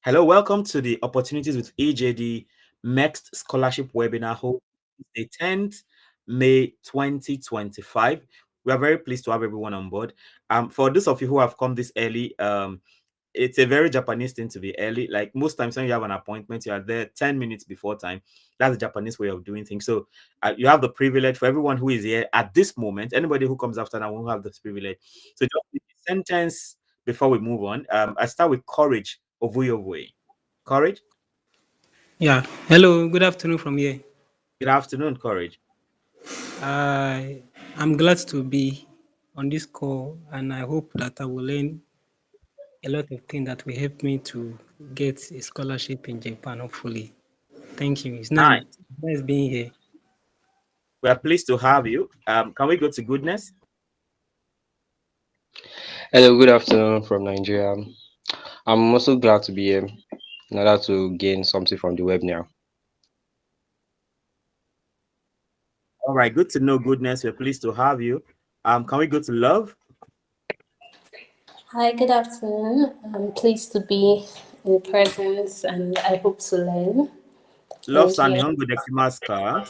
Hello, welcome to the Opportunities with EJD MEXT Scholarship Webinar, held the 10th May 2025. We are very pleased to have everyone on board. For those of you who have come this early, it's a very Japanese thing to be early. Like most times when you have an appointment, you are there 10 minutes before time. That's the Japanese way of doing things. So you have the privilege for everyone who is here at this moment. Anybody who comes after now will have this privilege. So just a sentence before we move on. I start with Courage Ovuyovue. Courage. Yeah. Hello. Good afternoon from here. Good afternoon, Courage. I'm glad to be on this call, and I hope that I will learn a lot of things that will help me to get a scholarship in Japan. Hopefully. Thank you. It's Nice. nice being here. We are pleased to have you. Can we go to Goodness? Hello, good afternoon from Nigeria. I'm also glad to be here in order to gain something from the webinar. All right, good to know, Goodness. We're pleased to have you. Can we go to Love? Hi, good afternoon. I'm pleased to be in presence and I hope to learn. Love Thank san you. nihongo dekimasu ka?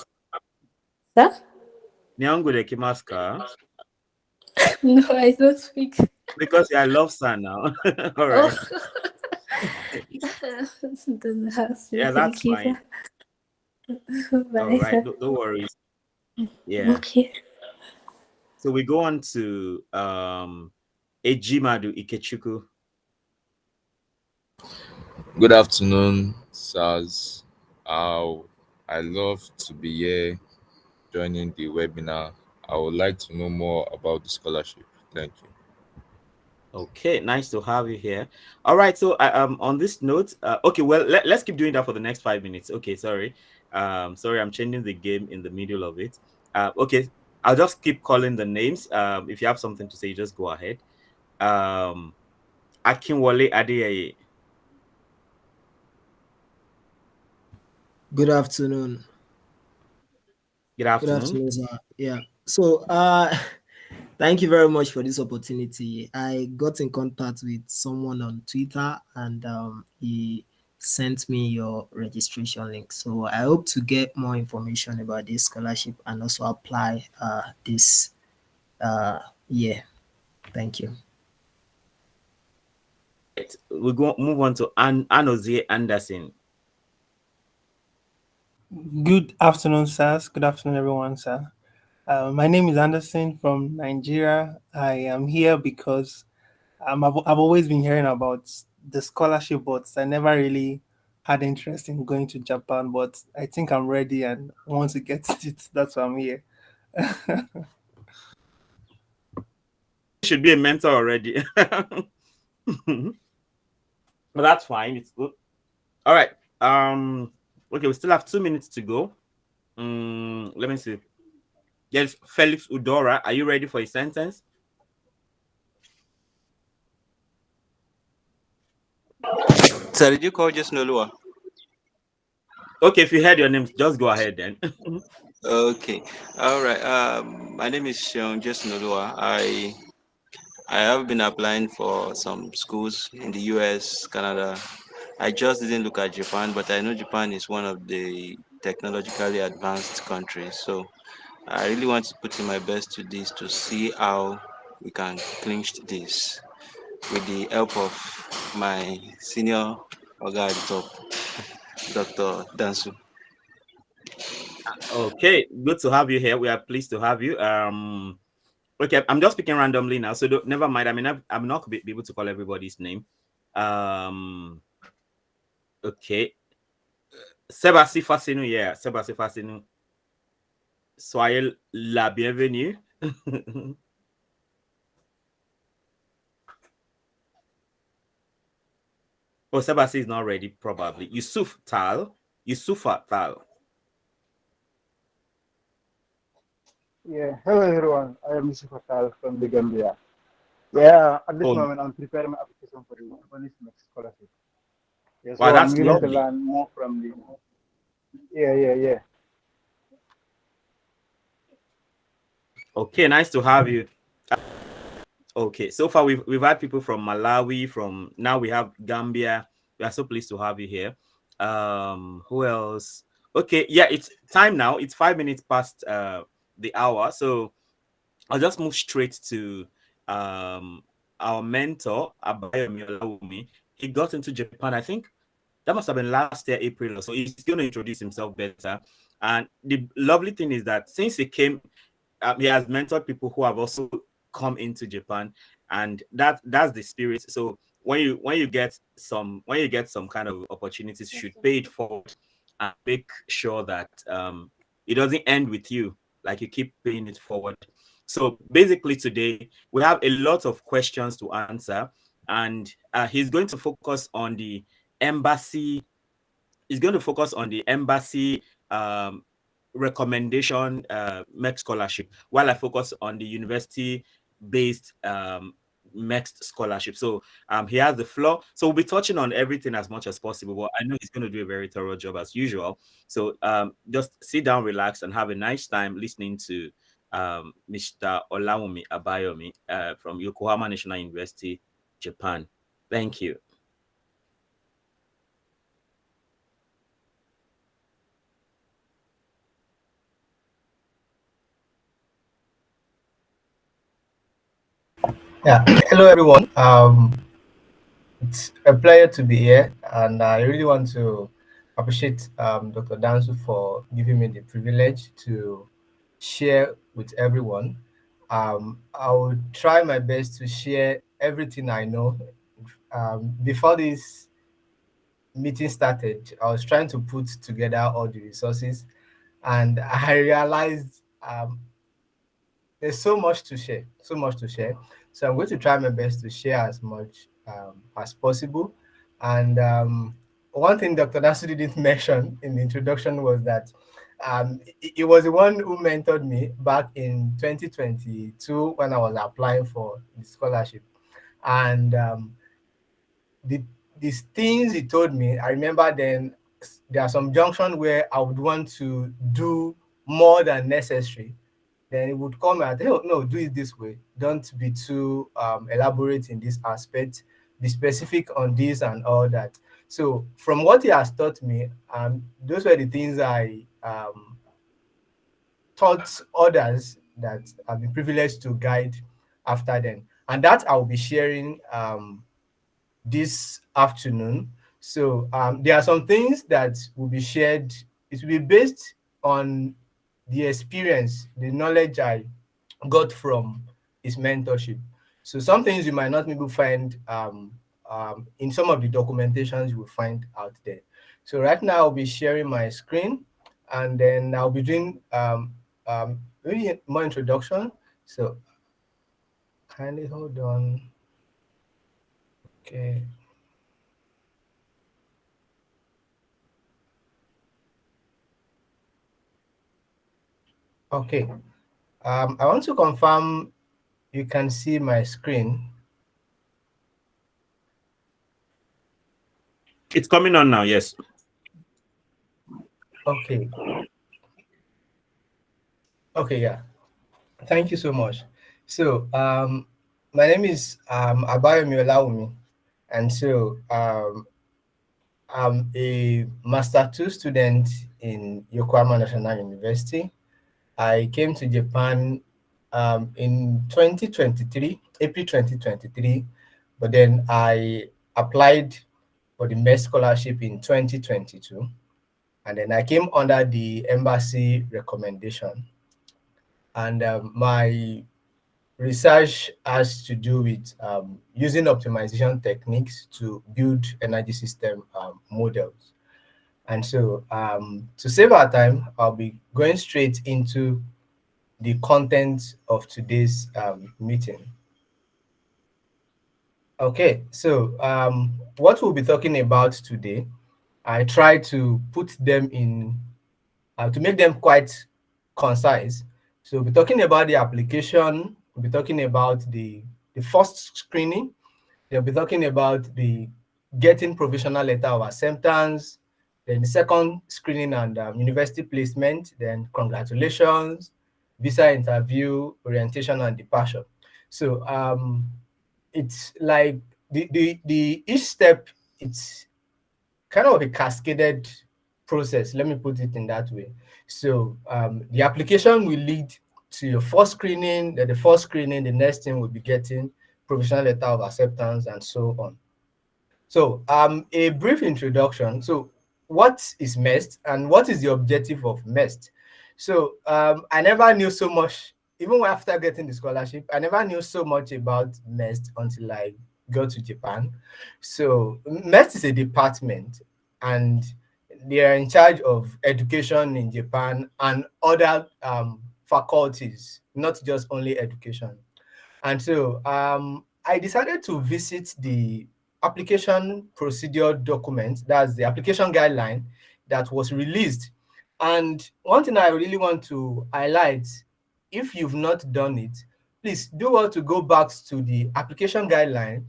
Sir? Nihongo dekimasu ka? No, I don't speak. Because I love san now. All Oh, right. then Yeah, that's thank you, fine. sir. All Bye, right, sir. no worries. Yeah. Okay. So we go on to Ejimadu Ikechukwu. Good afternoon, sirs. I love to be here joining the webinar. I would like to know more about the scholarship. Thank you. Okay, nice to have you here. All right, so on this note, okay, well let's keep doing that for the next 5 minutes. Okay, sorry, sorry, I'm changing the game in the middle of it. Okay, I'll just keep calling the names. If you have something to say, just go ahead. Akinwole Adeyeye. Good afternoon. Good Good afternoon. afternoon, sir. Yeah. So, thank you very much for this opportunity. I got in contact with someone on Twitter, and he sent me your registration link. So, I hope to get more information about this scholarship and also apply this year. Thank you. We go move on to Anozie Anderson. Good afternoon, sirs. Good afternoon, everyone, sir. My name is Anderson from Nigeria. I am here because I've always been hearing about the scholarship, but I never really had interest in going to Japan. But I think I'm ready and want to get it. That's why I'm here. Should be a mentor already. But that's fine. It's good. All right. Okay, we still have 2 minutes to go. Let me see. Yes, Felix Udora, are you ready for a sentence? Sir, did you call just Nolua? Okay, if you heard your name, just go ahead then. Okay. All right. My name is Sean just Nolua. I have been applying for some schools in the US, Canada. I just didn't look at Japan, but I know Japan is one of the technologically advanced countries. So I really want to put in my best to this to see how we can clinch this with the help of my senior Oga at the top, Dr. Dansu. Okay, good to have you here. We are pleased to have you. Okay, I'm just picking randomly now, so never mind. I mean, I'm not be able to call everybody's name. Okay, Sebastien Fasinu, yeah, Sebastien Fasinu. Soyez la bienvenue. Oh, Sebastien is not ready, probably. Yusufa Tal. Yeah, hello everyone. I am Mr. Fatal from the Gambia. Yeah, at this Oh, moment I'm preparing my application for the Japanese MEXT Scholarship. Yeah, wow, so I'm that's willing to lovely. learn more from the. Yeah. Okay, nice to have you. Okay, so far we've had people from Malawi, from now we have Gambia, We are so pleased to have you here. Who else? Okay, yeah, it's time now. It's 5 minutes past the hour, so I'll just move straight to our mentor, Abayomi Olawumi. He got into Japan, I think that must have been last year, April or so. He's going to introduce himself better. And the lovely thing is that since he came, he has mentored people who have also come into Japan, and that's the spirit. So when you get some kind of opportunities, you should pay it forward and make sure that it doesn't end with you. Like, you keep paying it forward. So basically, today we have a lot of questions to answer, and he's going to focus on the embassy. He's going to focus on the embassy recommendation MEXT scholarship, while I focus on the university-based MEXT scholarship. So he has the floor. So we'll be touching on everything as much as possible, but I know he's going to do a very thorough job as usual. So just sit down, relax, and have a nice time listening to Mr. Olawumi Abayomi from Yokohama National University, Japan. Thank you. Yeah, hello everyone. It's a pleasure to be here, and I really want to appreciate Dr. Dansu for giving me the privilege to share with everyone. I will try my best to share everything I know. Before this meeting started, I was trying to put together all the resources, and I realized there's so much to share, so much to share. So I'm going to try my best to share as much as possible. And one thing Dr. Nasu didn't mention in the introduction was that it was the one who mentored me back in 2022 when I was applying for the scholarship. And the these things he told me, I remember then there are some junctions where I would want to do more than necessary. Then it would come and oh, no, do it this way. Don't be too elaborate in this aspect. Be specific on this and all that. So from what he has taught me, those were the things I taught others that I've been privileged to guide after then. And that I'll be sharing this afternoon. So there are some things that will be shared. It will be based on the experience, the knowledge I got from his mentorship. So some things you might not maybe find in some of the documentations you will find out there. So right now I'll be sharing my screen, and then I'll be doing really more introduction. So kindly hold on. Okay. Okay. I want to confirm you can see my screen. It's coming on now, yes. Okay. Okay, yeah. Thank you so much. So my name is Abayomi Olawumi, and so I'm a Master 2 student in Yokohama National University. I came to Japan in 2023, April 2023, but then I applied for the MEXT scholarship in 2022, and then I came under the embassy recommendation. And my research has to do with using optimization techniques to build energy system models. And so to save our time, I'll be going straight into the content of today's meeting. Okay, so what we'll be talking about today, I try to put them in, to make them quite concise. So we'll be talking about the application, we'll be talking about the first screening, they'll be talking about the getting provisional letter of acceptance, then the second screening and university placement, then congratulations, visa interview, orientation and departure. So it's like the each step, it's kind of a cascaded process. Let me put it in that way. So the application will lead to your first screening. Then the first screening, the next thing will be getting provisional letter of acceptance and so on. So a brief introduction. So what is MEXT and what is the objective of MEXT? So I never knew so much, even after getting the scholarship, I never knew so much about MEXT until I got to Japan. So MEXT is a department and they are in charge of education in Japan and other faculties, not just only education. And so I decided to visit the application procedure document, that's the application guideline that was released. And one thing I really want to highlight, if you've not done it, please do well to go back to the application guideline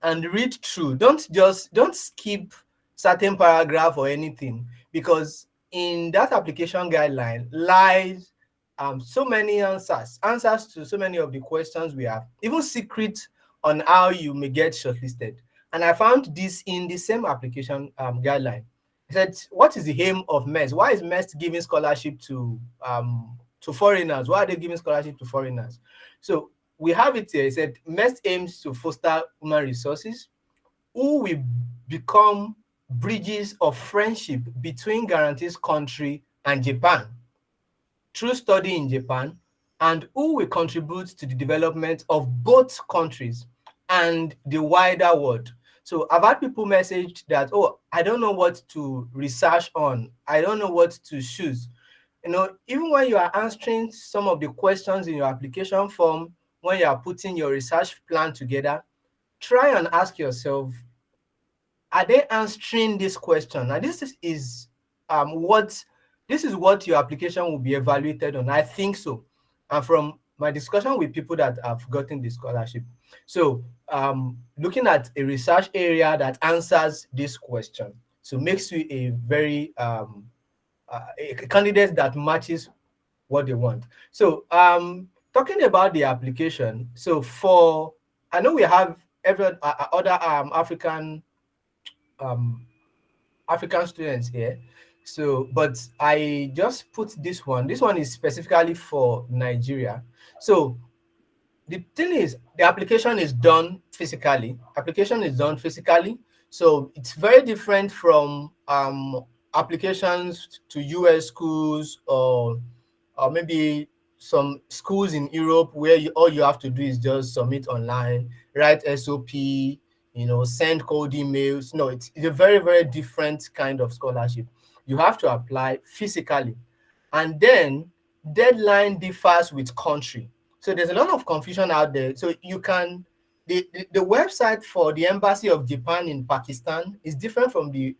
and read through. Don't skip certain paragraph or anything, because in that application guideline lies so many answers to so many of the questions we have, even secrets on how you may get shortlisted. And I found this in the same application guideline. It said, what is the aim of MEXT? Why is MEXT giving scholarship to foreigners? Why are they giving scholarship to foreigners? So we have it here. It said MEXT aims to foster human resources who will become bridges of friendship between guarantees country and Japan through study in Japan, and who will contribute to the development of both countries and the wider world. So I've had people message that, oh, I don't know what to research on. I don't know what to choose. You know, even when you are answering some of the questions in your application form, when you are putting your research plan together, try and ask yourself, are they answering this question? And this is what your application will be evaluated on. I think so. And from my discussion with people that have gotten the scholarship. So looking at a research area that answers this question, so makes you a very a candidate that matches what they want. So talking about the application, so I know we have every other African students here. So, but I just put this one. This one is specifically for Nigeria. So the thing is, the application is done physically. So it's very different from applications to US schools or maybe some schools in Europe where all you have to do is just submit online, write SOP, send cold emails. No, it's a very, very different kind of scholarship. You have to apply physically. And then deadline differs with country. So there's a lot of confusion out there. So you can, the website for the Embassy of Japan in Pakistan is different from the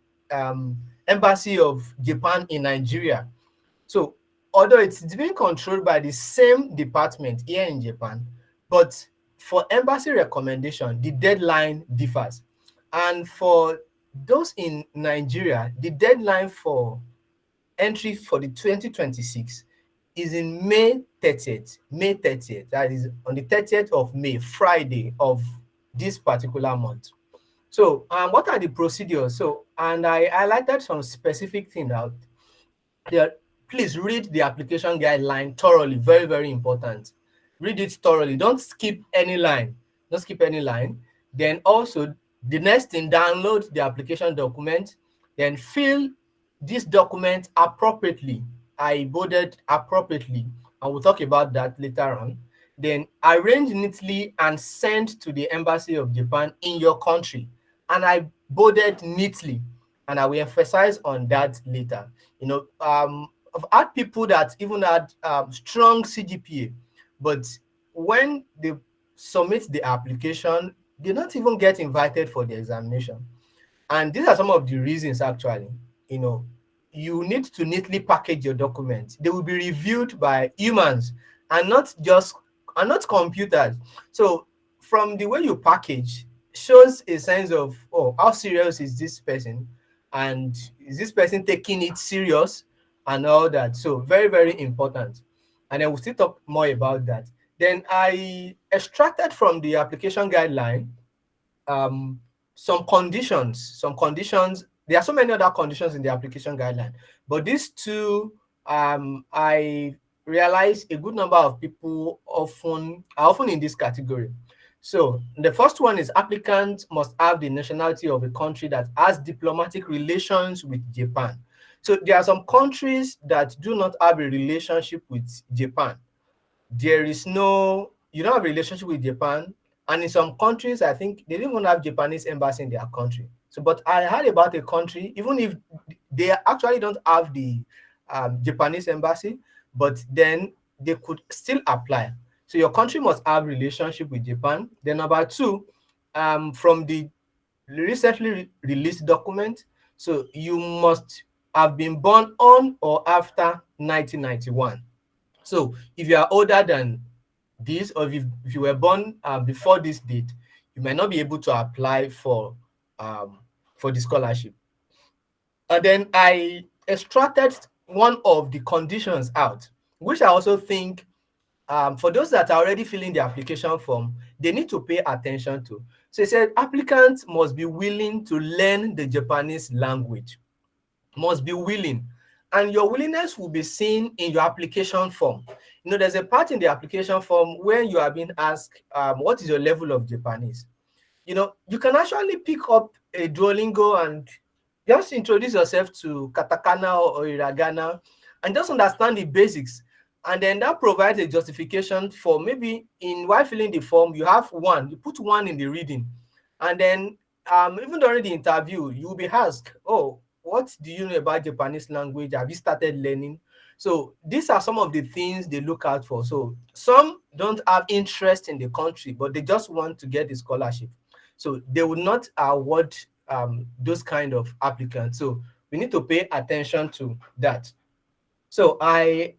Embassy of Japan in Nigeria. So although it's being controlled by the same department here in Japan, but for embassy recommendation, the deadline differs. And for those in Nigeria, the deadline for entry for the 2026 is in May 30th. That is on the 30th of May, Friday of this particular month. So what are the procedures? So, and I highlighted some specific things out there. Please read the application guideline thoroughly. Very, very important. Read it thoroughly. Don't skip any line. Then also, the next thing, download the application document. Then fill this document appropriately. I bolded appropriately. And we'll talk about that later on. Then arrange neatly and send to the Embassy of Japan in your country. And I bolded neatly. And I will emphasize on that later. I've had people that even had strong CGPA, but when they submit the application, they don't even get invited for the examination. And these are some of the reasons, actually. You need to neatly package your documents. They will be reviewed by humans and not computers. So from the way you package shows a sense of, oh, how serious is this person? And is this person taking it serious? And all that. So very, very important. And then we'll still talk more about that. Then I extracted from the application guideline some conditions there are so many other conditions in the application guideline, but these two, I realize a good number of people are often in this category. So the first one is applicants must have the nationality of a country that has diplomatic relations with Japan. So there are some countries that do not have a relationship with Japan. You don't have a relationship with Japan, and in some countries, I think they don't even have Japanese embassy in their country. So, but I heard about a country, even if they actually don't have the Japanese embassy, but then they could still apply. So your country must have relationship with Japan. Then number two, from the recently released document, so you must have been born on or after 1991. So if you are older than this, or if you were born before this date, you might not be able to apply for the scholarship. And then I extracted one of the conditions out, which I also think for those that are already filling the application form, they need to pay attention to. So it said applicants must be willing to learn the Japanese language, must be willing. And your willingness will be seen in your application form. You know, there's a part in the application form where you are being asked, what is your level of Japanese? You know, you can actually pick up a Duolingo and just introduce yourself to katakana or hiragana and just understand the basics. And then that provides a justification for maybe while filling the form, you put one in the reading. And then even during the interview, you will be asked, oh, what do you know about Japanese language? Have you started learning? So these are some of the things they look out for. So some don't have interest in the country, but they just want to get the scholarship. So they will not award those kind of applicants. So we need to pay attention to that. So I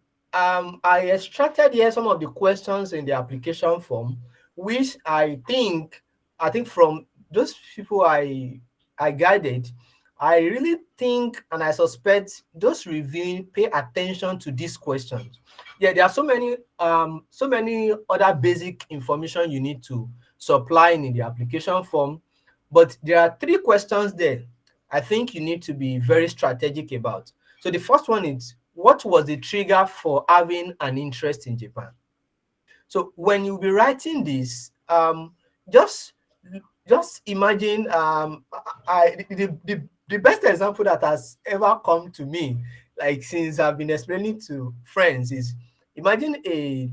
extracted here some of the questions in the application form, which I think from those people I guided, I really think and I suspect those reviewing pay attention to these questions. Yeah, there are so many other basic information you need to supply in the application form, but there are 3 questions there I think you need to be very strategic about. So the first one is, what was the trigger for having an interest in Japan? So when you'll be writing this, just imagine the best example that has ever come to me, like since I've been explaining to friends, is imagine a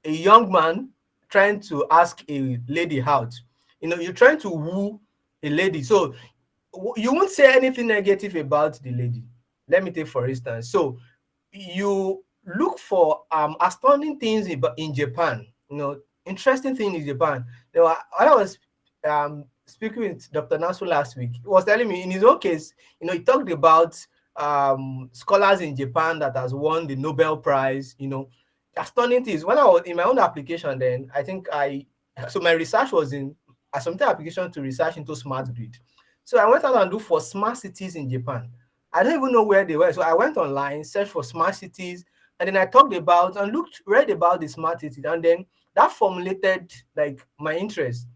young man trying to ask a lady out. You know, you're trying to woo a lady, so you won't say anything negative about the lady. Let me take for instance. So you look for astounding things in Japan. You know, interesting thing in Japan. You know, I was speaking with Dr. Dansu last week. He was telling me in his own case, you know, he talked about scholars in Japan that has won the Nobel Prize. You know, astounding things. When I was in my own application, then I think so my research was I submitted application to research into smart grid. So I went out and looked for smart cities in Japan. I don't even know where they were. So I went online, searched for smart cities, and then I talked about and read about the smart cities, and then that formulated like my interest.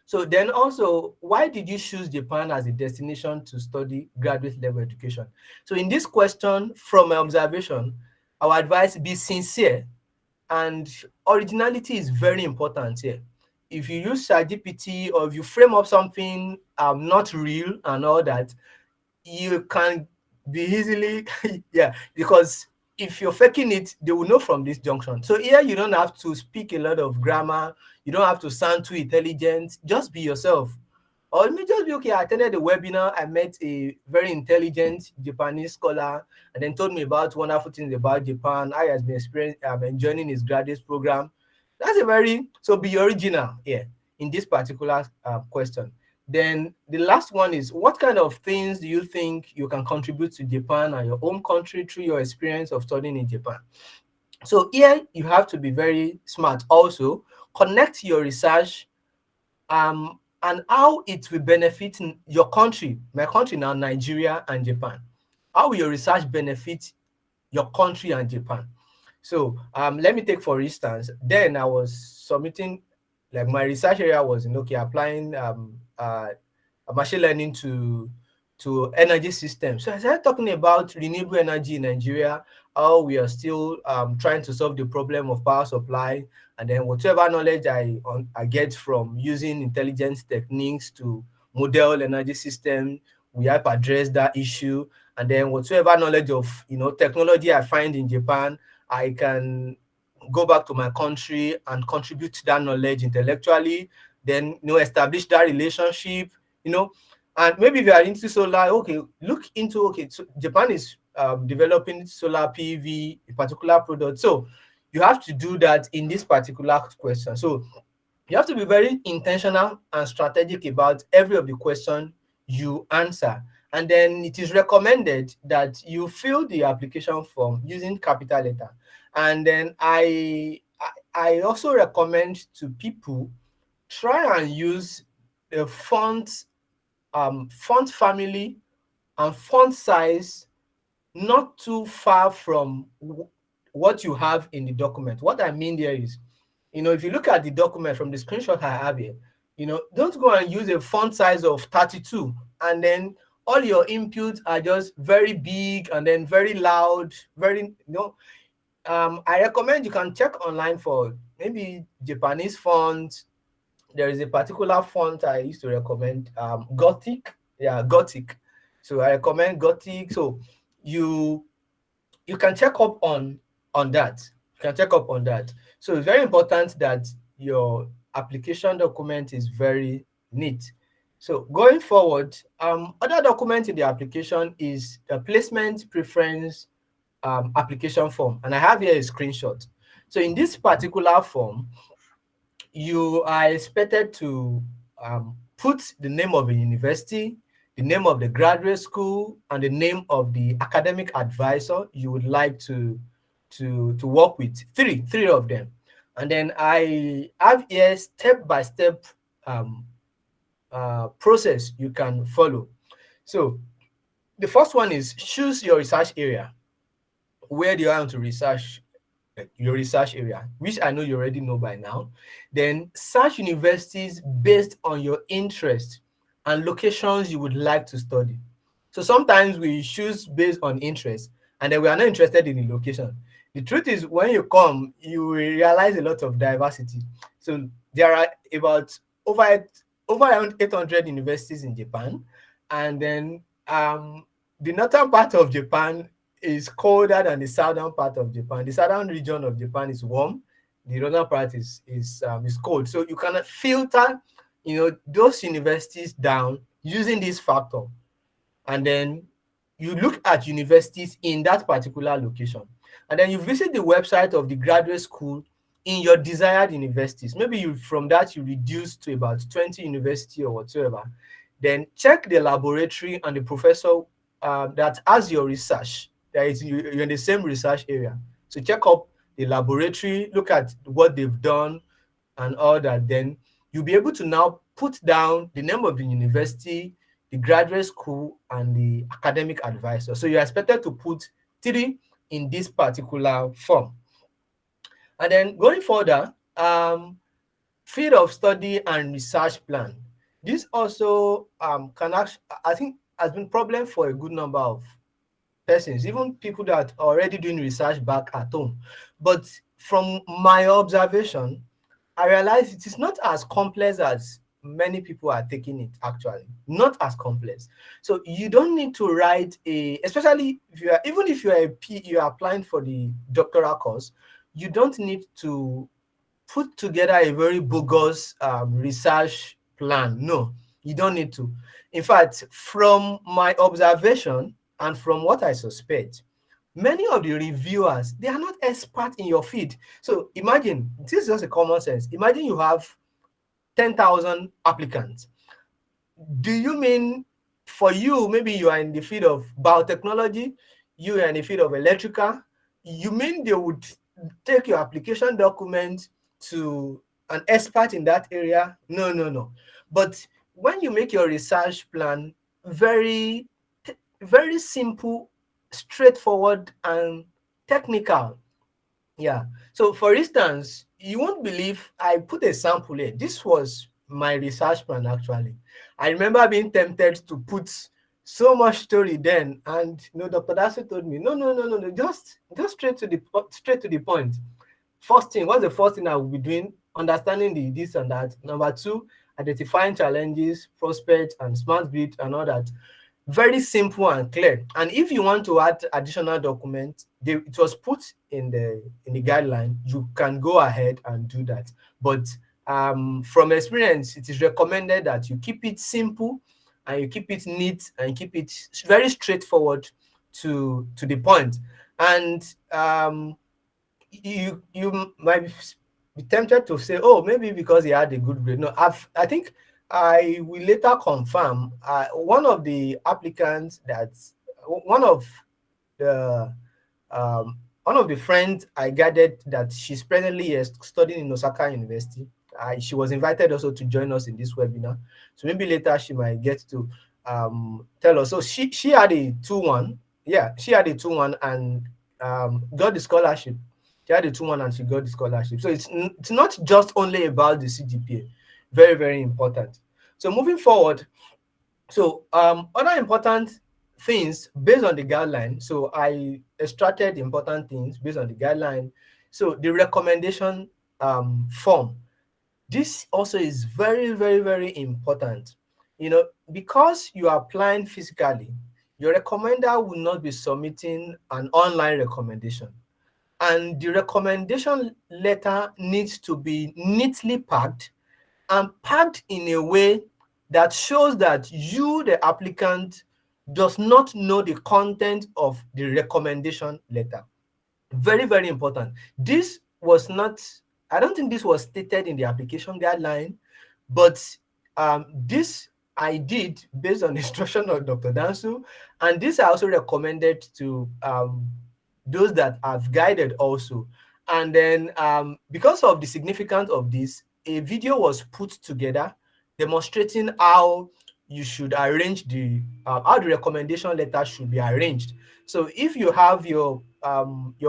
So then also, why did you choose Japan as a destination to study graduate level education? So in this question, from my observation, I would advise be sincere, and originality is very important here. If you use ChatGPT or if you frame up something not real and all that, you can be easily yeah, because if you're faking it, they will know from this junction. So here you don't have to speak a lot of grammar, you don't have to sound too intelligent, just be yourself. Or it may just be, okay, I attended the webinar, I met a very intelligent Japanese scholar, and then told me about wonderful things about Japan. I has been enjoying his graduate program. That's so be original here in this particular question. Then the last one is, what kind of things do you think you can contribute to Japan and your home country through your experience of studying in Japan? So here you have to be very smart. Also, connect your research and how it will benefit your country, my country now, Nigeria and Japan. How will your research benefit your country and Japan? So let me take for instance, then I was submitting, like my research area was in applying machine learning to energy systems. So I started talking about renewable energy in Nigeria, how we are still trying to solve the problem of power supply, and then whatever knowledge I get from using intelligence techniques to model energy system, we have addressed that issue. And then whatsoever knowledge of technology I find in Japan, I can go back to my country and contribute to that knowledge intellectually, then establish that relationship, and maybe if you are into solar, okay, look into, okay, so Japan is developing solar PV, a particular product. So you have to do that in this particular question. So you have to be very intentional and strategic about every of the question you answer. And then it is recommended that you fill the application form using capital letter. And then I also recommend to people try and use the font family and font size not too far from what you have in the document. What I mean there is, if you look at the document from the screenshot I have here, don't go and use a font size of 32 and then all your inputs are just very big and then very loud, very, I recommend you can check online for maybe Japanese font. There is a particular font I used to recommend, Gothic. Yeah, Gothic. So I recommend Gothic. So you can check up on that. You can check up on that. So it's very important that your application document is very neat. So going forward, other document in the application is the placement preference application form, and I have here a screenshot. So in this particular form, you are expected to put the name of the university, the name of the graduate school, and the name of the academic advisor you would like to work with. Three of them. And then I have here step-by-step process you can follow. So the first one is choose your research area. Where do you want to research? Your research area, which I know you already know by now. Then search universities based on your interest and locations you would like to study. So sometimes we choose based on interest and then we are not interested in the location. The truth is, when you come, you will realize a lot of diversity. So there are about over around 800 universities in Japan, and then the northern part of Japan is colder than the southern part of Japan. The southern region of Japan is warm. The northern part is cold. So you cannot filter, those universities down using this factor. And then you look at universities in that particular location. And then you visit the website of the graduate school in your desired universities. Maybe from that you reduce to about 20 university or whatsoever. Then check the laboratory and the professor that has your research. That is, you're in the same research area. So check up the laboratory, look at what they've done and all that. Then you'll be able to now put down the name of the university, the graduate school, and the academic advisor. So you're expected to put 3 in this particular form. And then going further, field of study and research plan. This also can actually, I think, has been a problem for a good number of persons, even people that are already doing research back at home. But from my observation, I realize it is not as complex as many people are taking it, actually. Not as complex. So you don't need to write especially if you are, even if you are you are applying for the doctoral course, you don't need to put together a very bogus research plan. No, you don't need to. In fact, from my observation and from what I suspect, many of the reviewers, they are not experts in your field. So imagine, this is just a common sense. Imagine you have 10,000 applicants. Do you mean for you, maybe you are in the field of biotechnology, you are in the field of electrical, you mean they would take your application document to an expert in that area? No, no, no. But when you make your research plan very simple, straightforward, and technical. Yeah. So for instance, you won't believe, I put a sample here. This was my research plan actually. I remember being tempted to put so much story then, and Dr. Dansu told me, no, just straight to the point. First thing, what's the first thing I will be doing? Understanding the this and that. Number two, identifying challenges, prospects, and smart grid and all that. Very simple and clear. And if you want to add additional documents, it was put in the guideline. You can go ahead and do that. But from experience, it is recommended that you keep it simple and you keep it neat and keep it very straightforward to the point. And you might be tempted to say, oh, maybe because he had a good grade. No, I think I will later confirm one of the applicants one of the friends I gathered that she's presently studying in Osaka University. She was invited also to join us in this webinar. So maybe later she might get to tell us. So she had a 2-1. Yeah, she had a 2-1 and got the scholarship. She had a 2-1 and she got the scholarship. So it's not just only about the CGPA. Very, very important. So moving forward, so other important things based on the guideline. So I extracted important things based on the guideline. So the recommendation form. This also is very, very, very important. Because you are applying physically, your recommender will not be submitting an online recommendation. And the recommendation letter needs to be neatly packed and packed in a way that shows that you, the applicant, does not know the content of the recommendation letter. Very, very important. This was not, I don't think this was stated in the application guideline, but this I did based on instruction of Dr. Dansu, and this I also recommended to those that I've guided also. And then because of the significance of this, a video was put together demonstrating how you should arrange how the recommendation letter should be arranged. So if you have your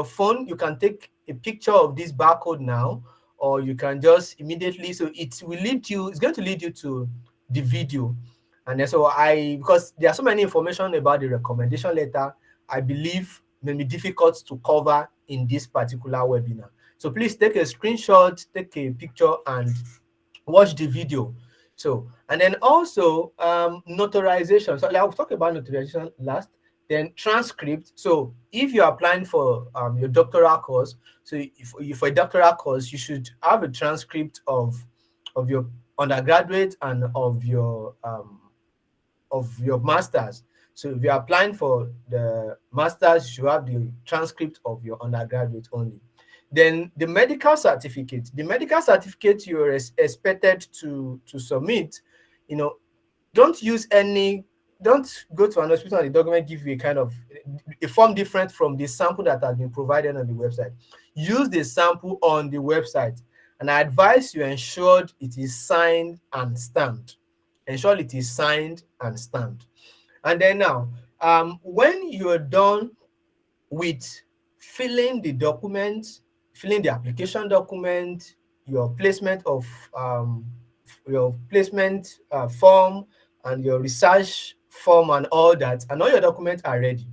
phone, you can take a picture of this barcode now, or you can just immediately, so it's going to lead you to the video. And then so because there are so many information about the recommendation letter, I believe may be difficult to cover in this particular webinar. So please take a screenshot, take a picture, and watch the video. So, and then also notarization. So I'll talk about notarization last. Then transcript. So if you're applying for your doctoral course, so if for a doctoral course, you should have a transcript of your undergraduate and of your master's. So if you're applying for the master's, you have the transcript of your undergraduate only. Then the medical certificate. The medical certificate you're expected to submit, don't go to an hospital and the document give you a form different from the sample that has been provided on the website. Use the sample on the website, and I advise you ensure it is signed and stamped. Ensure it is signed and stamped. And then now, when you're done with filling the document, filling the application document, your placement of form and your research form and all that, and all your documents are ready.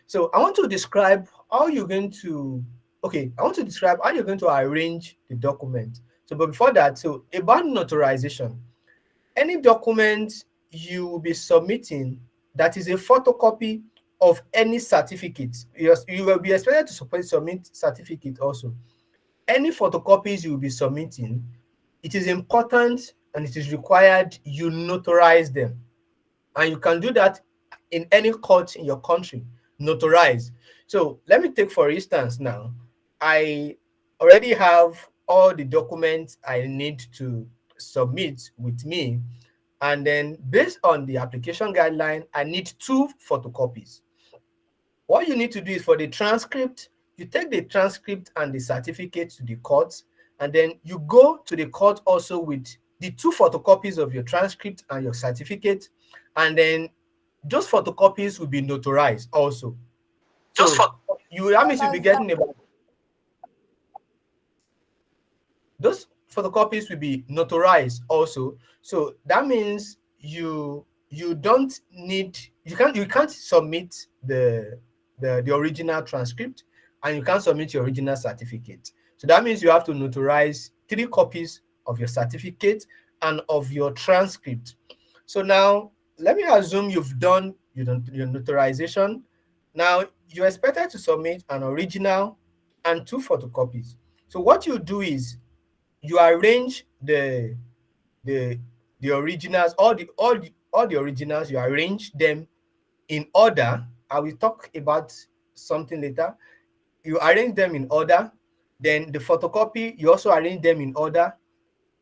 So I want to describe how you're going to arrange the document. So, but before that, so about notarization, any document you will be submitting that is a photocopy of any certificate, you will be expected to submit certificate also. Any photocopies you will be submitting, it is important and it is required you notarize them. And you can do that in any court in your country, notarize. So let me take, for instance, now, I already have all the documents I need to submit with me. And then based on the application guideline, I need 2 photocopies. What you need to do is, for the transcript, you take the transcript and the certificate to the court, and then you go to the court also with the 2 photocopies of your transcript and your certificate, and then those photocopies will be notarized also. You will be getting about those photocopies will be notarized also. So that means you don't need, you can't submit the original transcript, and you can't submit your original certificate. So that means you have to notarize 3 copies of your certificate and of your transcript. So now let me assume you've done your notarization. Now you're expected to submit an original and 2 photocopies. So what you do is you arrange the originals, all the originals, you arrange them in order. I will talk about something later. You arrange them in order. Then the photocopy, you also arrange them in order.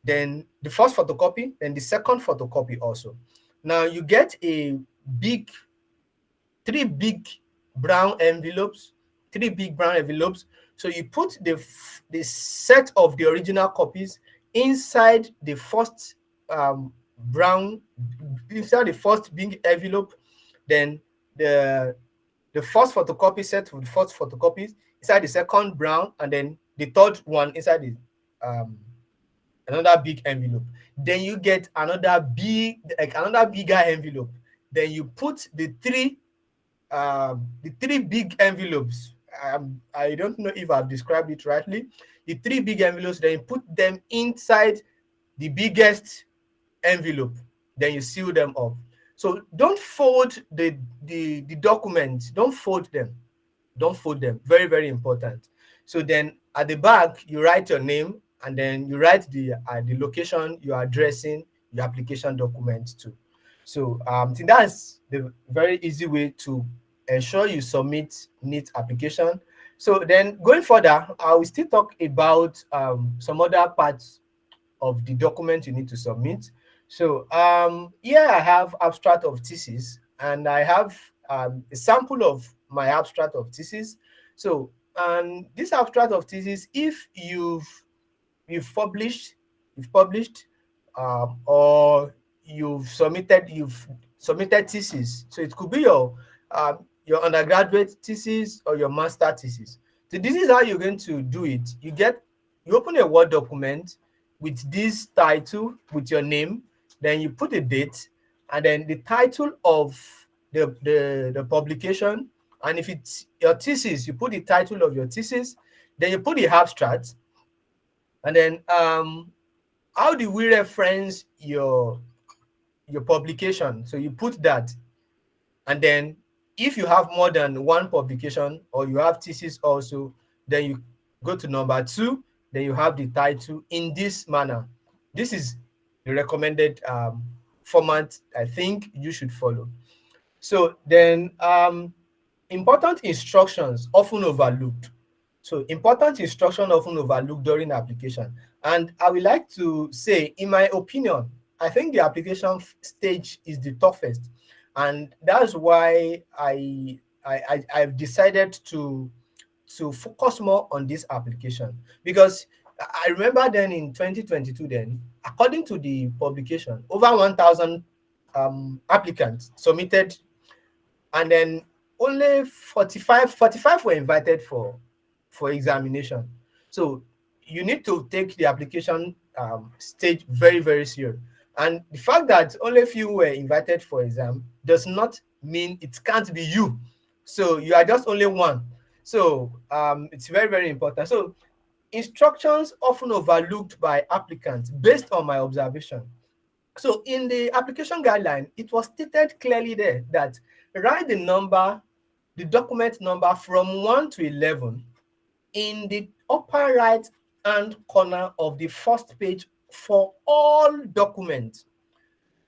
Then the first photocopy, then the second photocopy also. Now you get a big, 3 big brown envelopes, 3 big brown envelopes. So you put the set of the original copies inside the first brown, inside the first big envelope. Then the first photocopy set with the first photocopies inside the second brown, and then the third one inside the another big envelope. Then you get another bigger envelope. Then you put the 3 big envelopes. I don't know if I've described it rightly. The 3 big envelopes, then you put them inside the biggest envelope. Then you seal them up. So don't fold the documents. Don't fold them. Don't fold them. Very, very important. So then at the back, you write your name, and then you write the location you are addressing your application document to. So I think that's the very easy way to ensure you submit neat application. So then going further, I will still talk about some other parts of the document you need to submit. So here I have abstract of thesis, and I have a sample of my abstract of thesis. So this abstract of thesis, if you've published, or you've submitted thesis. So it could be your undergraduate thesis or your master thesis. So this is how you're going to do it. You open a Word document with this title, with your name, then you put a date, and then the title of the publication. And if it's your thesis, you put the title of your thesis, then you put the abstract. And then how do we reference your publication? So you put that. And then if you have more than 1 publication, or you have thesis also, then you go to number 2, then you have the title in this manner. This is the recommended format I think you should follow. So then important instructions often overlooked. So important instruction often overlooked during application. And I would like to say, in my opinion, I think the application stage is the toughest. And that's why I've decided to focus more on this application. Because I remember then in 2022, then, according to the publication, over 1,000 applicants submitted, and then only 45 were invited for examination. So you need to take the application stage very, very serious. And the fact that only a few were invited for exam does not mean it can't be you. So you are just only one. So it's very, very important. So instructions often overlooked by applicants based on my observation. So in the application guideline, it was stated clearly there that write the document number from 1 to 11 in the upper right hand corner of the first page for all documents.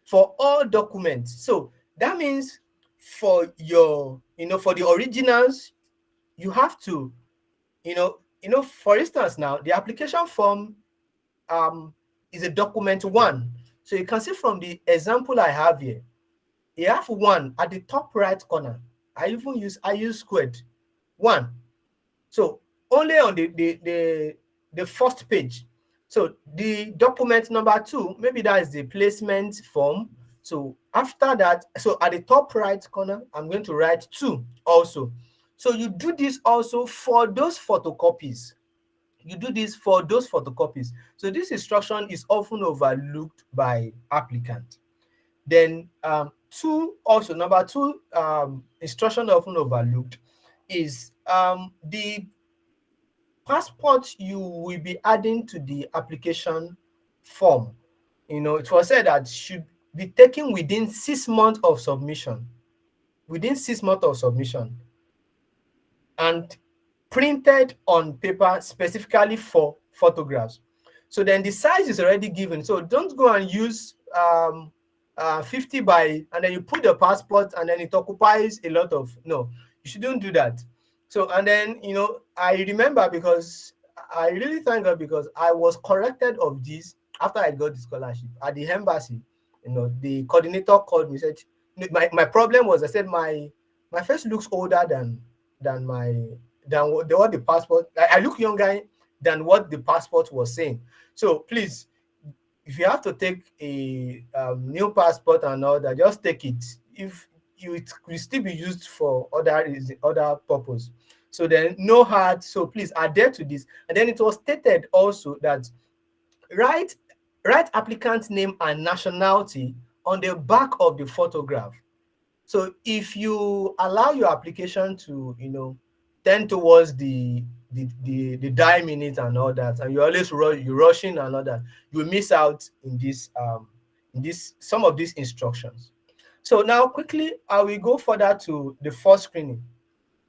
For all documents. So that means for your, for the originals, you have to, for instance, now the application form is a document 1. So you can see from the example I have here, you have 1 at the top right corner. I use squared 1. So only on the first page. So the document number 2, maybe that is the placement form. So after that, so at the top right corner, I'm going to write 2 also. So you do this also for those photocopies. You do this for those photocopies. So this instruction is often overlooked by applicant. Then number two instruction often overlooked is the passport you will be adding to the application form. It was said that should be taken within 6 months of submission. Within 6 months of submission, and printed on paper specifically for photographs. So then the size is already given. So don't go and use 50 by, and then you put the passport and then it occupies a lot of, no, you shouldn't do that. So, and then, I remember, because I really thank God, because I was corrected of this after I got the scholarship at the embassy. The coordinator called me, said, my problem was, I said, my face looks older than what the passport, I look younger than what the passport was saying. So please, if you have to take a new passport and all that, just take it. If it will still be used for other purpose. So then no hard. So please adhere to this. And then it was stated also that write applicant's name and nationality on the back of the photograph. So if you allow your application to tend towards the die minute and all that, and you're rushing and all that, you will miss out in some of these instructions. So now quickly I will go further to the first screening.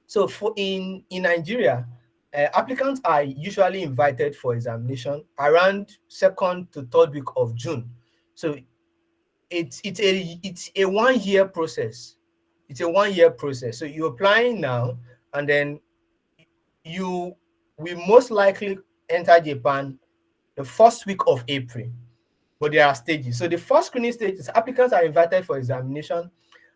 So in Nigeria, applicants are usually invited for examination around 2nd to 3rd week of June. So it's a 1 year process. It's a 1 year process. So you're applying now, and then you will most likely enter Japan the 1st week of April. But there are stages. So the first screening stage is applicants are invited for examination.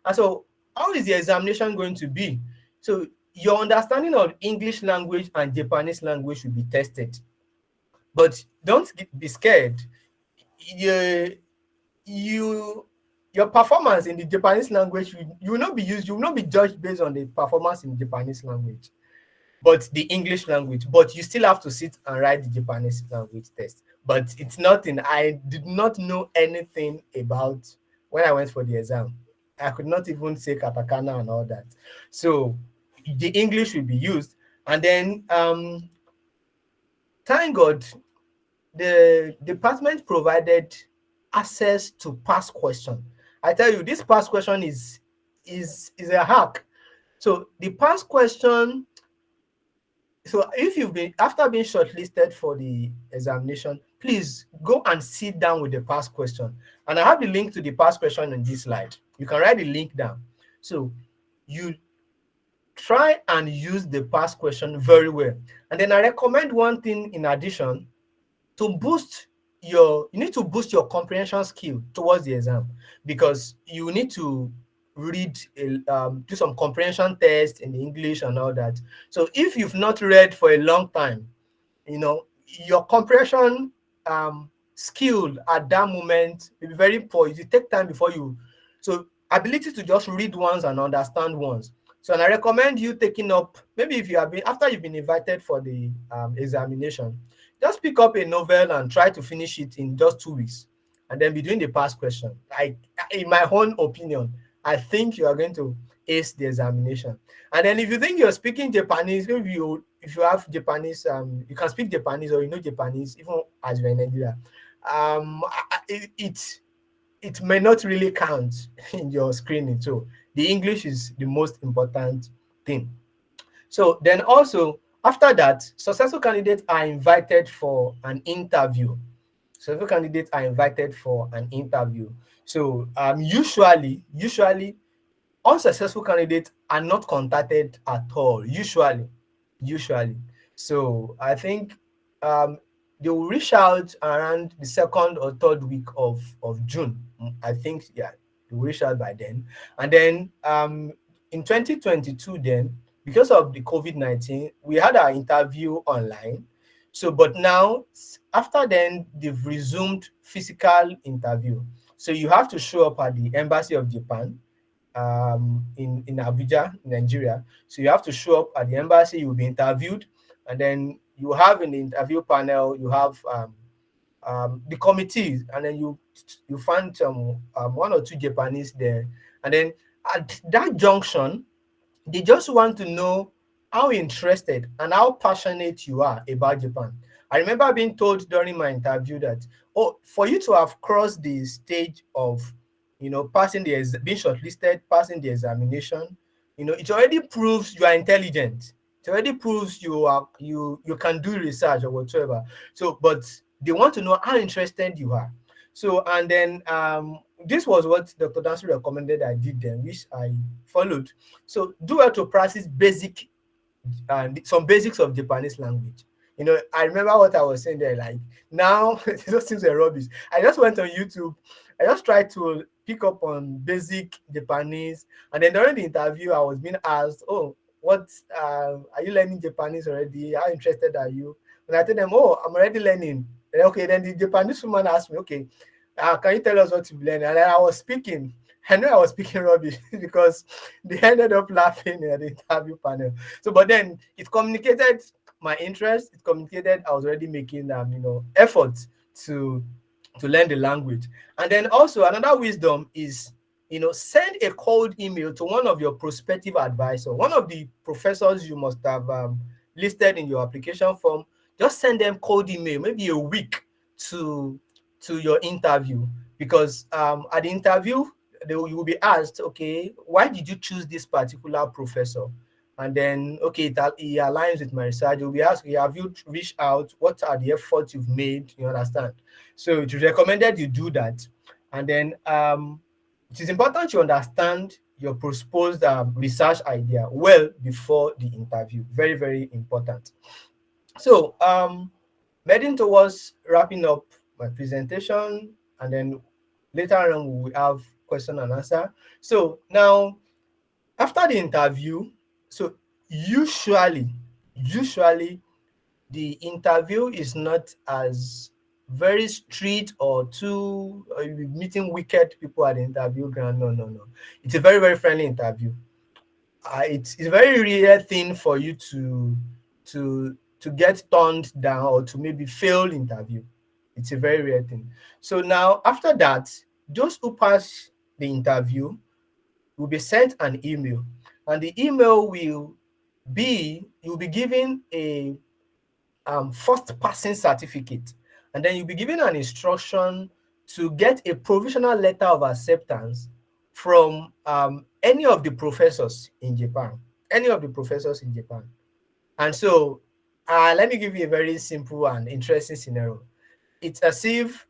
And so how is the examination going to be? So your understanding of English language and Japanese language will be tested. But don't be scared. Your performance in the Japanese language, you will not be judged based on the performance in the Japanese language, but the English language. But you still have to sit and write the Japanese language test. But it's nothing. I did not know anything about when I went for the exam. I could not even say katakana and all that. So the English will be used. And then thank God, the department provided access to past question. I tell you, this past question is a hack. So the past question, so if you've been, after being shortlisted for the examination, please go and sit down with the past question. And I have the link to the past question in this slide. You can write the link down. So you try and use the past question very well. And then I recommend one thing in addition, to boost you need to boost your comprehension skill towards the exam, because you need to read, do some comprehension tests in English and all that. So if you've not read for a long time, your comprehension skill at that moment will be very poor. It will take time before you, so ability to just read once and understand once. So, and I recommend you taking up, maybe if you have been, after you've been invited for the examination, just pick up a novel and try to finish it in just 2 weeks, and then be doing the past question. In my own opinion, I think you are going to ace the examination. And then if you think you're speaking Japanese, maybe if you have Japanese, you can speak Japanese, or Japanese, even as you're in Nigeria, it may not really count in your screening. So the English is the most important thing. So then also, after that, successful candidates are invited for an interview. Successful candidates are invited for an interview. So usually, unsuccessful candidates are not contacted at all. Usually. So I think they will reach out around the 2nd or 3rd week of June. I think, yeah, they will reach out by then. And then in 2022, then, because of the COVID-19, we had our interview online. So, but now, after then, they've resumed physical interview. So you have to show up at the Embassy of Japan in Abuja, Nigeria. So you have to show up at the embassy, you'll be interviewed, and then you have in the interview panel, you have the committees, and then you find one or two Japanese there, and then at that junction, they just want to know how interested and how passionate you are about Japan. I remember being told during my interview that, oh, for you to have crossed the stage of, passing being shortlisted, passing the examination, it already proves you are intelligent. It already proves you can do research or whatever. So, but they want to know how interested you are. So, and then this was what Dr. Dansu recommended I did then, which I followed. So do well to practice some basics of Japanese language. I remember what I was saying there, like, now those things are rubbish. I just went on YouTube. I just tried to pick up on basic Japanese, and then during the interview, I was being asked, oh, what are you learning Japanese already? How interested are you? And I told them, oh, I'm already learning. And okay, then the Japanese woman asked me, okay, can you tell us what you've learned? And then I was speaking. I know I was speaking rubbish because they ended up laughing at the interview panel. So, but then it communicated my interest. It communicated I was already making efforts to learn the language. And then also another wisdom is, send a cold email to one of your prospective advisors, one of the professors you must have listed in your application form. Just send them cold email, maybe a week to your interview, because at the interview you will be asked, okay, why did you choose this particular professor? And then, okay, that he aligns with my research. You'll be asked, have you reached out? What are the efforts you've made? You understand? So it is recommended you do that. And then it is important you understand your proposed research idea well before the interview. Very, very important. So heading towards wrapping up my presentation, and then later on we will have question and answer. So now, after the interview, so usually the interview is not as very strict or too meeting wicked people at the interview ground. No. It's a very, very friendly interview. It's a very rare thing for you to get turned down or to maybe fail interview. It's a very rare thing. So now, after that, those who pass the interview will be sent an email, and the email will be, you'll be given a first passing certificate, and then you'll be given an instruction to get a provisional letter of acceptance from any of the professors in Japan. And so let me give you a very simple and interesting scenario. It's as if,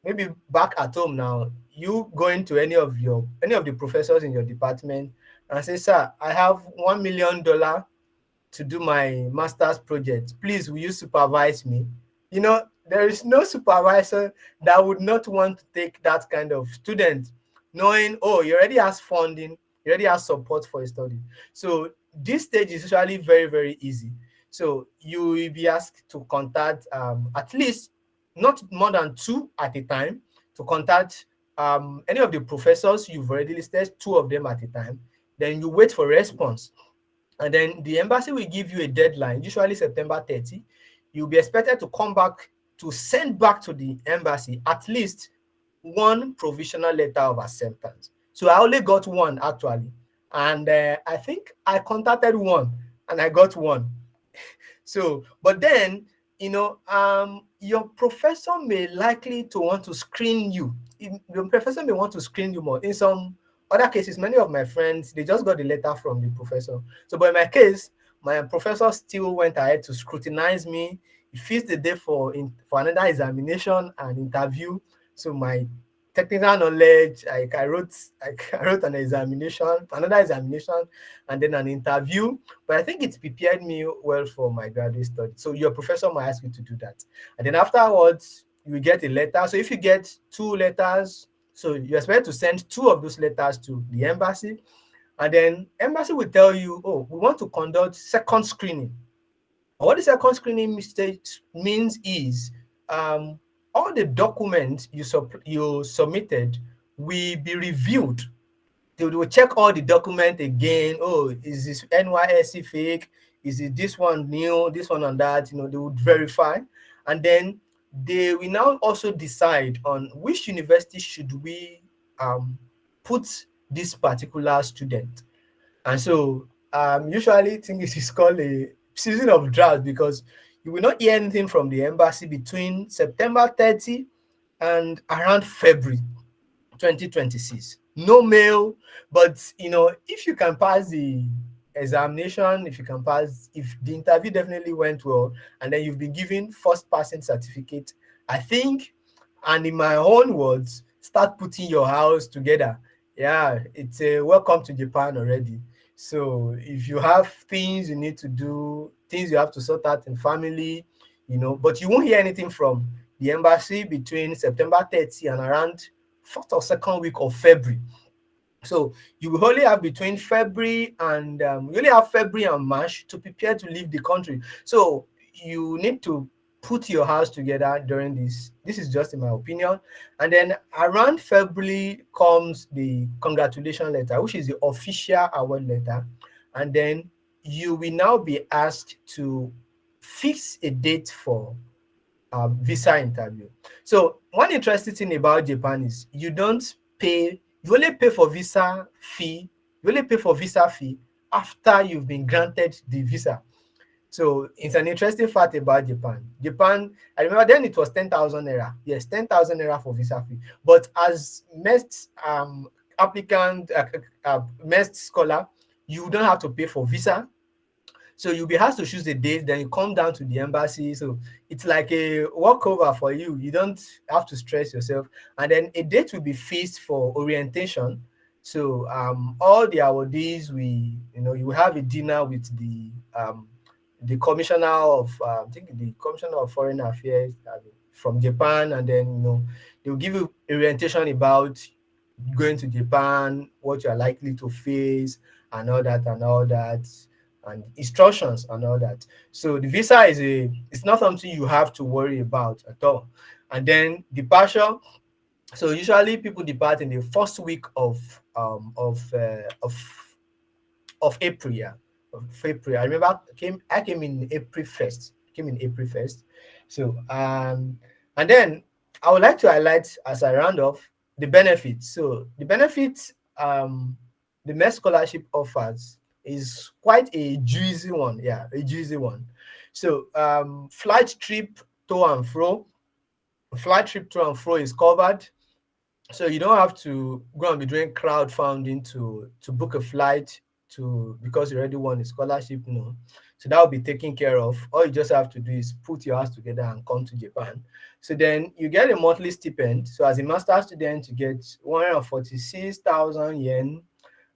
maybe back at home now, you going to any of the professors in your department and say, sir, I have $1 million to do my master's project. Please, will you supervise me? There is no supervisor that would not want to take that kind of student, knowing, oh, he already has funding, he already has support for his study. So this stage is usually very, very easy. So you will be asked to contact at least not more than 2 at a time, to contact any of the professors you've already listed, 2 of them at a time. Then you wait for response. And then the embassy will give you a deadline, usually September 30. You'll be expected to come back to send back to the embassy at least 1 provisional letter of acceptance. So I only got 1 actually. And I think I contacted 1 and I got 1. So, but then, your professor may likely to want to screen you. Your professor may want to screen you more. In some other cases, many of my friends, they just got the letter from the professor. So, but in my case, my professor still went ahead to scrutinize me. He fixed the day for another examination and interview. So my technical knowledge, I wrote an examination, another examination, and then an interview. But I think it's prepared me well for my graduate study. So your professor might ask you to do that. And then afterwards, you will get a letter. So if you get 2 letters, so you're expected to send 2 of those letters to the embassy. And then embassy will tell you, oh, we want to conduct second screening. And what the second screening means is, all the documents you submitted will be reviewed. They will check all the documents again. Oh, is this NYSC fake? Is it this one new, this one and that? They would verify, and then they will now also decide on which university should we put this particular student. And so usually think it is called a season of drought, because you will not hear anything from the embassy between September 30 and around February 2026. No mail, but if you can pass the examination, if the interview definitely went well, and then you've been given first passing certificate, I think, and in my own words, start putting your house together. Yeah, it's a welcome to Japan already. So if you have things you need to do, things you have to sort out in family, but you won't hear anything from the embassy between September 30 and around first or second week of February. So you will only have between February and March to prepare to leave the country. So you need to put your house together during this. This is just in my opinion. And then around February comes the congratulation letter, which is the official award letter. And then you will now be asked to fix a date for visa interview. So one interesting thing about Japan is you only pay for visa fee. You only pay for visa fee after you've been granted the visa. So it's an interesting fact about Japan. I remember then it was 10,000 naira. Yes, 10,000 naira for visa fee. But as MEXT applicant, MEXT scholar, you don't have to pay for visa. So you'll be asked to choose a date, then you come down to the embassy. So it's like a walkover for you. You don't have to stress yourself. And then a date will be fixed for orientation. So all the awardees, you will have a dinner with the commissioner of, I think the commissioner of foreign affairs from Japan, and then they'll give you orientation about going to Japan, what you're likely to face, and all that, and instructions and all that. So the visa it's not something you have to worry about at all. And then departure. So usually people depart in the first week of April. Yeah, of April. I remember I came in April 1st. So and then I would like to highlight, as I round off, the benefits. So the benefits the MEXT scholarship offers is quite a juicy one. Yeah, a juicy one. So flight trip to and fro is covered. So you don't have to go and be doing crowdfunding to book a flight because you already won a scholarship. No. So that will be taken care of. All you just have to do is put your house together and come to Japan. So then you get a monthly stipend. So as a master's student, you get 146,000 yen.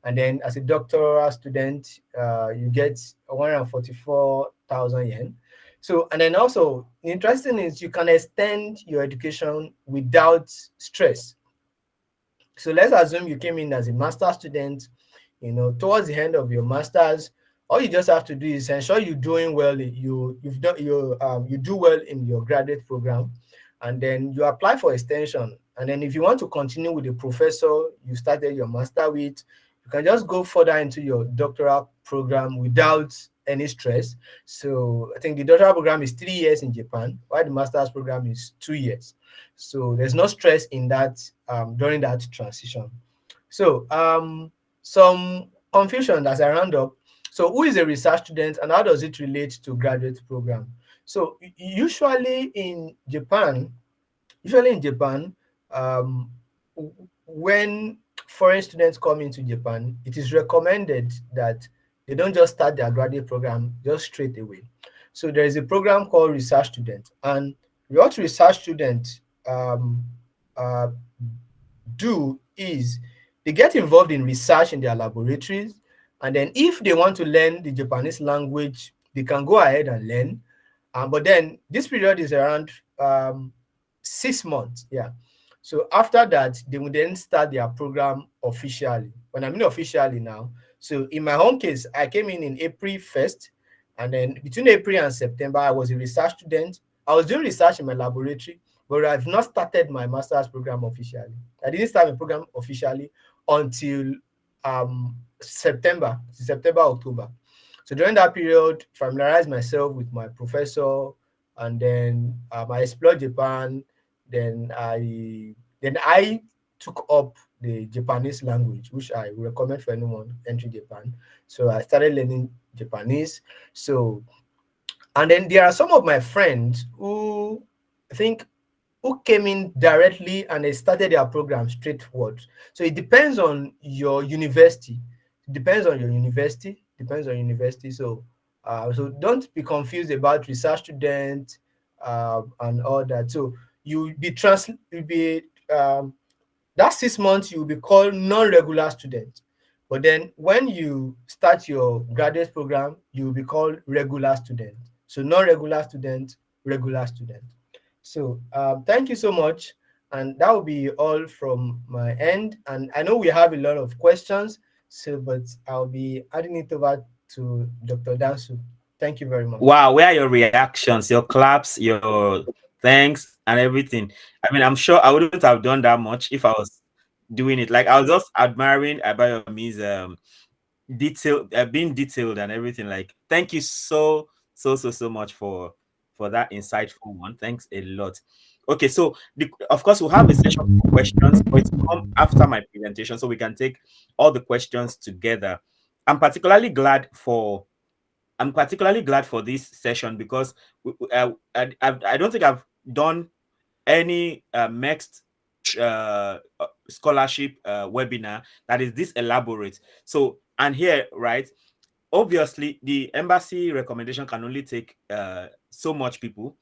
And then as a doctoral student, you get 144,000 yen. So, and then also, the interesting is you can extend your education without stress. So let's assume you came in as a master's student, towards the end of your master's, all you just have to do is ensure you're doing well. You do well in your graduate program, and then you apply for extension. And then if you want to continue with the professor you started your master with, you can just go further into your doctoral program without any stress. So I think the doctoral program is 3 years in Japan, while the master's program is 2 years. So there's no stress in that during that transition. So some confusion as I round up. So who is a research student and how does it relate to graduate program? So usually in Japan, when foreign students come into Japan, it is recommended that they don't just start their graduate program just straight away. So there is a program called research student, and what research students do is they get involved in research in their laboratories, and then if they want to learn the Japanese language, they can go ahead and learn. But then this period is around 6 months. Yeah. So after that, they will then start their program officially. When I mean officially now, so in my home case, I came in April 1st, and then between April and September, I was a research student. I was doing research in my laboratory, but I've not started my master's program officially. I didn't start my program officially until September, October. So during that period, familiarized myself with my professor, and then I explored Japan. Then I took up the Japanese language, which I recommend for anyone entering Japan. So I started learning Japanese. So, and then there are some of my friends who I think who came in directly and they started their program straightforward. So it depends on your university. It depends on your university. Depends on university. So so don't be confused about research student and all that. So you'll be that 6 months you will be called non-regular student. But then when you start your graduate program, you will be called regular student. So non-regular student, regular student. So thank you so much. And that will be all from my end. And I know we have a lot of questions, so but I'll be adding it over to Dr. Dansu. Thank you very much. Wow, where are your reactions, your claps, your thanks, and everything? I mean, I'm sure I wouldn't have done that much if I was doing it. Like I was just admiring Abayomi's being detailed and everything. Like, thank you so much for that insightful one. Thanks a lot. Okay, so of course we'll have a session for questions, but it's come after my presentation, so we can take all the questions together. I'm particularly glad for this session because I don't think I've done any MEXT scholarship webinar that is this elaborate. So, and here, right, obviously the embassy recommendation can only take so much people.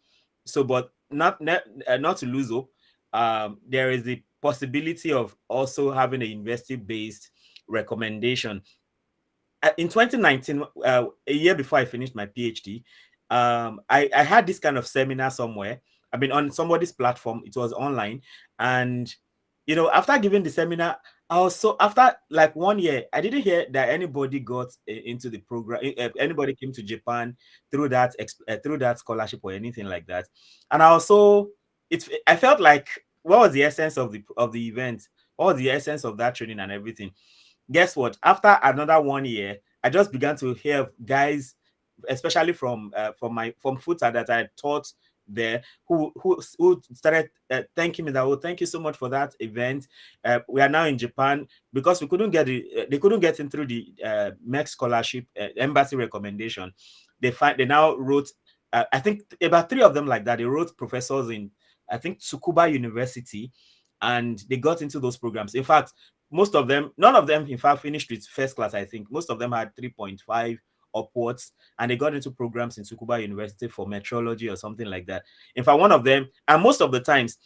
So, but not to lose hope, there is the possibility of also having a university-based recommendation. In 2019, a year before I finished my PhD, I had this kind of seminar somewhere. I mean, on somebody's platform, it was online. And, after giving the seminar, after like 1 year, I didn't hear that anybody got into the program, anybody came to Japan through that scholarship or anything like that. And I felt like, what was the essence of the event? What was the essence of that training and everything? Guess what? After another 1 year, I just began to hear guys, especially from FUTA that I taught there, who started thanking me that, oh, thank you so much for that event. We are now in Japan because they couldn't get in through the MEXT scholarship embassy recommendation. They now wrote, I think about 3 of them like that. They wrote professors in, I think, Tohoku University, and they got into those programs. In fact, none of them, in fact, finished with first class. I think most of them had 3.5 upwards, and they got into programs in Tohoku University for metrology or something like that. In fact, one of them, and most of the times,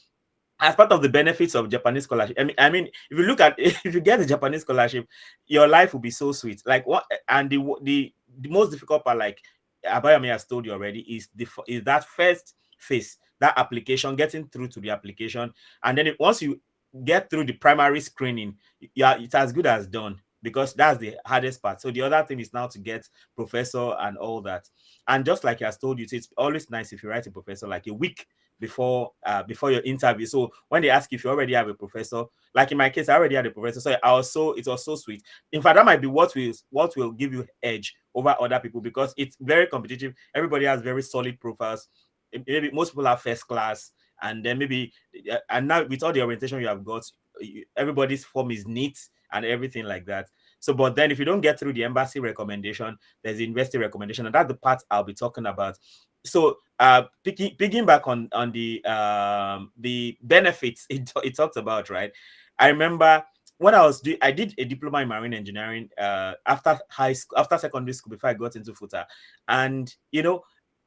as part of the benefits of Japanese scholarship, I mean, if you look at if you get the Japanese scholarship, your life will be so sweet. Like what, and the most difficult part, like Abayomi has told you already, is that first phase, that application, getting through to the application, and then once you get through the primary screening, yeah, it's as good as done, because that's the hardest part. So the other thing is now to get professor and all that. And just like he has told you, it's always nice if you write a professor like a week before your interview. So when they ask if you already have a professor, like in my case, I already had a professor, so it was so sweet. In fact, that might be what will give you edge over other people, because it's very competitive. Everybody has very solid profiles. Maybe most people have first class, and then maybe, and now with all the orientation you have got, everybody's form is neat and everything like that. So, but then if you don't get through the embassy recommendation, there's the university recommendation, and that's the part I'll be talking about. So, picking back on the benefits it talks about, right? I remember when I did a diploma in marine engineering after secondary school, before I got into FUTA, and it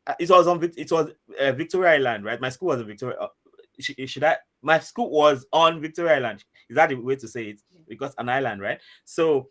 was Victoria Island, right? My school was in Victoria. My school was on Victoria Island. Is that the way to say it? Because an island, right? So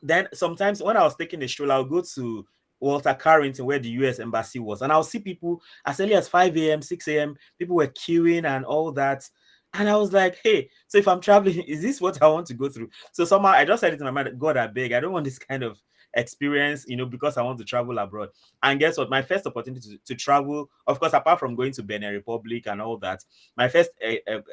then sometimes when I was taking a stroll, I'll go to Walter Carrington, where the US embassy was, and I'll see people as early as 5 a.m., 6 a.m. People were queuing and all that. And I was like, hey, so if I'm traveling, is this what I want to go through? So somehow I just said it in my mind, God, I beg, I don't want this kind of experience, because I want to travel abroad. And guess what? My first opportunity to travel, of course, apart from going to Benin Republic and all that, my first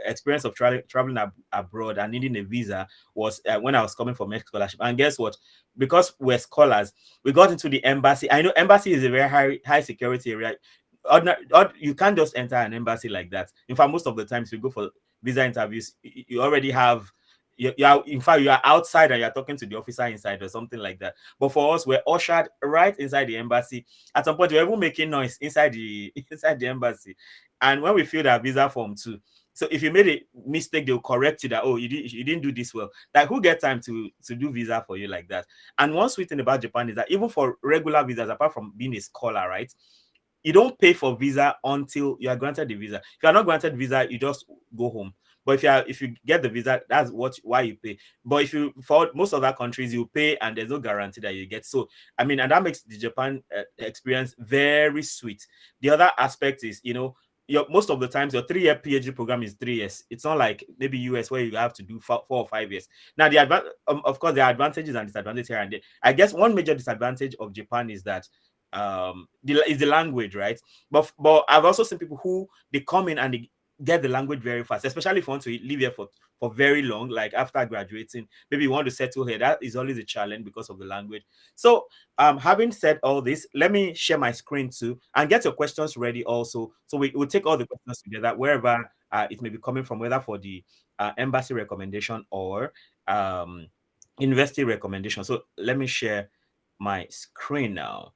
experience of traveling abroad and needing a visa was when I was coming for MEXT Scholarship. And guess what? Because we're scholars, we got into the embassy. I know embassy is a very high security area. You can't just enter an embassy like that. In fact, most of the times you go for visa interviews, you already have in fact, you are outside and you're talking to the officer inside or something like that. But for us, we're ushered right inside the embassy. At some point, we're even making noise inside the embassy. And when we filled our visa form too, so if you made a mistake, they'll correct you that, oh, you didn't do this well. Like, who get time to do visa for you like that? And one sweet thing about Japan is that even for regular visas, apart from being a scholar, right, you don't pay for visa until you are granted the visa. If you are not granted visa, you just go home. But if you get the visa, that's why you pay. But for most other countries, you pay and there's no guarantee that you get. So and that makes the Japan experience very sweet. The other aspect is, most of the times your 3-year PhD program is 3 years. It's not like maybe US where you have to do 4 or 5 years. Now of course, there are advantages and disadvantages here and there. I guess one major disadvantage of Japan is that is the language, right? But I've also seen people who they come in and they get the language very fast, especially if you want to live here for very long, like after graduating. Maybe you want to settle here. That is always a challenge because of the language. So having said all this, let me share my screen too and get your questions ready also. So we'll take all the questions together wherever it may be coming from, whether for the embassy recommendation or university recommendation. So let me share my screen now.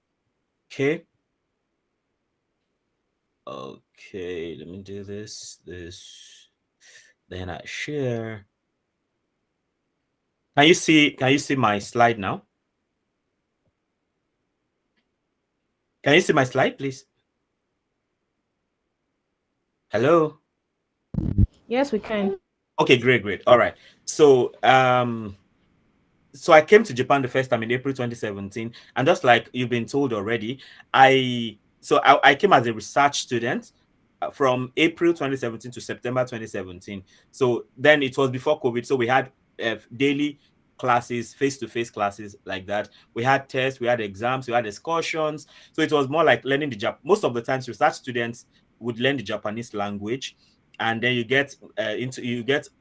Okay, let me do this, then I share. Can you see my slide now? Can you see my slide, please? Hello? Yes, we can. Okay, great. All right. So so I came to Japan the first time in April 2017, and just like you've been told already, I came as a research student from April 2017 to September 2017. So then it was before COVID, so we had daily classes, face-to-face classes like that. We had tests, we had exams, we had excursions. So it was more like learning the most of the times research students would learn the Japanese language, and then you get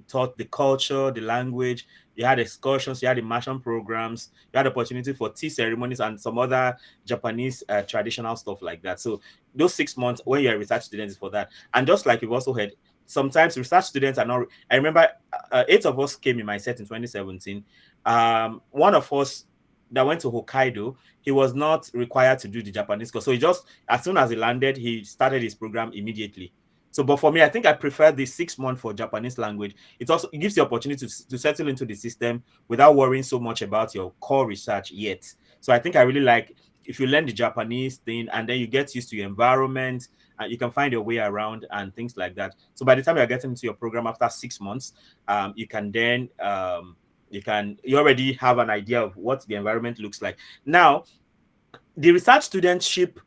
taught the culture, the language. You had excursions, you had immersion programs, you had opportunity for tea ceremonies and some other Japanese traditional stuff like that. So those 6 months when you're a research student is for that. And just like you've also heard, sometimes research students are not. I remember 8 of us came in my set in 2017. One of us that went to Hokkaido, he was not required to do the Japanese course. So he just, as soon as he landed, he started his program immediately. So, but for me, I think I prefer the 6 months for Japanese language. It gives you opportunity to settle into the system without worrying so much about your core research yet. So I think I really like if you learn the Japanese thing and then you get used to your environment and you can find your way around and things like that. So by the time you're getting into your program after 6 months, you can then you already have an idea of what the environment looks like. Now, the research studentship,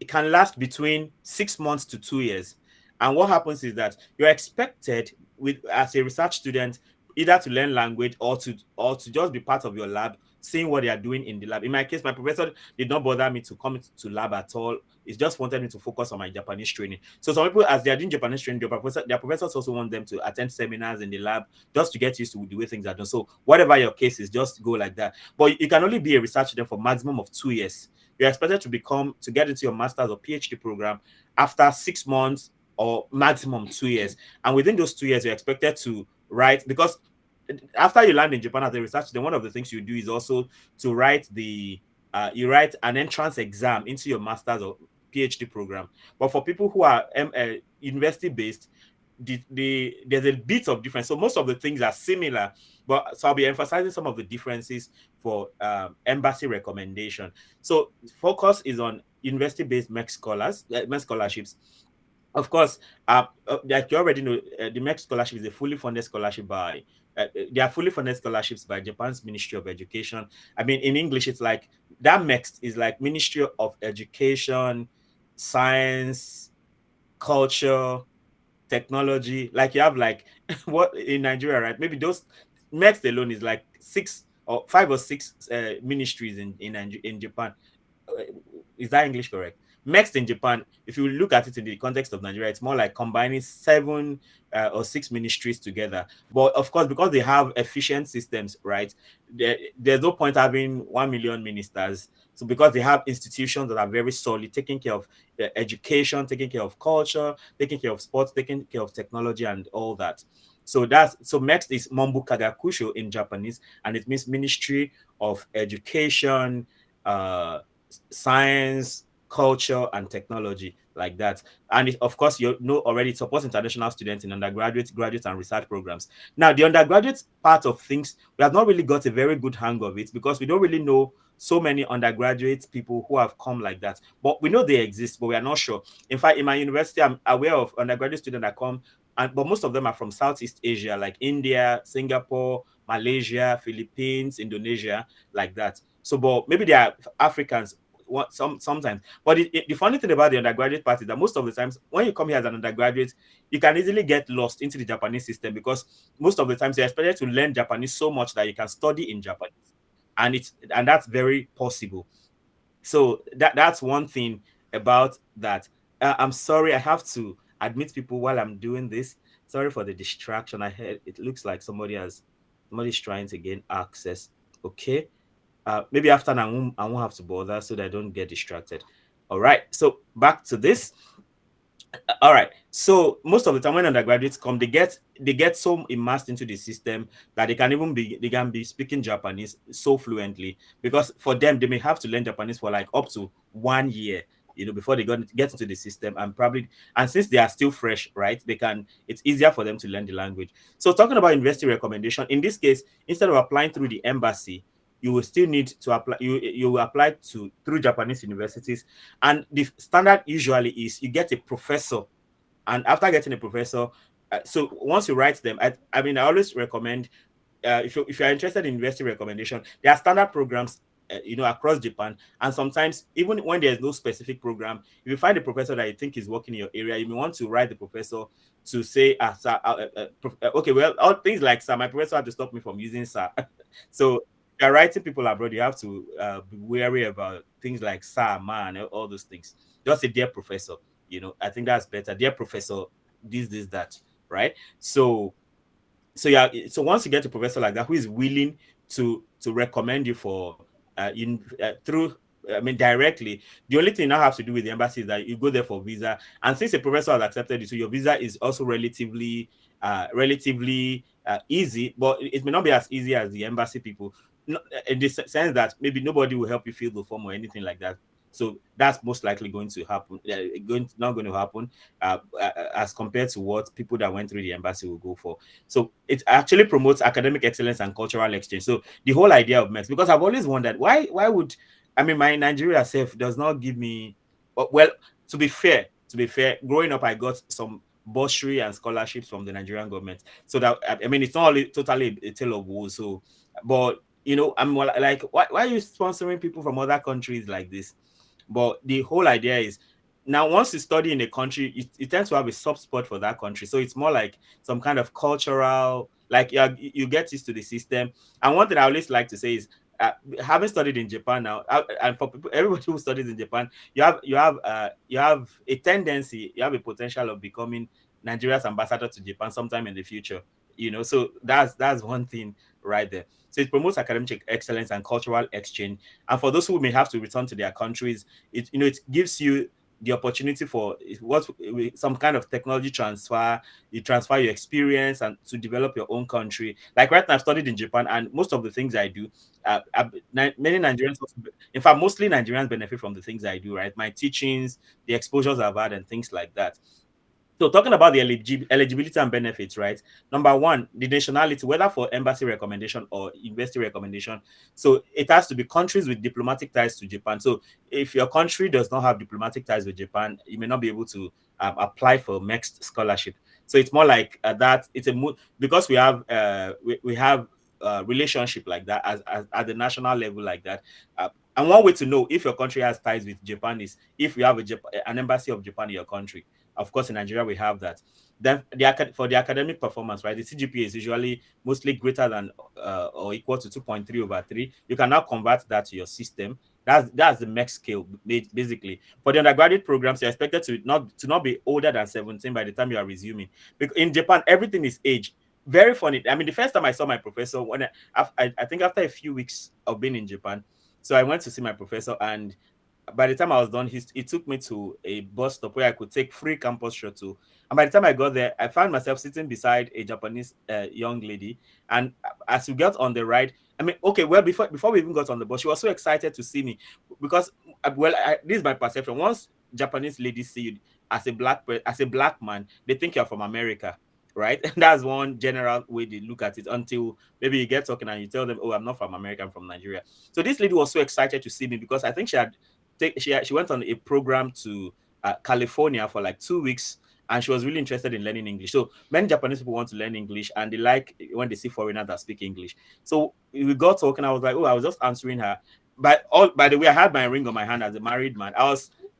it can last between 6 months to 2 years. And what happens is that you're expected as a research student either to learn language or to just be part of your lab, seeing what they are doing in the lab. In my case, my professor did not bother me to come to lab at all. He just wanted me to focus on my Japanese training. So some people, as they are doing Japanese training, their professors also want them to attend seminars in the lab just to get used to the way things are done. So whatever your case is, just go like that. But you can only be a research student for maximum of 2 years. You're expected to get into your master's or PhD program after 6 months or maximum 2 years. And within those 2 years, you're expected to write, because after you land in Japan as a research student, one of the things you do is also to write you write an entrance exam into your master's or PhD program. But for people who are university based, there's a bit of difference. So most of the things are similar, but so I'll be emphasizing some of the differences for embassy recommendation. So focus is on university-based MEXT scholarships. Of course, like you already know, the MEXT scholarship is a fully funded scholarship by. They are fully funded scholarships by Japan's Ministry of Education. I mean, in English, it's like that MEXT is like Ministry of Education, Science, Culture, Technology. Like you have like what in Nigeria, right? Maybe those MEXT alone is like 6 or 5 or 6 ministries in Japan. Is that English correct? MEXT in Japan, if you look at it in the context of Nigeria, it's more like combining 7 or 6 ministries together. But of course, because they have efficient systems, right? There's no point having 1 million ministers. So because they have institutions that are very solid, taking care of education, taking care of culture, taking care of sports, taking care of technology, and all that. So MEXT is Mombu Kagakusho in Japanese, and it means Ministry of Education, science, culture, and technology, like that. And of course, you know already, it supports international students in undergraduate, graduate, and research programs. Now, the undergraduate part of things, we have not really got a very good hang of it because we don't really know so many undergraduate people who have come like that. But we know they exist, but we are not sure. In fact, in my university, I'm aware of undergraduate students that come, but most of them are from Southeast Asia, like India, Singapore, Malaysia, Philippines, Indonesia, like that. So, but maybe they are Africans sometimes. But the funny thing about the undergraduate part is that most of the times when you come here as an undergraduate, you can easily get lost into the Japanese system because most of the times you're expected to learn Japanese so much that you can study in Japanese, and that's very possible. So that's one thing about that. I'm sorry, I have to admit people while I'm doing this. Sorry for the distraction. I heard it looks like somebody's trying to gain access. Okay. Maybe after I won't have to bother so that I don't get distracted. All right. So back to this. All right. So most of the time when undergraduates come, they get so immersed into the system that they can be speaking Japanese so fluently because for them they may have to learn Japanese for like up to 1 year, before they get into the system, and since they are still fresh, right, it's easier for them to learn the language. So talking about university recommendation, in this case, instead of applying through the embassy, you will still need to apply. You will apply through Japanese universities, and the standard usually is you get a professor, and after getting a professor, so once you write them, I mean, I always recommend, if you're interested in university recommendation, there are standard programs, across Japan, and sometimes even when there's no specific program, if you find a professor that you think is working in your area, you may want to write the professor to say, sir, okay, well, all things like, sir, my professor had to stop me from using sir. So if you're writing people abroad, you have to be wary about things like sir, man, all those things. Just say dear professor. I think that's better. Dear professor, this, that, right? So yeah, so once you get a professor like that who is willing to recommend you for through, I mean, directly, the only thing you now have to do with the embassy is that you go there for visa, and since a professor has accepted you, so your visa is also relatively easy, but it may not be as easy as the embassy people, in the sense that maybe nobody will help you fill the form or anything like that. So that's most likely going to happen. Not going to happen as compared to what people that went through the embassy will go for. So it actually promotes academic excellence and cultural exchange. So the whole idea of MEX, because I've always wondered why would, I mean, my Nigeria self does not give me, well, to be fair, growing up I got some bursary and scholarships from the Nigerian government. So that, I mean, it's not totally a tale of woe. So, but I'm like, why are you sponsoring people from other countries like this? But the whole idea is, now once you study in a country, you tend to have a soft spot for that country. So it's more like some kind of cultural, like you get used to the system. And one thing I always like to say is, having studied in Japan now, and for people, everybody who studies in Japan, you have a tendency, you have a potential of becoming Nigeria's ambassador to Japan sometime in the future. So that's one thing right there. So it promotes academic excellence and cultural exchange. And for those who may have to return to their countries, it gives you the opportunity for some kind of technology transfer. You transfer your experience and to develop your own country. Like right now, I've studied in Japan, and most of the things I do, many Nigerians, in fact, mostly Nigerians benefit from the things I do. Right, my teachings, the exposures I've had, and things like that. So talking about the eligibility and benefits, right? Number one, the nationality, whether for embassy recommendation or university recommendation. So it has to be countries with diplomatic ties to Japan. So if your country does not have diplomatic ties with Japan, you may not be able to apply for MEXT scholarship. So it's more like that. It's because we have relationship like that at the national level like that. And one way to know if your country has ties with Japan is if you have an embassy of Japan in your country. Of course, in Nigeria, we have that. then for the academic performance, right, the CGPA is usually mostly greater than or equal to 2.3/3. You can now convert that to your system. That's the MEXT scale, basically. For the undergraduate programs, you're expected to not be older than 17 by the time you are resuming. Because in Japan, everything is age. Very funny. I mean, the first time I saw my professor, when I think after a few weeks of being in Japan, so I went to see my professor, and by the time I was done, he took me to a bus stop where I could take free campus shuttle. And by the time I got there, I found myself sitting beside a Japanese young lady. And as we got on the ride, I mean, okay, well, before we even got on the bus, she was so excited to see me because, well, this is my perception. Once Japanese ladies see you as a black man, they think you're from America, right? And that's one general way they look at it until maybe you get talking and you tell them, "Oh, I'm not from America, I'm from Nigeria." So this lady was so excited to see me because I think she went on a program to California for like 2 weeks, and she was really interested in learning English. So many Japanese people want to learn English, and they like when they see foreigners that speak English. So we got talking. I was like, oh, I was just answering her. By the way, I had my ring on my hand as a married man.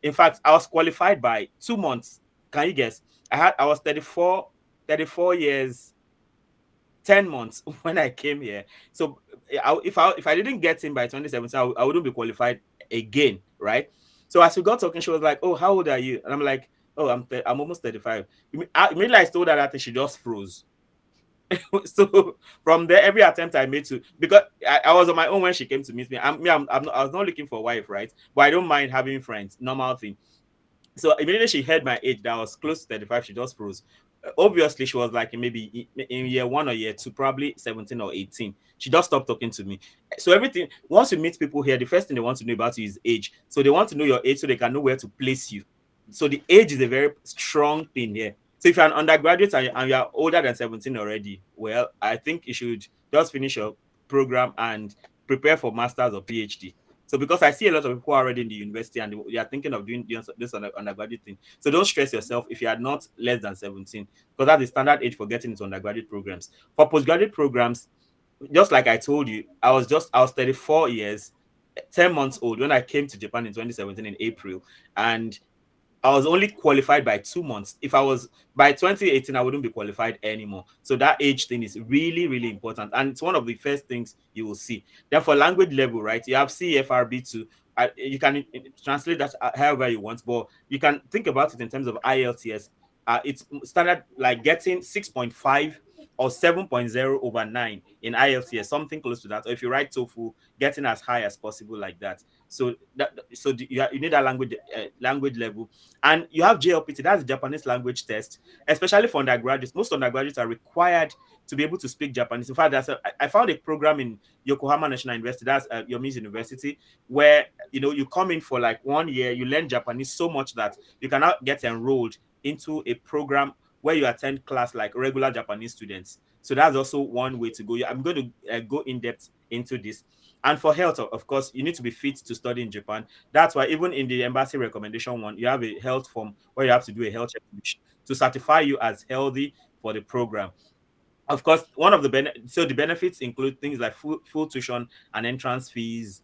In fact, I was qualified by 2 months. Can you guess? I was 34 years, 10 months when I came here. So if I didn't get in by 2017, I wouldn't be qualified again, right? So as we got talking, she was like, "Oh, how old are you?" And I'm like, "Oh, I'm almost 35." Immediately I told her that she just froze. So from there, every attempt I made to, because I was on my own when she came to meet me. I was not looking for a wife, right? But I don't mind having friends, normal thing. So immediately she heard my age that I was close to 35, she just froze. Obviously, she was like maybe in year 1 or year 2, probably 17 or 18. She just stopped talking to me. So everything, once you meet people here, the first thing they want to know about you is age. So they want to know your age so they can know where to place you. So the age is a very strong thing here. So if you're an undergraduate and you're older than 17 already, well, I think you should just finish your program and prepare for master's or PhD. So because I see a lot of people already in the university and they are thinking of doing this undergraduate thing. So don't stress yourself if you are not less than 17, because that's the standard age for getting into undergraduate programs. For postgraduate programs, just like I told you, I was 34 years, 10 months old when I came to Japan in 2017 in April. And I was only qualified by 2 months. If I was by 2018, I wouldn't be qualified anymore. So that age thing is really, really important. And it's one of the first things you will see. Then for language level, right, you have CFRB2. You can translate that however you want, but you can think about it in terms of IELTS. It's standard like getting 6.5 or 7.0/9 in IELTS, something close to that. Or if you write TOEFL, getting as high as possible like that. So you need that language level. And you have JLPT, that's the Japanese language test, especially for undergraduates. Most undergraduates are required to be able to speak Japanese. In fact, I found a program in Yokohama National University, that's Yomi's University, where you come in for like 1 year, you learn Japanese so much that you cannot get enrolled into a program where you attend class like regular Japanese students. So that's also one way to go. I'm going to go in depth into this. And for health, of course, you need to be fit to study in Japan. That's why even in the embassy recommendation one, you have a health form where you have to do a health check to certify you as healthy for the program. Of course, one of the benefits include things like full tuition and entrance fees.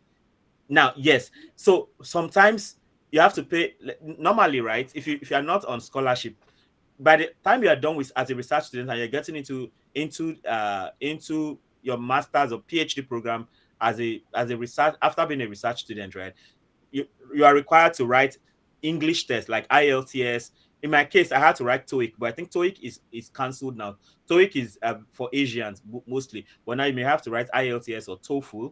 Now, yes, so sometimes you have to pay normally, right? If you are not on scholarship, by the time you are done with as a research student and you're getting into your master's or PhD program as a research after being a research student, right? You are required to write English tests like IELTS. In my case, I had to write TOEIC, but I think TOEIC is cancelled now. TOEIC is for Asians mostly, but now you may have to write IELTS or TOEFL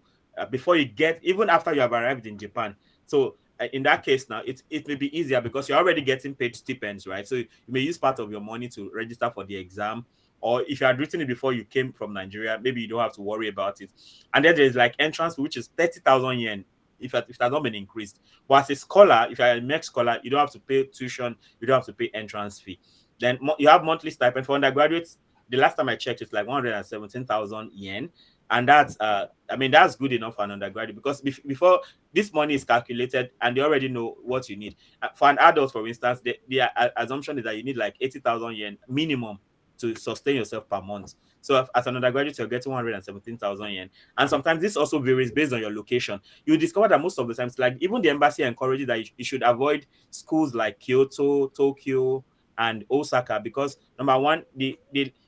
before you even after you have arrived in Japan. So in that case now, it may be easier because you're already getting paid stipends, right? So you may use part of your money to register for the exam. Or if you had written it before you came from Nigeria, maybe you don't have to worry about it. And then there's like entrance, which is 30,000 yen if it has not been increased. But as a scholar, if you're a MEXT scholar, you don't have to pay tuition, you don't have to pay entrance fee. Then you have monthly stipend for undergraduates. The last time I checked, it's like 117,000 yen. And that's that's good enough for an undergraduate because before this money is calculated and they already know what you need. For an adult, for instance, the assumption is that you need like 80,000 yen minimum to sustain yourself per month. So as an undergraduate, you're getting 117,000 yen. And sometimes this also varies based on your location. You discover that most of the times, like even the embassy encourages that you should avoid schools like Kyoto, Tokyo, and Osaka, because number one, the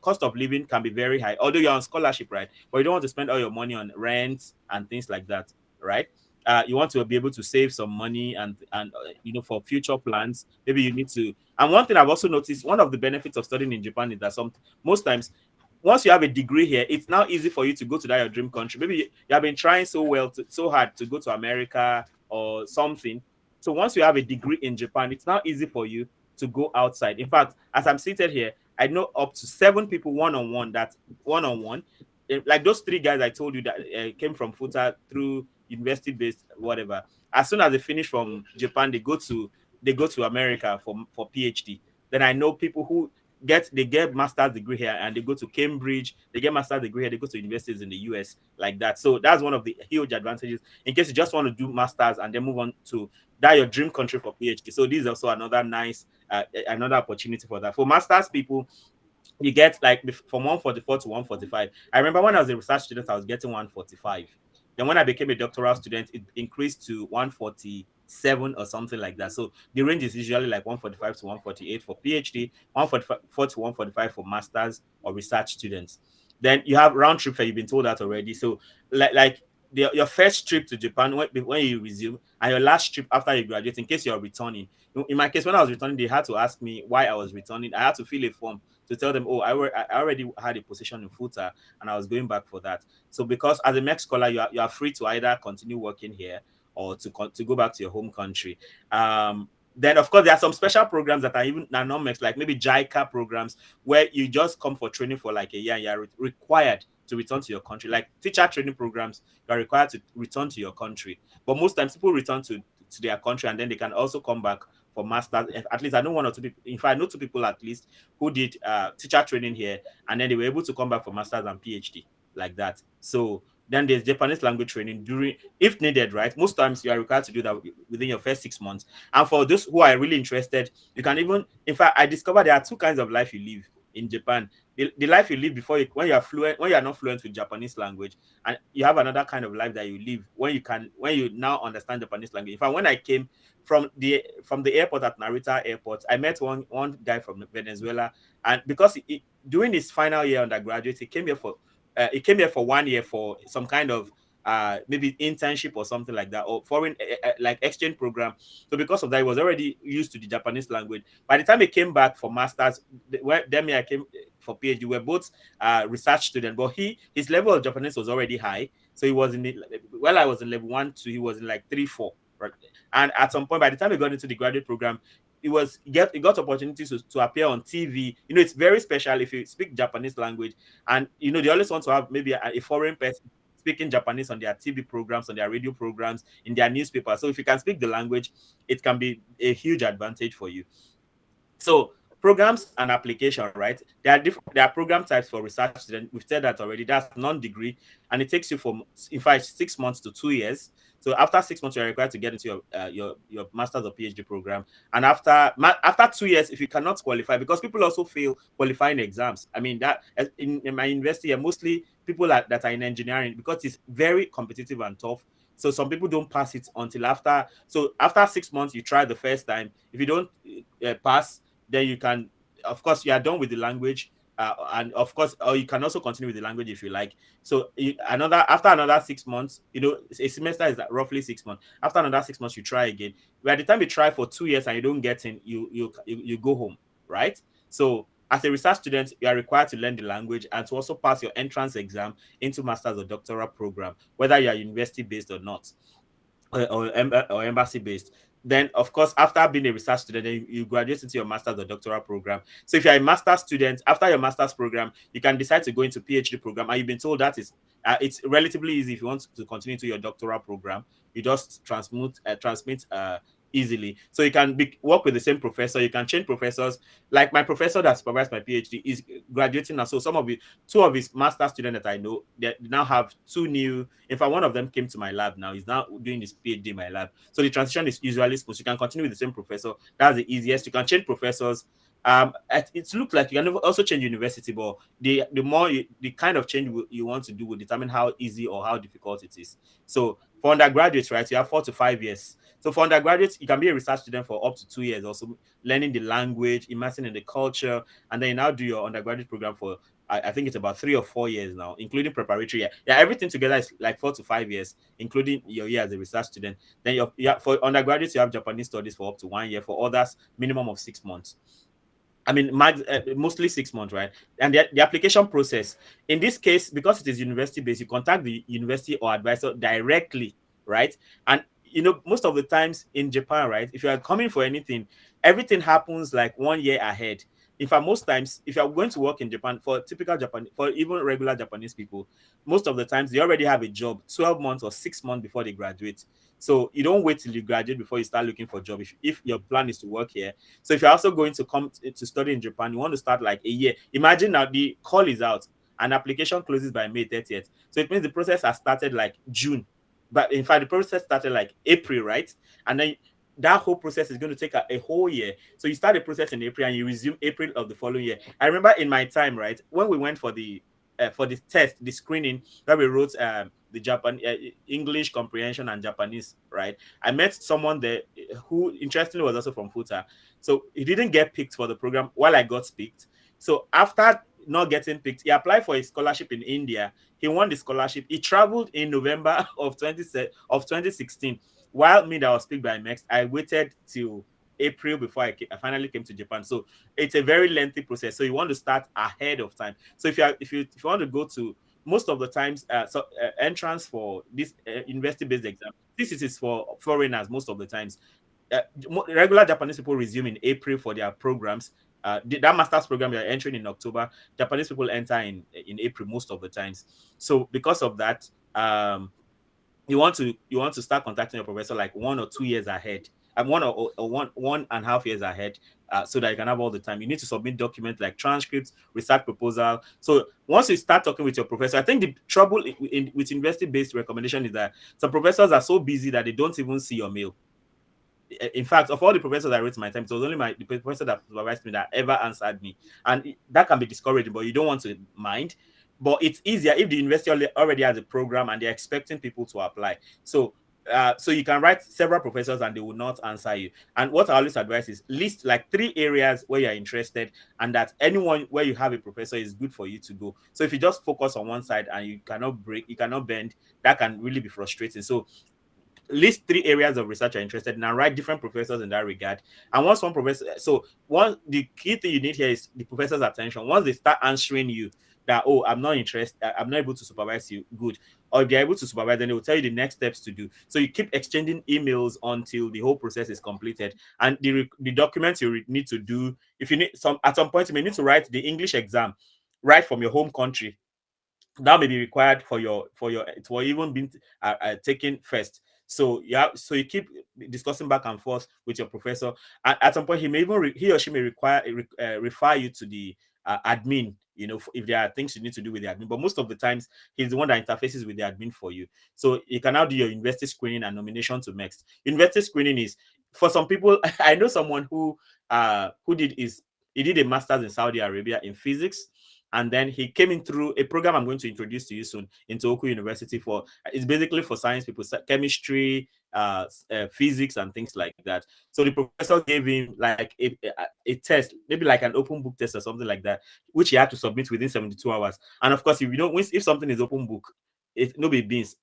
cost of living can be very high, although you're on scholarship, right? But you don't want to spend all your money on rent and things like that, right? You want to be able to save some money and for future plans. Maybe you need to. And one thing I've also noticed, one of the benefits of studying in Japan is that most times, once you have a degree here, it's now easy for you to go to that your dream country. Maybe you have been trying so hard to go to America or something. So once you have a degree in Japan, it's now easy for you to go outside. In fact, as I'm seated here, I know up to 7 people one-on-one, like those 3 guys I told you that came from Futa through university-based whatever. As soon as they finish from Japan, they go to America for PhD. Then I know people who get master's degree here and they go to Cambridge, they get master's degree here, they go to universities in the US like that. So that's one of the huge advantages in case you just want to do masters and then move on to that your dream country for PhD. So this is also another nice another opportunity for that. For masters people, you get like from 144 to 145. I remember when I was a research student, I was getting 145. Then when I became a doctoral student, it increased to 147 or something like that. So the range is usually like 145 to 148 for PhD, 144 to 145 for masters or research students. Then you have round trip fare. You've been told that already. So like your first trip to Japan when you resume, and your last trip after you graduate, in case you're returning. In my case, when I was returning, they had to ask me why I was returning. I had to fill a form to tell them, oh, I already had a position in Futa and I was going back for that. So because as a MEXT scholar, you are free to either continue working here or to go back to your home country. Then of course there are some special programs that are non-MEXT, like maybe JICA programs where you just come for training for like a year and you're required to return to your country. Like teacher training programs, you are required to return to your country. But most times people return to their country and then they can also come back for masters. At least I know 1 or 2 people. In fact, I know 2 people at least who did teacher training here, and then they were able to come back for masters and PhD like that. So then there's Japanese language training if needed, right? Most times you are required to do that within your first 6 months. And for those who are really interested, you can even, in fact, I discovered there are 2 kinds of life you live in Japan. The life you live when you are not fluent with Japanese language, and you have another kind of life that you live when you now understand Japanese language. In fact, when I came from the airport at Narita Airport, I met one guy from Venezuela, and because during his final year undergraduate, he came here for 1 year for some kind of maybe internship or something like that, or foreign like exchange program. So because of that, he was already used to the Japanese language. By the time he came back for masters, I came for PhD. We were both research students, but his level of Japanese was already high. So he was I was in level 1, 2, he was in like 3, 4. Right? And at some point, by the time he got into the graduate program, he got opportunities to appear on TV. It's very special if you speak Japanese language, and they always want to have maybe a foreign person speaking Japanese on their TV programs, on their radio programs, in their newspaper. So if you can speak the language, it can be a huge advantage for you. So programs and application, right? There are program types for research students. We've said that already. That's non-degree, and it takes you from, in fact, 6 months to 2 years. So after 6 months, you're required to get into your master's or PhD program. And after 2 years, if you cannot qualify, because people also fail qualifying exams. I mean, that in my university, mostly people that are in engineering, because it's very competitive and tough. So some people don't pass it until after. So after 6 months, you try the first time. If you don't pass, then you can, of course, you are done with the language. And of course, or you can also continue with the language if you like. So after another 6 months, a semester is roughly 6 months. After another 6 months, you try again. By the time you try for 2 years and you don't get in, you go home, right? So as a research student, you are required to learn the language and to also pass your entrance exam into master's or doctoral program, whether you are university based or not, or embassy based. Then, of course, after being a research student, you graduate into your master's or doctoral program. So if you're a master's student, after your master's program, you can decide to go into PhD program. And you've been told that it's relatively easy if you want to continue to your doctoral program. You just transmit easily. So you can work with the same professor. You can change professors. Like my professor that supervised my PhD is graduating now. So two of his master students that I know, they now have 2 new. In fact, one of them came to my lab now. He's now doing his PhD in my lab. So the transition is usually smooth. You can continue with the same professor. That's the easiest. You can change professors. It looks like you can also change university, but the kind of change you want to do will determine how easy or how difficult it is. So for undergraduates, right, you have 4 to 5 years. So for undergraduates, you can be a research student for up to 2 years, also learning the language, immersing in the culture, and then you now do your undergraduate program for I think it's about 3 or 4 years now, including preparatory year. Yeah, everything together is like 4 to 5 years, including your year as a research student. Then for undergraduates, you have Japanese studies for up to 1 year. For others, minimum of 6 months. I mean, mostly 6 months, right? And the application process, in this case, because it is university based, you contact the university or advisor directly, right? And most of the times in Japan, right, if you are coming for anything, everything happens like 1 year ahead. In fact, most times, if you're going to work in Japan, for typical Japan, for even regular Japanese people, most of the times they already have a job 12 months or 6 months before they graduate. So you don't wait till you graduate before you start looking for a job if your plan is to work here. So if you're also going to come to study in Japan, you want to start like a year. Imagine now the call is out and application closes by May 30th. So it means the process has started like June. But in fact, the process started like April, right? And then that whole process is going to take a whole year. So you start the process in April and you resume April of the following year. I remember in my time, right, when we went for the test, the screening, where we wrote the Japan English comprehension and Japanese, right? I met someone there who interestingly was also from Futa. So he didn't get picked for the program while I got picked. So after not getting picked, he applied for a scholarship in India. He won the scholarship. He traveled in November of 2016. While me that was picked by MEXT, I waited till April before I finally came to Japan. So it's a very lengthy process. So you want to start ahead of time. So if you want to go to most of the times, entrance for this university-based exam, this is for foreigners most of the times. Regular Japanese people resume in April for their programs. That master's program you're entering in October, Japanese people enter in April most of the times. So because of that, you want to start contacting your professor like 1 or 2 years ahead, and 1.5 years ahead, so that you can have all the time. You need to submit documents like transcripts, research proposal. So once you start talking with your professor, I think the trouble with university-based recommendation is that some professors are so busy that they don't even see your mail. In fact, of all the professors I wrote in my time, it was only the professor that supervised me that ever answered me, and that can be discouraging, but you don't want to mind. But it's easier if the university already has a program and they're expecting people to apply. So you can write several professors and they will not answer you. And what I always advise is list like 3 areas where you're interested, and that anyone where you have a professor is good for you to go. So if you just focus on one side and you cannot bend, that can really be frustrating. So list 3 areas of research you're interested in and write different professors in that regard. And once the key thing you need here is the professor's attention. Once they start answering you that, oh, I'm not interested, I'm not able to supervise you, good. Or if they're able to supervise, then they will tell you the next steps to do. So you keep exchanging emails until the whole process is completed. And the documents you need to do, if you need at some point, you may need to write the English exam right from your home country. That may be required for even being taken first. So so you keep discussing back and forth with your professor. At some point, he or she may refer you to the admin. If there are things you need to do with the admin, but most of the times he's the one that interfaces with the admin for you. So you can now do your university screening and nomination to MEXT. University screening is for some people. I know someone who did a master's in Saudi Arabia in physics. And then he came in through a program I'm going to introduce to you soon in Tohoku University. It's basically for science people, chemistry, physics, and things like that. So the professor gave him like a test, maybe like an open book test or something like that, which he had to submit within 72 hours. And of course, if something is open book, nobody beans,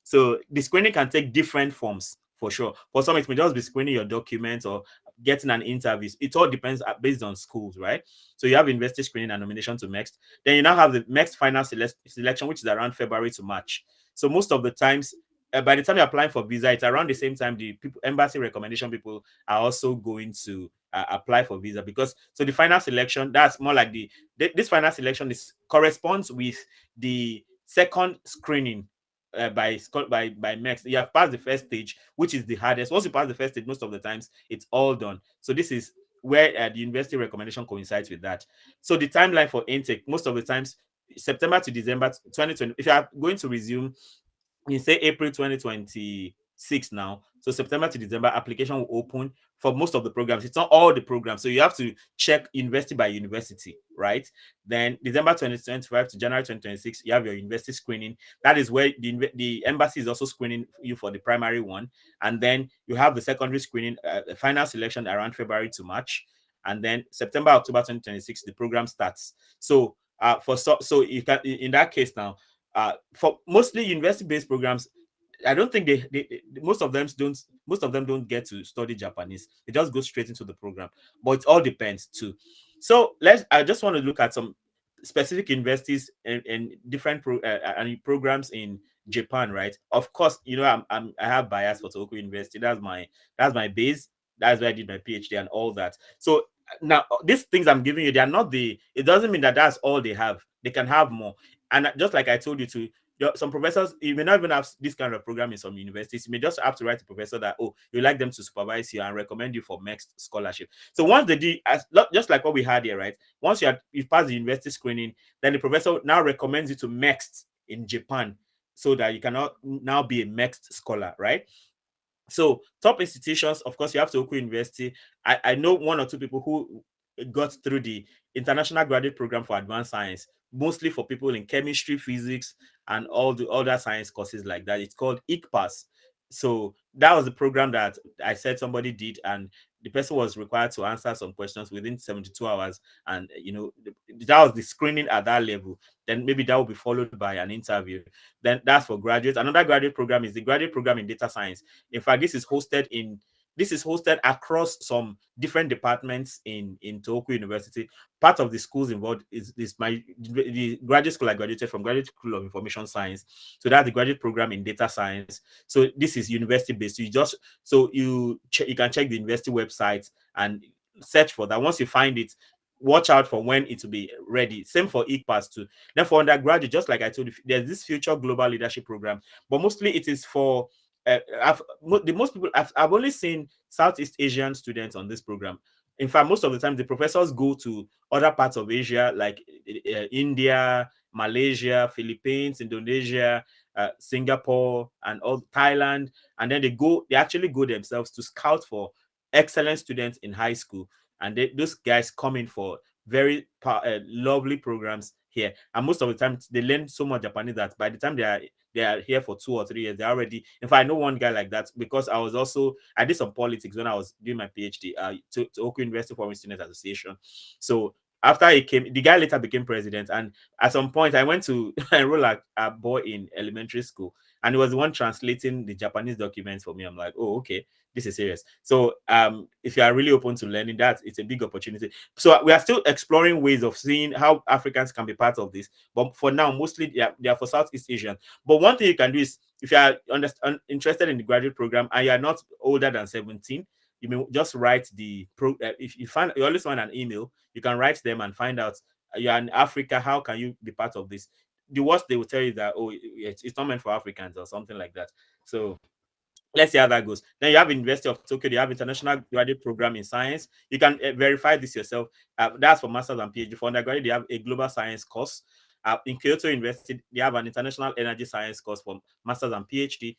So the screening can take different forms for sure. For some, it may just be screening your documents or getting an interview. It all depends based on schools, right? So you have university screening and nomination to MEXT. Then you now have the MEXT final selection, which is around February to March. So most of the times, by the time you're applying for visa, it's around the same time the embassy recommendation people are also going to apply for visa. Because so the final selection, that's more like this final selection corresponds with the second screening by MEXT. You have passed the first stage, which is the hardest. Once you pass the first stage, most of the times it's all done. So this is where the university recommendation coincides with that. So the timeline for intake, most of the times, September to December 2020. If you are going to resume in say April 2022, 6 now. So September to December, application will open for most of the programs. It's not all the programs. So you have to check university by university, right? Then December 2025 to January 2026, you have your university screening. That is where the embassy is also screening you for the primary one. And then you have the secondary screening, final selection around February to March. And then September, October 2026, the program starts. So so you can, in that case now, for mostly university-based programs, I don't think most of them don't get to study Japanese. They just go straight into the program. But it all depends too. So I just want to look at some specific universities and different programs in Japan, right? Of course, I have bias for Tohoku University. That's my base. That's where I did my PhD and all that. So now these things I'm giving you, they are not it doesn't mean that that's all they have. They can have more. And just like I told you to, some professors, you may not even have this kind of program in some universities. You may just have to write to professor that, oh, you like them to supervise you and recommend you for MEXT scholarship. So once they do, just like what we had here, right? Once you've passed the university screening, then the professor now recommends you to MEXT in Japan so that you can now be a MEXT scholar, right? So top institutions, of course, you have Tohoku University. I know one or two people who got through the International Graduate Program for Advanced Science, mostly for people in chemistry, physics, and all the other science courses like that. It's called ICPAS. So that was the program that I said somebody did, and the person was required to answer some questions within 72 hours. And that was the screening at that level. Then maybe that will be followed by an interview. Then that's for graduates. Another graduate program is the graduate program in data science. In fact, this is hosted across some different departments in Tohoku University. Part of the schools involved is the graduate school I graduated from, Graduate School of Information Science. So that's the graduate program in data science. So this is university based. You can check the university website and search for that. Once you find it, watch out for when it will be ready. Same for ICPAS too. Then for undergraduate, just like I told you, there's this Future Global Leadership Program, but mostly it is for I've only seen Southeast Asian students on this program. In fact, most of the time the professors go to other parts of Asia, like India, Malaysia, Philippines, Indonesia, Singapore, and all Thailand, and then they actually go themselves to scout for excellent students in high school, and those guys come in for very lovely programs here. And most of the time they learn so much Japanese that by the time they are here for 2 or 3 years, they're already. In fact, I know one guy like that because I did some politics when I was doing my PhD to Tohoku University Foreign Students Association. So after he came, the guy later became president, and at some point I went to enroll a boy in elementary school, and he was the one translating the Japanese documents for me. I'm like, oh, okay, this is serious. So if you are really open to learning that, it's a big opportunity. So we are still exploring ways of seeing how Africans can be part of this, but for now mostly they are for Southeast Asian. But one thing you can do is, if you are interested in the graduate program and you are not older than 17, you may just write if you always find an email, you can write them and find out, you're in Africa, how can you be part of this? The worst they will tell you that, oh, it's not meant for Africans or something like that. So let's see how that goes. Then you have University of Tokyo. You have International Graduate Program in Science. You can verify this yourself. That's for masters and PhD. For undergraduate, they have a global science course. In Kyoto University, they have an international energy science course for masters and PhD.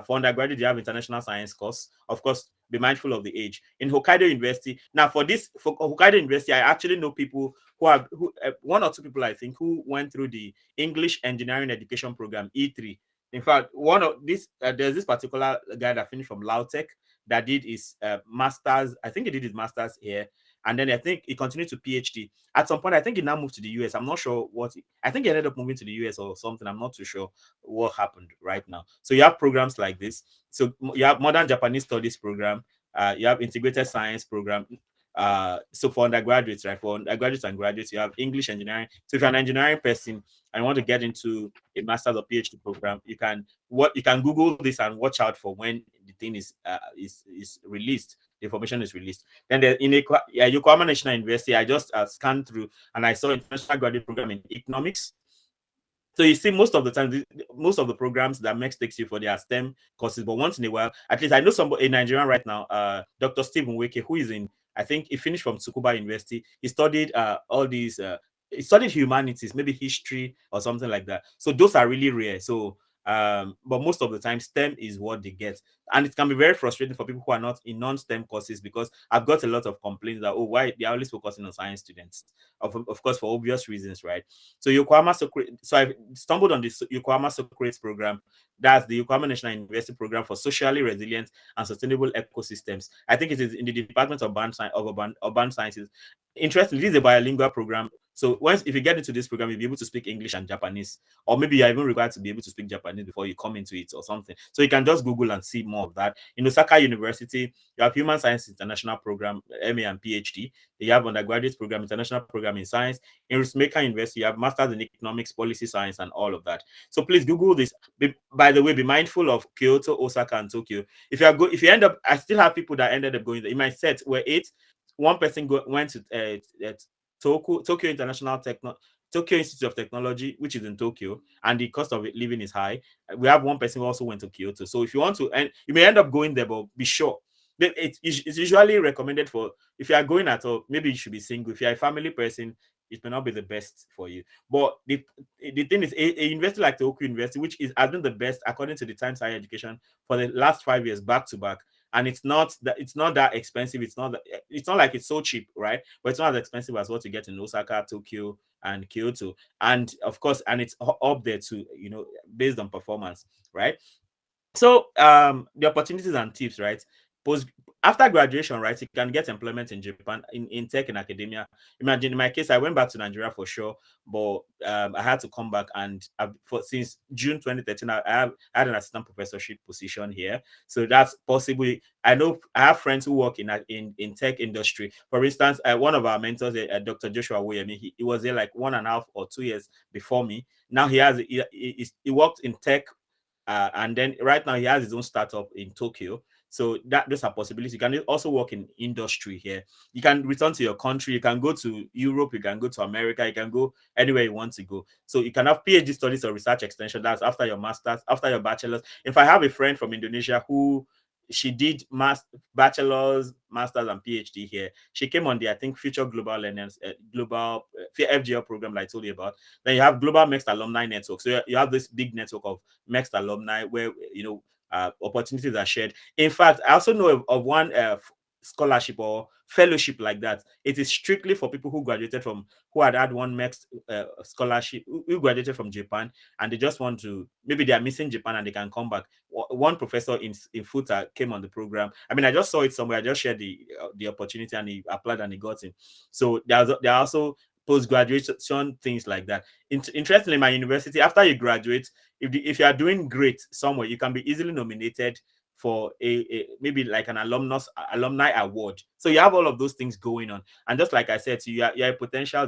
For undergraduate, they have international science course. Of course, be mindful of the age. In Hokkaido University, now for Hokkaido University, I actually know people one or two people I think who went through the English Engineering Education Program E3. In fact, one of this there's this particular guy that finished from Lautech that did his master's. I think he did his master's here, and then I think he continued to PhD. At some point, I think he now moved to the US. I'm not sure I think he ended up moving to the US or something. I'm not too sure what happened right now. So you have programs like this. So you have Modern Japanese Studies program. You have Integrated Science program. So for undergraduates, right? For undergraduates and graduates, you have English engineering. So if you're an engineering person and want to get into a master's or PhD program, you can Google this and watch out for when the thing is released. The information is released. Then in Yokohama National University, I just scanned through and I saw international graduate program in economics. So you see, most of the time, most of the programs that MEXT takes you for their STEM courses, but once in a while, at least I know somebody in Nigeria right now, Dr. Stephen Weke, who is I think he finished from Tsukuba University. He studied all these, he studied humanities, maybe history or something like that. So those are really rare. So But most of the time, STEM is what they get, and it can be very frustrating for people who are not in non-STEM courses, because I've got a lot of complaints that, oh, why they're always focusing on science students, of course, for obvious reasons, right? So I stumbled on this Yokohama Socrates program. That's the Yokohama National University program for socially resilient and sustainable ecosystems. I think it is in the Department of Urban Sciences. Interestingly, this is a bilingual program. So if you get into this program, you'll be able to speak English and Japanese, or maybe you're even required to be able to speak Japanese before you come into it or something. So you can just Google and see more of that. In Osaka University, you have Human Science International Program, MA and PhD. You have undergraduate program, international program in science. In Rusmeka University, you have Masters in Economics, Policy Science, and all of that. So please Google this. By the way, be mindful of Kyoto, Osaka, and Tokyo. If you end up, I still have people that ended up going there. In my set were 8. One person went to Tokyo Tokyo Institute of Technology, which is in Tokyo, and the cost of living is high. We have one person who also went to Kyoto. So if you want to, and you may end up going there, but be sure. It's usually recommended for, if you are going at all, maybe you should be single. If you're a family person, it may not be the best for you. But the thing is, a university like Tohoku University, which has been the best according to the Times Higher Education for the last 5 years, back to back, and it's not that expensive. It's not like it's so cheap, right? But it's not as expensive as what you get in Osaka, Tokyo, and Kyoto, and of course, and it's up there too, based on performance, right? So the opportunities and tips, right? After graduation, right, you can get employment in Japan in tech and academia. Imagine in my case, I went back to Nigeria for sure, but I had to come back, and since June 2013, I had an assistant professorship position here. So that's possible. I know I have friends who work in tech industry. For instance, one of our mentors, Dr. Joshua Woyemi, he was there like 1.5 or 2 years before me. Now he worked in tech. And then right now he has his own startup in Tokyo. So those are possibilities. You can also work in industry here. You can return to your country. You can go to Europe. You can go to America. You can go anywhere you want to go. So you can have PhD studies or research extension. That's after your master's, after your bachelor's. If I have a friend from Indonesia who she did bachelor's, master's, and PhD here. She came on the, I think, Future Global Learners, Global FGL program that I told you about. Then you have Global MEXT Alumni Network. So you have this big network of MEXT alumni where, opportunities are shared. In fact, I also know of one scholarship or fellowship like that. It is strictly for people who had one MEXT scholarship, who graduated from Japan, and they just want to, maybe they are missing Japan and they can come back. One professor in Futa came on the program. I mean, I just saw it somewhere. I just shared the opportunity, and he applied and he got in. So there are also post-graduation things like that. Interestingly, my university, after you graduate, if you are doing great somewhere, you can be easily nominated for maybe like an alumni award. So you have all of those things going on. And just like I said to you, you're a potential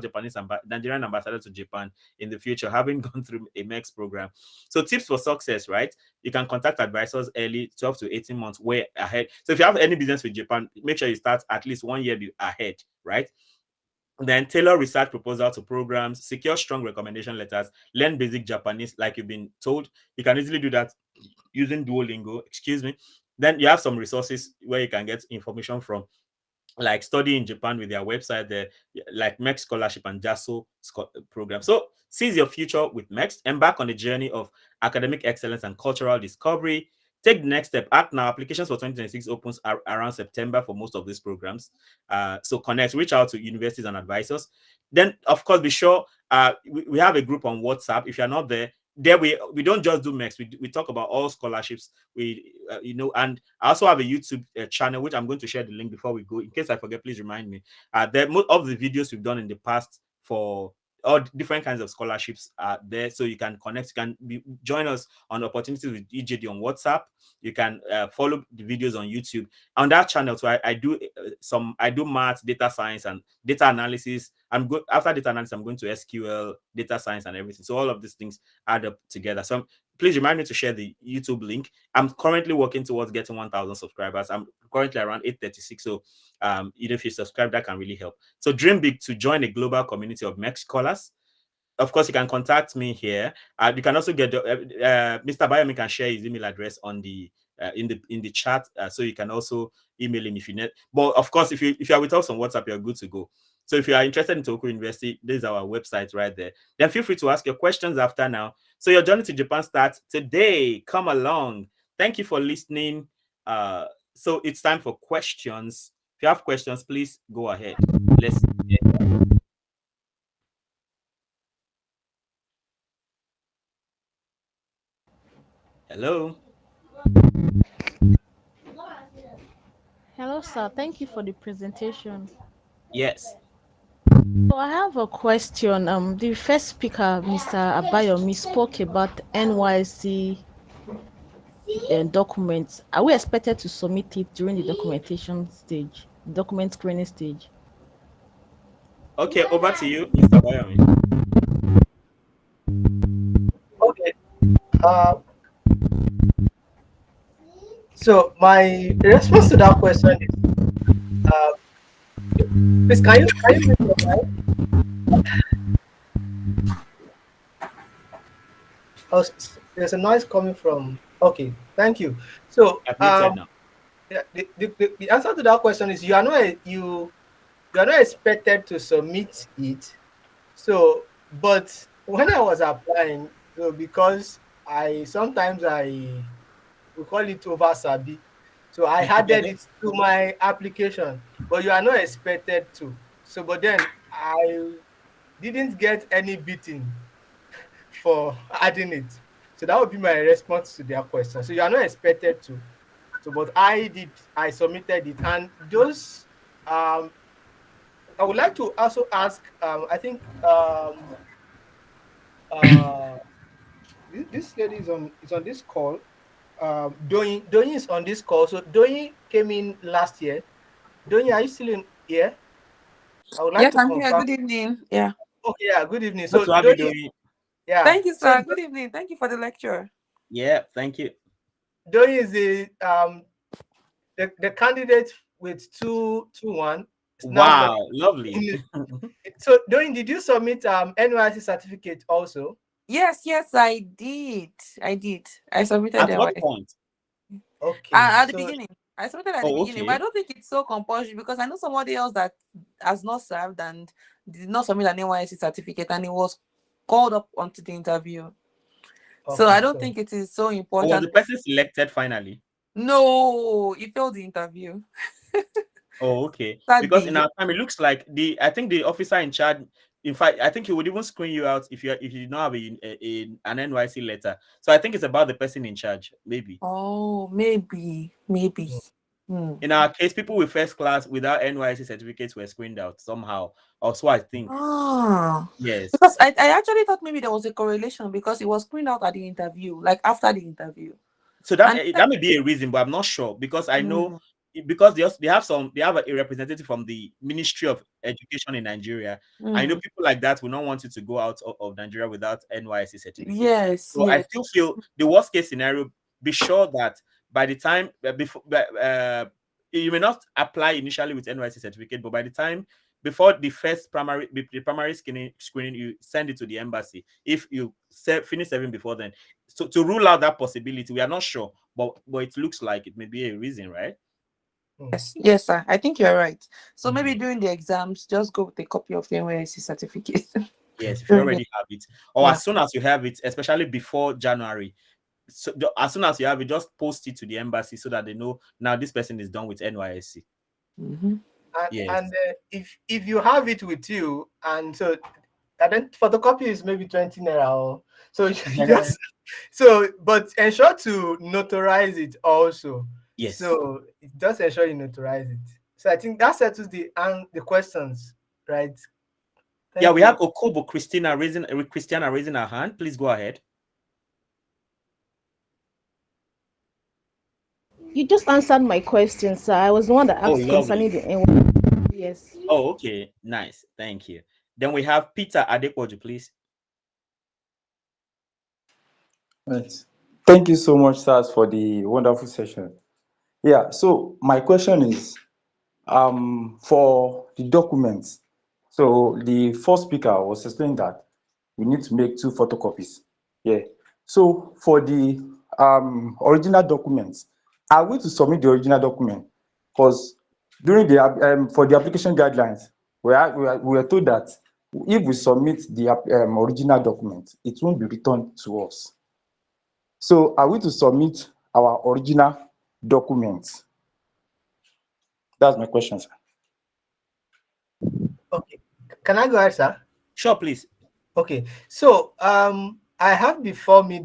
Nigerian ambassador to Japan in the future, having gone through a MEXT program. So tips for success, right? You can contact advisors early, 12 to 18 months way ahead. So if you have any business with Japan, make sure you start at least 1 year ahead, right? Then tailor research proposal to programs, secure strong recommendation letters, learn basic Japanese like you've been told. You can easily do that using Duolingo, excuse me. Then you have some resources where you can get information from, like study in Japan with their website there, like MEXT Scholarship and JASO program. So seize your future with MEXT. Embark on a journey of academic excellence and cultural discovery. Take the next step. Act now. Applications for 2026 opens around September for most of these programs. So connect, reach out to universities and advisors. Then, of course, be sure we have a group on WhatsApp. If you're not there, we don't just do MEXT. We talk about all scholarships. And I also have a YouTube channel, which I'm going to share the link before we go. In case I forget, please remind me. Most of the videos we've done in the past for all different kinds of scholarships are there, so you can connect. You can join us on opportunities with EJD on WhatsApp. You can follow the videos on YouTube. On that channel, so I do math, data science, and data analysis. After data analysis, I'm going to SQL, data science, and everything. So all of these things add up together. So please remind me to share the YouTube link. I'm currently working towards getting 1,000 subscribers. I'm currently around 836. So even if you subscribe, that can really help. So dream big to join a global community of MEXT scholars. Of course, you can contact me here. You can also get Mr. Abayomi can share his email address on the in the chat, so you can also email him if you need. But of course, if you are with us on WhatsApp, you're good to go. So if you are interested in Tohoku University, this is our website right there. Then feel free to ask your questions after now. So your journey to Japan starts today. Come along. Thank you for listening. So it's time for questions. If you have questions, please go ahead. Let's see. Hello. Hello, sir. Thank you for the presentation. Yes. So I have a question. The first speaker, Mr. Abayomi, spoke about NYC documents. Are we expected to submit it during the documentation stage, document screening stage? Okay, over to you, Mr. Bayomi. Okay. So my response to that question is, please can you mute your mic? Oh, there's a noise coming from. Okay, thank you. So I've muted now. the answer to that question is you are not expected to submit it. So, but when I was applying, so because we call it over sabi. So I added it to my application, but you are not expected to. So, but then I didn't get any beating for adding it. So that would be my response to their question. So you are not expected to. So, but I submitted it, and those I would like to also ask. I think this lady is on this call. Doyin is on this call. So Doyin came in last year. Doyin, are you still in here? I would like Yes, to I'm here. confirm. Good evening. Yeah. Okay, yeah, good evening. Good So to have you Doyin, doing. yeah. Thank you, So sir. Good evening. Thank you for the lecture. Yeah, thank you. Doyin is the candidate with 221. Wow, lovely. So Doyin, did you submit NYC certificate also? Yes, I did. I submitted At them what point? Okay. at the So beginning. I submitted at the Oh, beginning, but I okay. don't think it's so compulsory because I know somebody else that has not served and did not submit an NYSC certificate and he was called up onto the interview. So okay, I don't so think it is so Was important. the person selected finally? No, he failed the interview. Oh, okay. Because in Sadly. our time, it looks like I think the officer in charge. In fact, I think he would even screen you out if you did not have an NYC letter. So I think it's about the person in charge, maybe. Oh, maybe. In our case, people with first class without NYC certificates were screened out somehow. Or so I think. Ah, Yes. because I actually thought maybe there was a correlation because it was screened out at the interview, like after the interview. So that And that may be a reason, but I'm not sure because I know Mm. because they have a representative from the Ministry of Education in Nigeria. I know people like that will not want you to go out of Nigeria without NYSC certificate. Yes, So I yes. still feel the worst case scenario. Be sure that by the time before you may not apply initially with NYSC certificate, but by the time before the primary screening, you send it to the embassy. If you finish serving before then, so to rule out that possibility, we are not sure, but it looks like it may be a reason, right? Yes, sir. I think you're right. So maybe during the exams, just go with a copy of the NYSC certificate. Yes, if you already have it, or Yeah. as soon as you have it, especially before January. So as soon as you have it, just post it to the embassy so that they know now this person is done with NYSC. Yes. And if you have it with you, and so and then photocopy is maybe 20 naira. So just but ensure to notarize it also. Yes. So just ensure you notarize it. So I think that settles the questions, right? Thank you. We have Okobo Christina raising her hand. Please go ahead. You just answered my question, sir. I was the one that asked concerning the NYSC. Yes. Oh, okay. Nice. Thank you. Then we have Peter Adepoju, please. Right. Thank you so much, Sars, for the wonderful session. Yeah, so my question is for the documents. So the first speaker was explaining that we need to make 2 photocopies. Yeah. So for the original documents, are we to submit the original document? Because during the for the application guidelines, we were told that if we submit the original document, it won't be returned to us. So are we to submit our original documents? That's my question, sir. Okay, can I go ahead, sir? Sure, please. Okay, so I have before me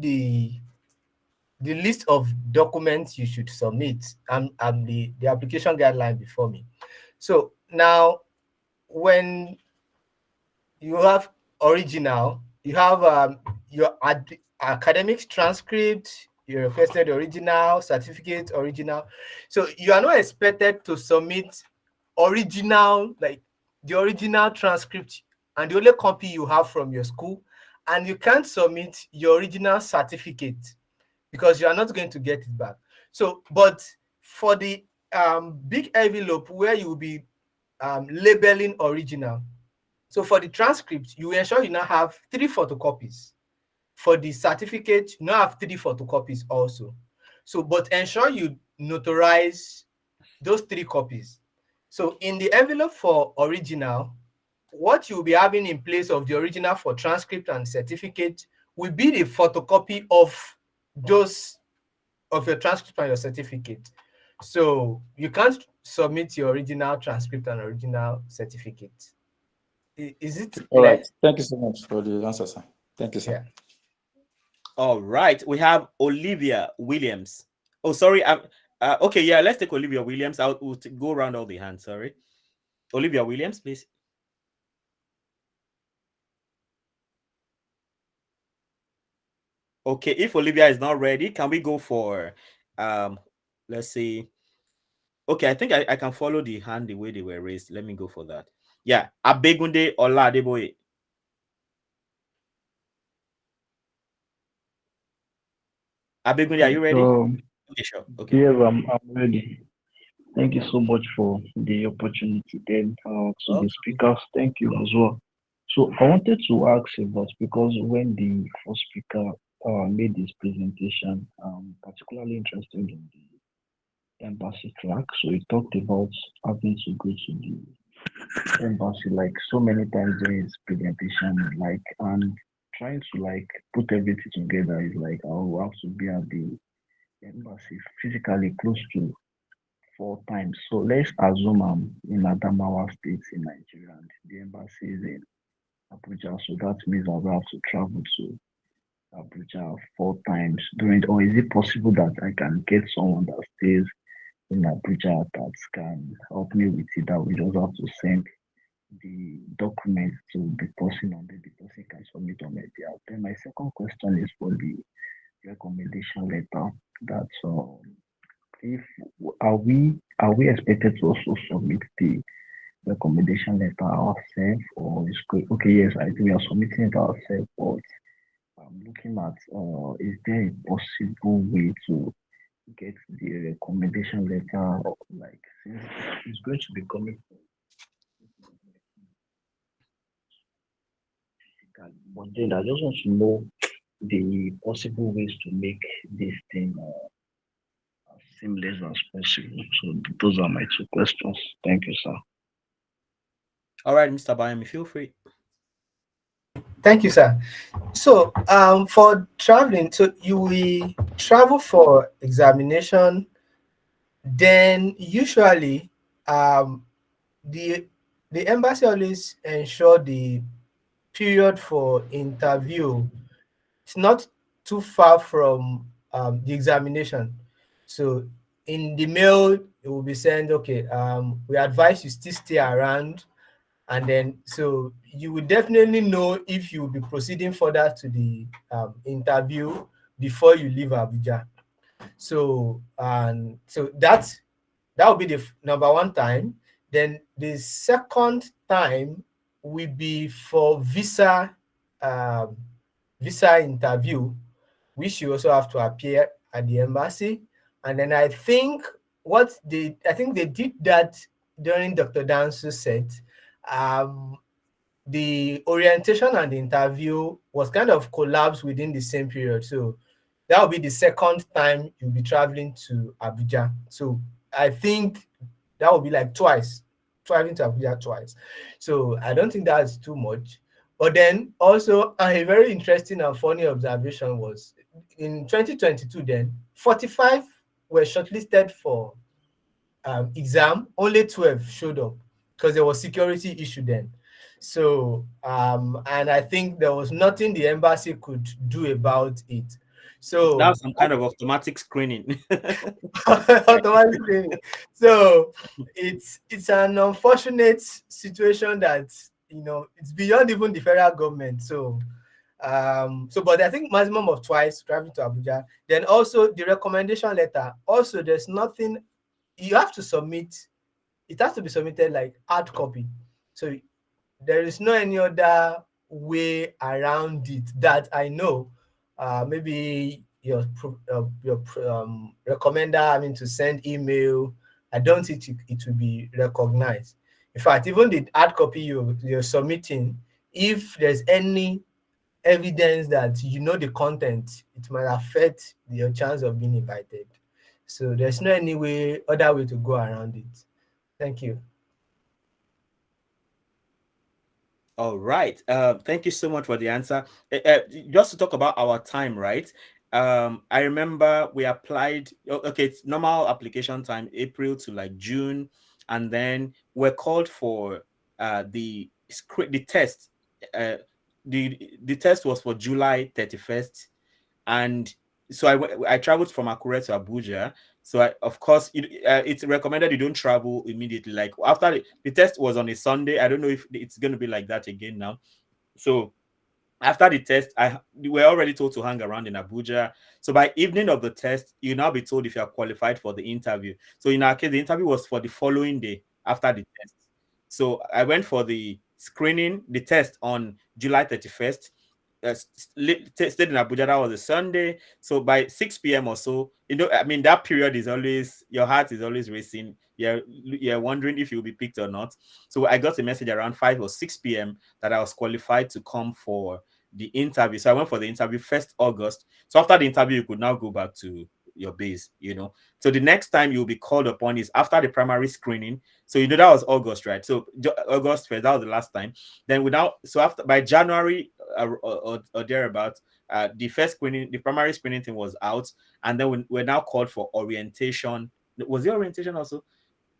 the list of documents you should submit and the application guideline before me. So now, when you have original, you have your academic transcript, your requested original, certificate original. So you are not expected to submit original, like the original transcript and the only copy you have from your school, and you can't submit your original certificate because you are not going to get it back. So, but for the big envelope where you will be labeling original, so for the transcript, you ensure you now have 3 photocopies. For the certificate, you now have 3 photocopies also. So, but ensure you notarize those 3 copies. So in the envelope for original, what you'll be having in place of the original for transcript and certificate will be the photocopy of those, of your transcript and your certificate. So you can't submit your original transcript and original certificate. Is it clear? All right. Thank you so much for the answer, sir. Thank you, sir. Yeah. All right. We have Olivia Williams. Oh, sorry. Okay, yeah, let's take Olivia Williams. We'll go around all the hands. Sorry. Olivia Williams, please. Okay, if Olivia is not ready, can we go for let's see. Okay, I think I can follow the hand the way they were raised. Let me go for that. Yeah, Abegunde Oladeboye. Abegunde, are you ready? Okay, sure. Okay. Yes, I'm ready. Thank you so much for the opportunity. Then to the speakers, thank you as well. So I wanted to ask about, because when the first speaker made this presentation, particularly interested in the embassy track. So he talked about having to go to the embassy like so many times during his presentation, like, and trying to like put everything together is like, I'll have to be at the embassy physically close to 4 times. So let's assume I'm in Adamawa State in Nigeria and the embassy is in Abuja. So that means I'll have to travel to Abuja 4 times during, or is it possible that I can get someone that stays in Abuja that can help me with it, that we just have to send the document to the person and then the person can submit on my behalf? Then my second question is for the recommendation letter. That if are we expected to also submit the recommendation letter ourselves, or is okay? Yes, I think we are submitting it ourselves, but I'm looking at is there a possible way to get the recommendation letter, like, since it's going to be coming from, but then I just want to know the possible ways to make this thing as seamless as possible. So those are my 2 questions. Thank you, sir. All right, Mr. Abayomi, feel free. Thank you, sir. So for traveling, so you will travel for examination, then usually the embassy always ensure the period for interview it's not too far from the examination. So in the mail it will be sent, okay, we advise you still stay around, and then so you will definitely know if you will be proceeding further to the interview before you leave Abuja. So so that will be the number 1 time. Then the second time will be for visa interview, which you also have to appear at the embassy. And then I think they did that during Dr. Dansu's set. The orientation and the interview was kind of collapsed within the same period. So that will be the second time you'll be traveling to Abuja. So I think that will be like twice traveling to Abuja twice. So I don't think that's too much. But then also a very interesting and funny observation was in 2022, then 45 were shortlisted for exam, only 12 showed up because there was security issue then. So and I think there was nothing the embassy could do about it. So That was some kind of automatic screening. automatic screening. So it's an unfortunate situation that, you know, it's beyond even the federal government. So but I think maximum of twice traveling to Abuja. Then also the recommendation letter. Also, there's nothing you have to submit. It has to be submitted like hard copy. So there is no any other way around it that I know. Maybe your recommender having to send email. I don't think it will be recognized. In fact, even the hard copy you're submitting, if there's any evidence that you know the content, it might affect your chance of being invited. So there's no any other way to go around it. Thank you. All right. Thank you so much for the answer. Just to talk about our time, right? I remember we applied. Okay, it's normal application time, April to like June, and then we're called for the test. The test was for July 31st, and so I traveled from Akure to Abuja. So of course, it's recommended you don't travel immediately. Like after the test was on a Sunday. I don't know if it's going to be like that again now. So after the test, we were already told to hang around in Abuja. So by evening of the test, you now be told if you are qualified for the interview. So in our case, the interview was for the following day after the test. So I went for the screening, the test on July 31st. Stayed in Abuja. That was a Sunday. So by 6 p.m. or so, I mean, that period is always, your heart is always racing. You're wondering if you'll be picked or not. So I got a message around 5 or 6 p.m. that I was qualified to come for the interview. So I went for the interview 1st August. So after the interview, you could now go back to your base, So the next time you'll be called upon is after the primary screening. So that was August, right? So August 1st, that was the last time. Then by January or thereabouts, the first screening, the primary screening thing was out, and then we're now called for orientation. Was the orientation also?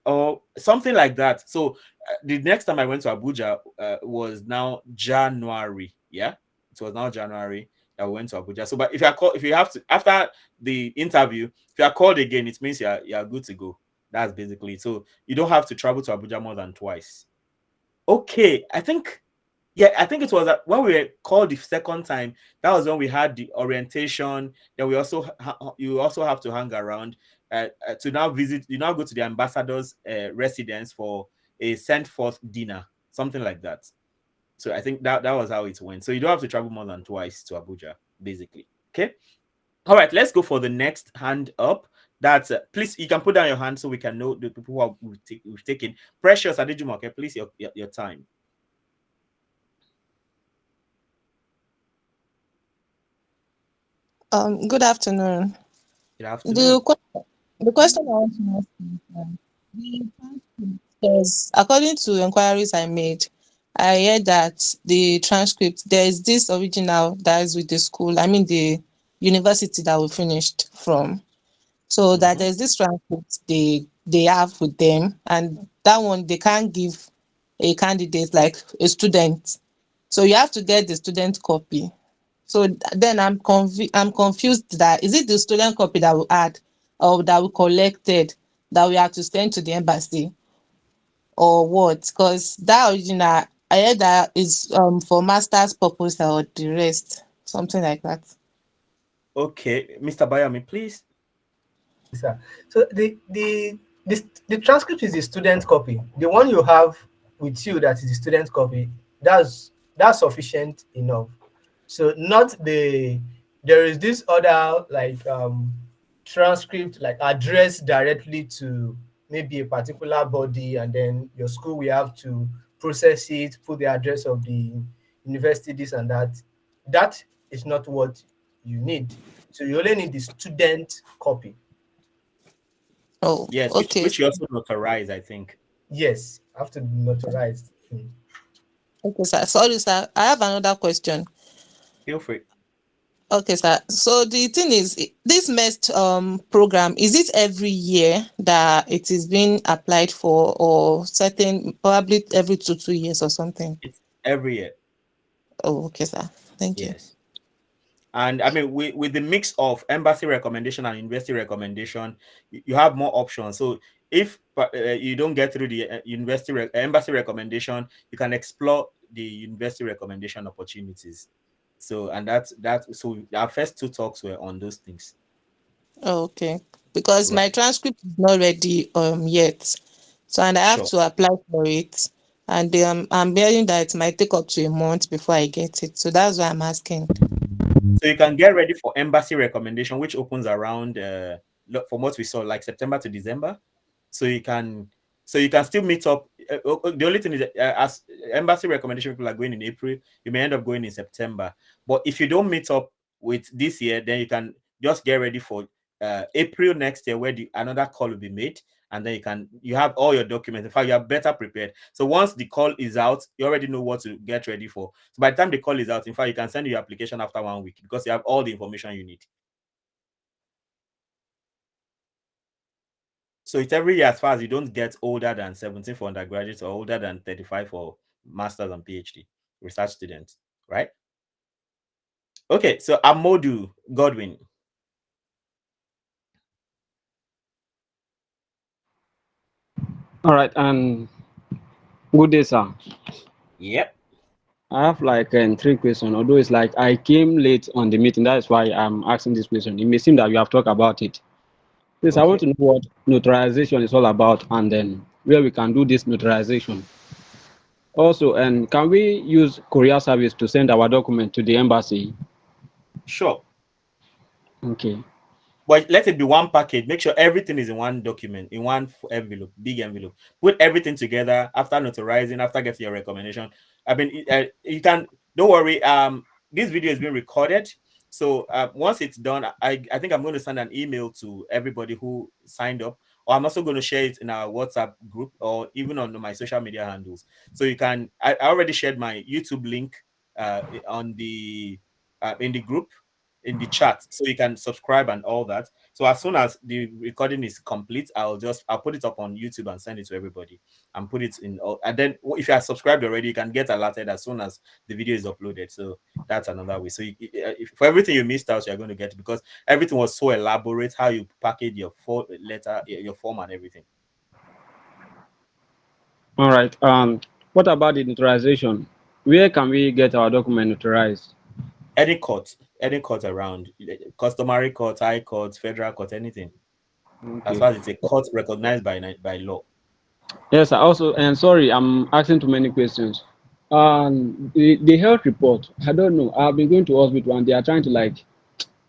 Or something like that. So the next time I went to Abuja was now January. Yeah, it was now January that we went to Abuja. So, but if you have to, after the interview, if you are called again, it means you're good to go. That's basically it. So you don't have to travel to Abuja more than twice. Okay, I think it was when we were called the second time. That was when we had the orientation. Then you also have to hang around to now visit. You now go to the ambassador's residence for a sent forth dinner, something like that. So I think that was how it went. So you don't have to travel more than twice to Abuja, basically. Okay. All right, let's go for the next hand up. That's please, you can put down your hand so we can know the people who we've taken. Precious Adejumoke, please, your time. Good afternoon. Good afternoon. The question I want to ask is, according to inquiries I made, I heard that the transcript, there is this original that is with the school, I mean the university that we finished from. So that there's this transcript they have with them, and that one they can't give a candidate like a student. So you have to get the student copy. So then I'm confused that is it the student copy that we had or that we collected that we have to send to the embassy or what? Because that original, I heard that is for master's purpose or the rest, something like that. Okay, Mr. Abayomi, please. Sir. So the transcript is the student copy. The one you have with you that is the student copy, that's sufficient enough. So there is this other like transcript like addressed directly to maybe a particular body, and then your school will have to process it, put the address of the university, this and that. That is not what you need. So you only need the student copy. Oh, yes, okay. which you also notarize, I think. Yes, I have to be notarized. Okay, sir. Sorry, sir. I have another question. Feel free. Okay, sir. So the thing is, this MEXT program, is it every year that it is being applied for, or certain, probably every 2 years or something? It's every year. Oh, okay, sir. Thank you. Yes. And I mean, with the mix of embassy recommendation and university recommendation, you have more options. So if you don't get through the embassy recommendation, you can explore the university recommendation opportunities. So, and that's that. So our first two talks were on those things. Oh, okay. Because my Right. transcript is not ready yet. So, and I have Sure. to apply for it. And I'm hearing that it might take up to a month before I get it. So that's why I'm asking. So you can get ready for embassy recommendation, which opens around from what we saw, like September to December. So you can still meet up. The only thing is as embassy recommendation people are going in April, you may end up going in September. But if you don't meet up with this year, then you can just get ready for April next year, where another call will be made, and then you have all your documents. In fact, you are better prepared. So once the call is out, you already know what to get ready for. So by the time the call is out, in fact, you can send your application after 1 week because you have all the information you need. So it's every year as far as you don't get older than 17 for undergraduates or older than 35 for masters and PhD research students, right? Okay, so Amodu Godwin. All right, and good day, sir. Yep. I have like 3 questions, although it's like I came late on the meeting. That is why I'm asking this question. It may seem that you have talked about it. Please, I want to know what notarization is all about and then where we can do this notarization. Also, and can we use courier service to send our document to the embassy? Sure. Okay. But let it be one package. Make sure everything is in one document, in one envelope, big envelope. Put everything together after notarizing, after getting your recommendation. I mean, you can, don't worry. This video is being recorded. So once it's done, I think I'm going to send an email to everybody who signed up, or I'm also going to share it in our WhatsApp group or even on my social media handles. So you can, I already shared my YouTube link on the in the group, in the chat, so you can subscribe and all that. So as soon as the recording is complete, I'll put it up on YouTube and send it to everybody and put it in. And then if you are subscribed already, you can get alerted as soon as the video is uploaded. So that's another way. So for everything you missed out, you're going to get, because everything was so elaborate, how you package your letter, your form and everything. All right. What about the notarization? Where can we get our document notarized? Any court around, customary court, high court, federal court, anything. Okay. As far as it's a court recognized by law. Yes, also, and sorry, I'm asking too many questions. The health report, I don't know. I've been going to hospital and they are trying to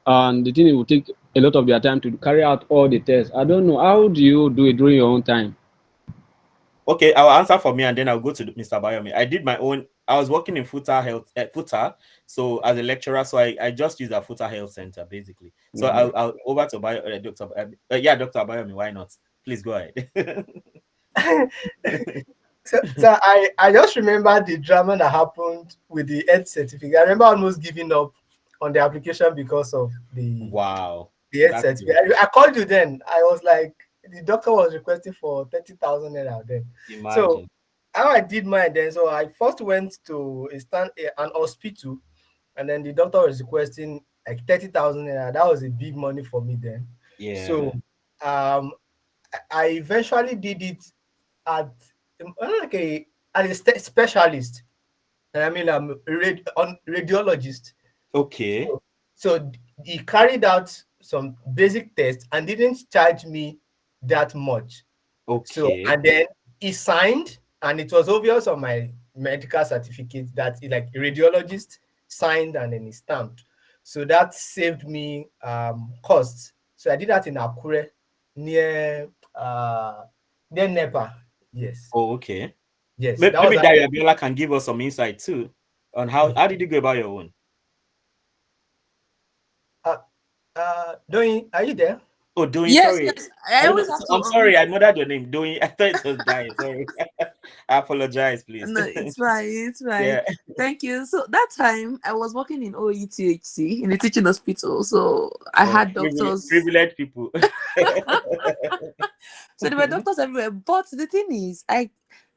and the thing will take a lot of their time to carry out all the tests. I don't know. How do you do it during your own time? Okay, I'll answer for me and then I'll go to Mr. Abayomi. I did my own. I was working in Futa Health, so as a lecturer, so I just use a Futa Health Center basically. So I'll over to Dr. Dr. Abayomi. Why not? Please go ahead. So I just remember the drama that happened with the health certificate. I remember almost giving up on the application because of the health certificate. I called you then. I was like, the doctor was requesting for 30,000 naira then. Imagine. So how I did mine then, so I first went to an hospital, and then the doctor was requesting like 30,000 naira. That was a big money for me then. Yeah. So I eventually did it at a specialist. And I mean, I'm radiologist. Okay. So he carried out some basic tests and didn't charge me that much. Okay. So, and then he signed, and it was obvious on my medical certificate that he, like a radiologist, signed and then he stamped. So that saved me costs. So I did that in Akure, near Nepa. Yes. Oh, okay. Yes. Maybe Dario Abiola can give us some insight too on how did you go about your own? Doyin, are you there? Oh, doing. Yes, Sorry, yes. I I don't know. always have to I'm sorry. omit. I murdered your name. Doing. I thought it was dying. Sorry. I apologize, please. No, it's fine. It's fine. Yeah. Thank you. So that time I was working in OETHC in the teaching hospital. So I Oh, had doctors. privileged people. So there were doctors everywhere. But the thing is,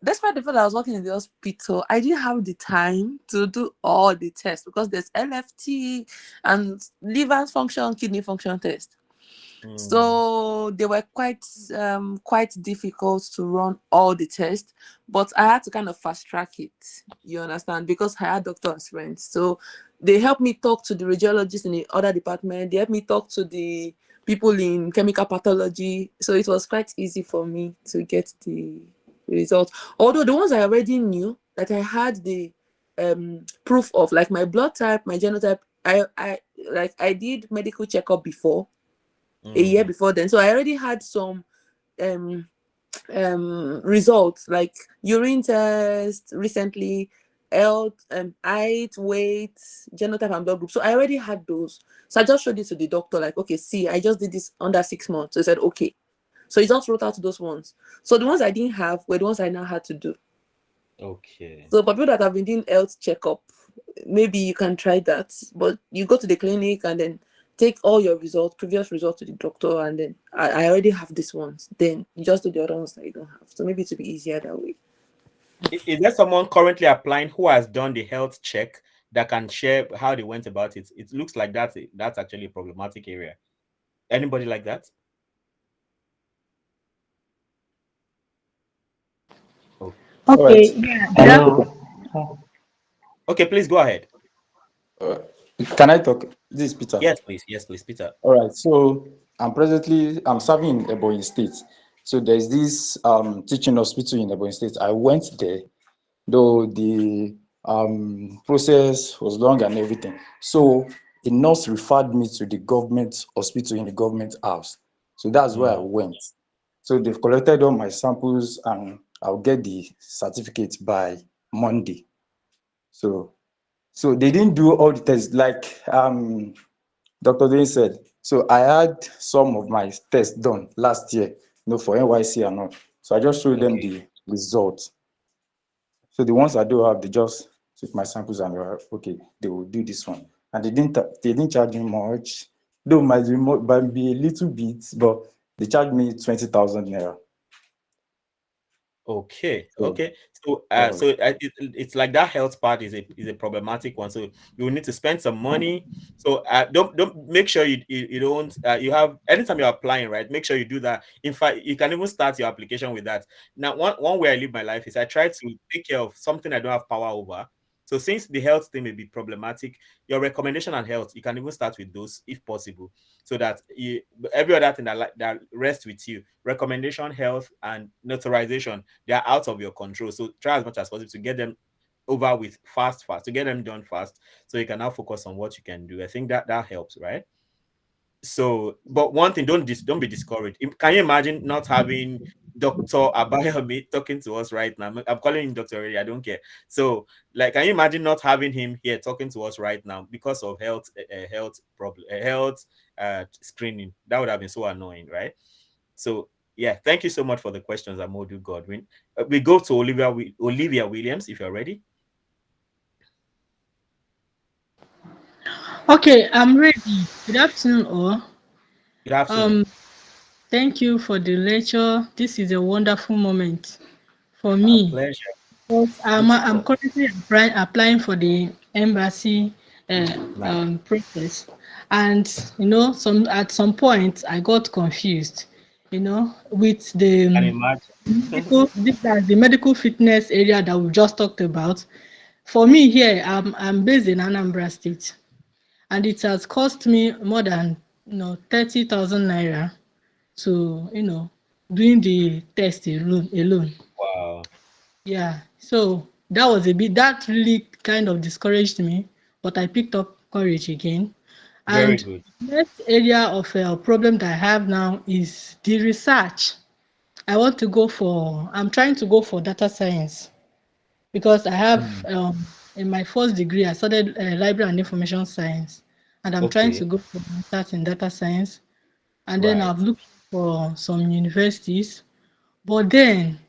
despite the fact that I was working in the hospital, I didn't have the time to do all the tests because there's LFT and liver function, kidney function test. So they were quite difficult to run all the tests, but I had to kind of fast track it. You understand? Because I had doctor as friends. So they helped me talk to the radiologists in the other department. They helped me talk to the people in chemical pathology. So it was quite easy for me to get the results. Although the ones I already knew that I had the proof of, like my blood type, my genotype, I did medical checkup before a year before then, so I already had some results like urine test recently, health, height, weight, genotype, and blood group. So I already had those. So I just showed it to the doctor, like, okay, see, I just did this under 6 months. So he said, okay. So he just wrote out those ones. So the ones I didn't have were the ones I now had to do. Okay. So for people that have been doing health checkup, maybe you can try that. But you go to the clinic and then take all your results, previous results to the doctor, and then I already have these ones. Then you just do the other ones that you don't have. So maybe it will be easier that way. Is there someone currently applying who has done the health check that can share how they went about it? It looks like that's actually a problematic area. Anybody like that? Oh. Okay, yeah. Okay, please go ahead. Can I talk? This is Peter. Yes, please. Yes, please, Peter. All right. So I'm serving in Ebonyi State. So there's this teaching hospital in Ebonyi State. I went there, though the process was long and everything. So a nurse referred me to the government hospital in the government house. So that's where I went. So they've collected all my samples and I'll get the certificate by Monday. So they didn't do all the tests like Dr. Dane said. So I had some of my tests done last year, for NYC and all. So I just showed them the results. So the ones I do have, they just took my samples and they were okay, they will do this one. And they didn't charge me much, though might be a little bit, but they charged me 20,000 naira. Okay. So it's like that health part is a problematic one. So you will need to spend some money. So don't make sure you don't you have anytime you're applying, right? Make sure you do that. In fact, you can even start your application with that. Now, one way I live my life is I try to take care of something I don't have power over. So since the health thing may be problematic, your recommendation and health, you can even start with those if possible, so that every other thing that rests with you, recommendation, health, and notarization, they are out of your control. So try as much as possible to get them over with fast, to get them done fast, so you can now focus on what you can do. I think that helps, right? So, but one thing, don't be discouraged. Can you imagine not having Dr. Abayomi talking to us right now? I'm calling him Dr. already, I don't care. So, like, can you imagine not having him here talking to us right now because of health problem, health screening? That would have been so annoying, right? So, yeah, thank you so much for the questions, Amodu Godwin. We go to Olivia Williams, if you're ready. Okay, I'm ready. Good afternoon, all. Good afternoon. Thank you for the lecture. This is a wonderful moment for me. Pleasure. Because I'm currently applying for the embassy process, and at some point I got confused, with the the medical fitness area that we just talked about. For me here, I'm based in Anambra State, and it has cost me more than 30,000 naira to doing the test alone. Wow. Yeah, so that really kind of discouraged me, but I picked up courage again. Very And good. the next area of problem that I have now is the research. I'm trying to go for data science, because I have in my first degree I studied library and information science, and I'm trying to go for masters in data science. and then I've looked for some universities, but then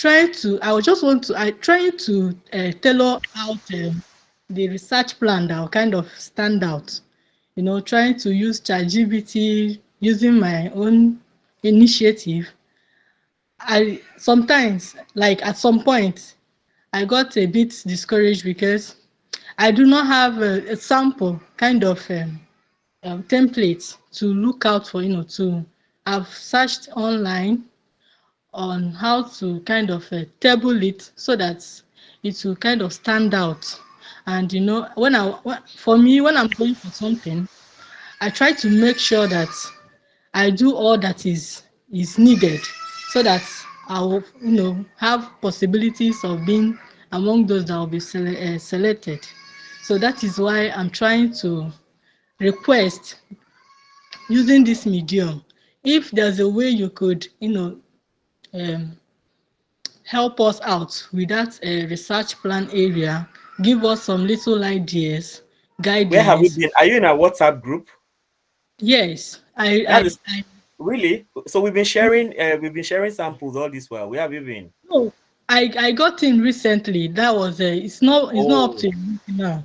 I just want to, I trying to tailor out the research plan that will kind of stand out, trying to use ChatGPT, using my own initiative. I sometimes, like at some point, I got a bit discouraged because I do not have a sample kind of template to look out for, to I've searched online on how to kind of table it so that it will kind of stand out. And for me, when I'm going for something, I try to make sure that I do all that is needed so that I will, have possibilities of being among those that will be selected. So that is why I'm trying to request using this medium. If there's a way you could, um, help us out with that research plan area, give us some little ideas, Where have you guidelines. been? Are you in a WhatsApp group? Yes, Really? So we've been sharing samples all this while. Where have you been? no, I got in recently. That was it's not up Oh. to you now.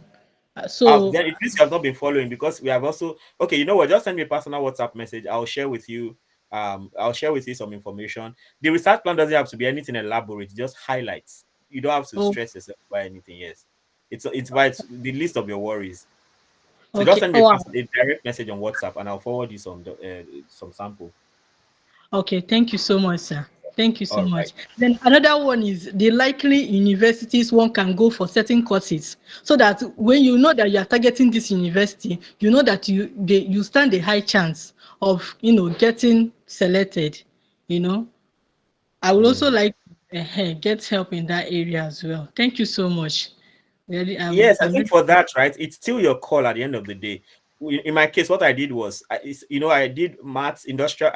So Then it means you have not been following, because we have also, okay, you know what? Just send me a personal WhatsApp message. I'll share with you. I'll share with you some information. The research plan doesn't have to be anything elaborate, just highlights. You don't have to oh, stress yourself by anything. Yes, it's by the list of your worries. So just okay. send me Oh, a direct message on WhatsApp, and I'll forward you some sample. okay. Thank you so much, sir. Thank you so All right. much. Then another one is the likely universities one can go for certain courses, so that when you know that you are targeting this university, you know that you stand a high chance of getting selected. I would also like get help in that area as well. Thank you so much. Really, Yes, I I'm think really for that, right, it's still your call at the end of the day. In my case, what I did was, I did maths, industrial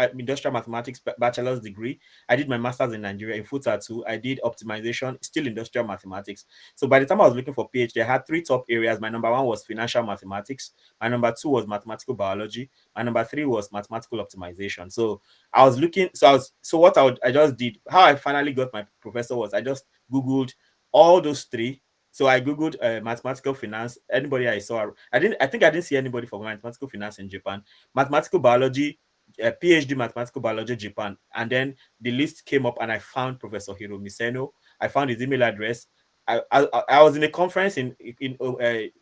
mathematics bachelor's degree. I did my master's in Nigeria in FUTA2. I did optimization, still industrial mathematics. So by the time I was looking for PhD, I had three top areas. My number one was financial mathematics. My number two was mathematical biology. My number three was mathematical optimization. So I was looking. So what I just did. How I finally got my professor was I just Googled all those three. So I googled mathematical finance. Anybody I saw, I think I didn't see anybody for mathematical finance in Japan. Mathematical biology, PhD mathematical biology Japan, and then the list came up, and I found Professor Hiromi Seno. I found his email address. I was in a conference in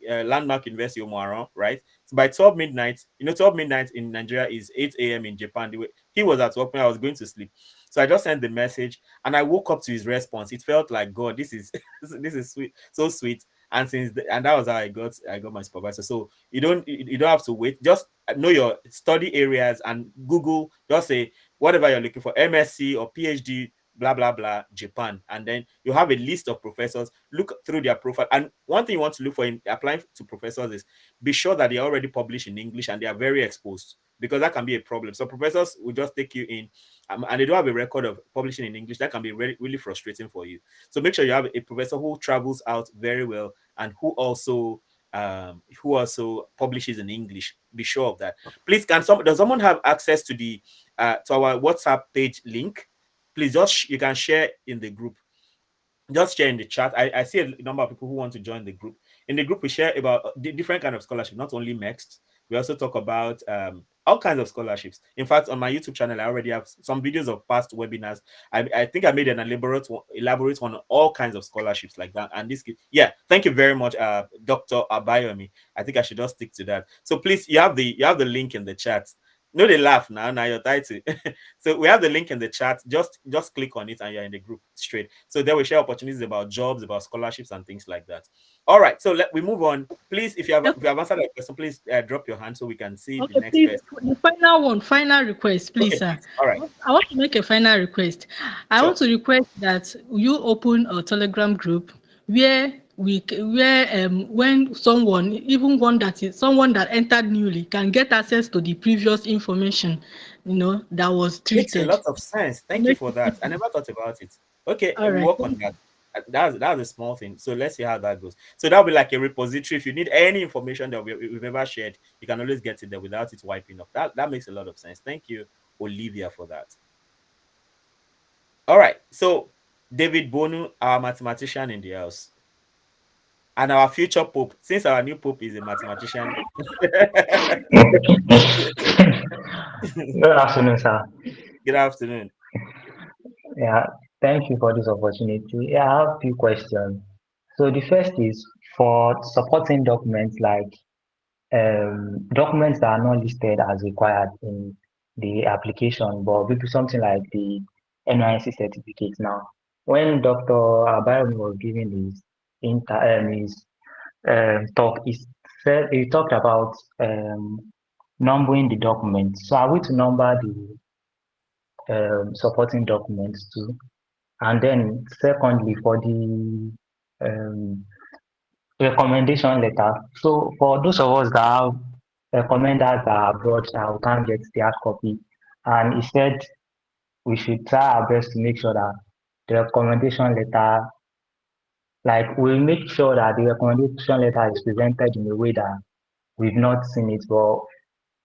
Landmark University Omaran, right? So by 12 midnight, 12 midnight in Nigeria is 8 a.m. in Japan. He was at work when I was going to sleep. So I just sent the message, and I woke up to his response. It felt like, God, this is this is sweet, so sweet. And and that was how I got my supervisor. So you don't have to wait. Just know your study areas and Google. Just say whatever you're looking for, MSc or PhD, blah blah blah, Japan, and then you have a list of professors. Look through their profile, and one thing you want to look for in applying to professors is be sure that they already publish in English and they are very exposed, because that can be a problem. So professors will just take you in, and they don't have a record of publishing in English. That can be really, really frustrating for you. So make sure you have a professor who travels out very well and who also publishes in English. Be sure of that. Please, does someone have access to the to our WhatsApp page link? Please, you can share in the group. Just share in the chat. I see a number of people who want to join the group. In the group, we share about different kind of scholarship, not only MEXT. We also talk about all kinds of scholarships. In fact, on my YouTube channel, I already have some videos of past webinars. I think I made an elaborate one on all kinds of scholarships like that. And yeah, thank you very much, Dr. Abayomi. I think I should just stick to that. So please, you have the link in the chat. No, they laugh now. Now you're title. So we have the link in the chat. Just click on it and you're in the group straight. So there we share opportunities about jobs, about scholarships, and things like that. All right. So we move on. Please, if you have answered that question, please drop your hand so we can see the next please, person. the final request, please, okay, sir. Please. All right. I want to make a final request. I want to request that you open a Telegram group where when someone that entered newly can get access to the previous information, that was treated. Makes a lot of sense. Thank you for that. I never thought about it. Okay, All we'll right. work on that. that's a small thing. So let's see how that goes. So that'll be like a repository. If you need any information that we've ever shared, you can always get it there without it wiping off. That makes a lot of sense. Thank you, Olivia, for that. All right. So David Bonu, our mathematician in the house, and our future pope. Since our new pope is a mathematician. Good afternoon, sir. Good afternoon. Yeah, thank you for this opportunity. Yeah, I have a few questions. So the first is for supporting documents like documents that are not listed as required in the application, but maybe something like the NYC certificate now. When Dr. Abayomi was giving his talk, he talked about numbering the documents. So are we to number the supporting documents too? And then secondly, for the um, recommendation letter. So for those of us that have recommenders that are abroad that we can't get the hard copy, and he said we should try our best to make sure that the recommendation letter, like we'll make sure that the recommendation letter is presented in a way that we've not seen it, but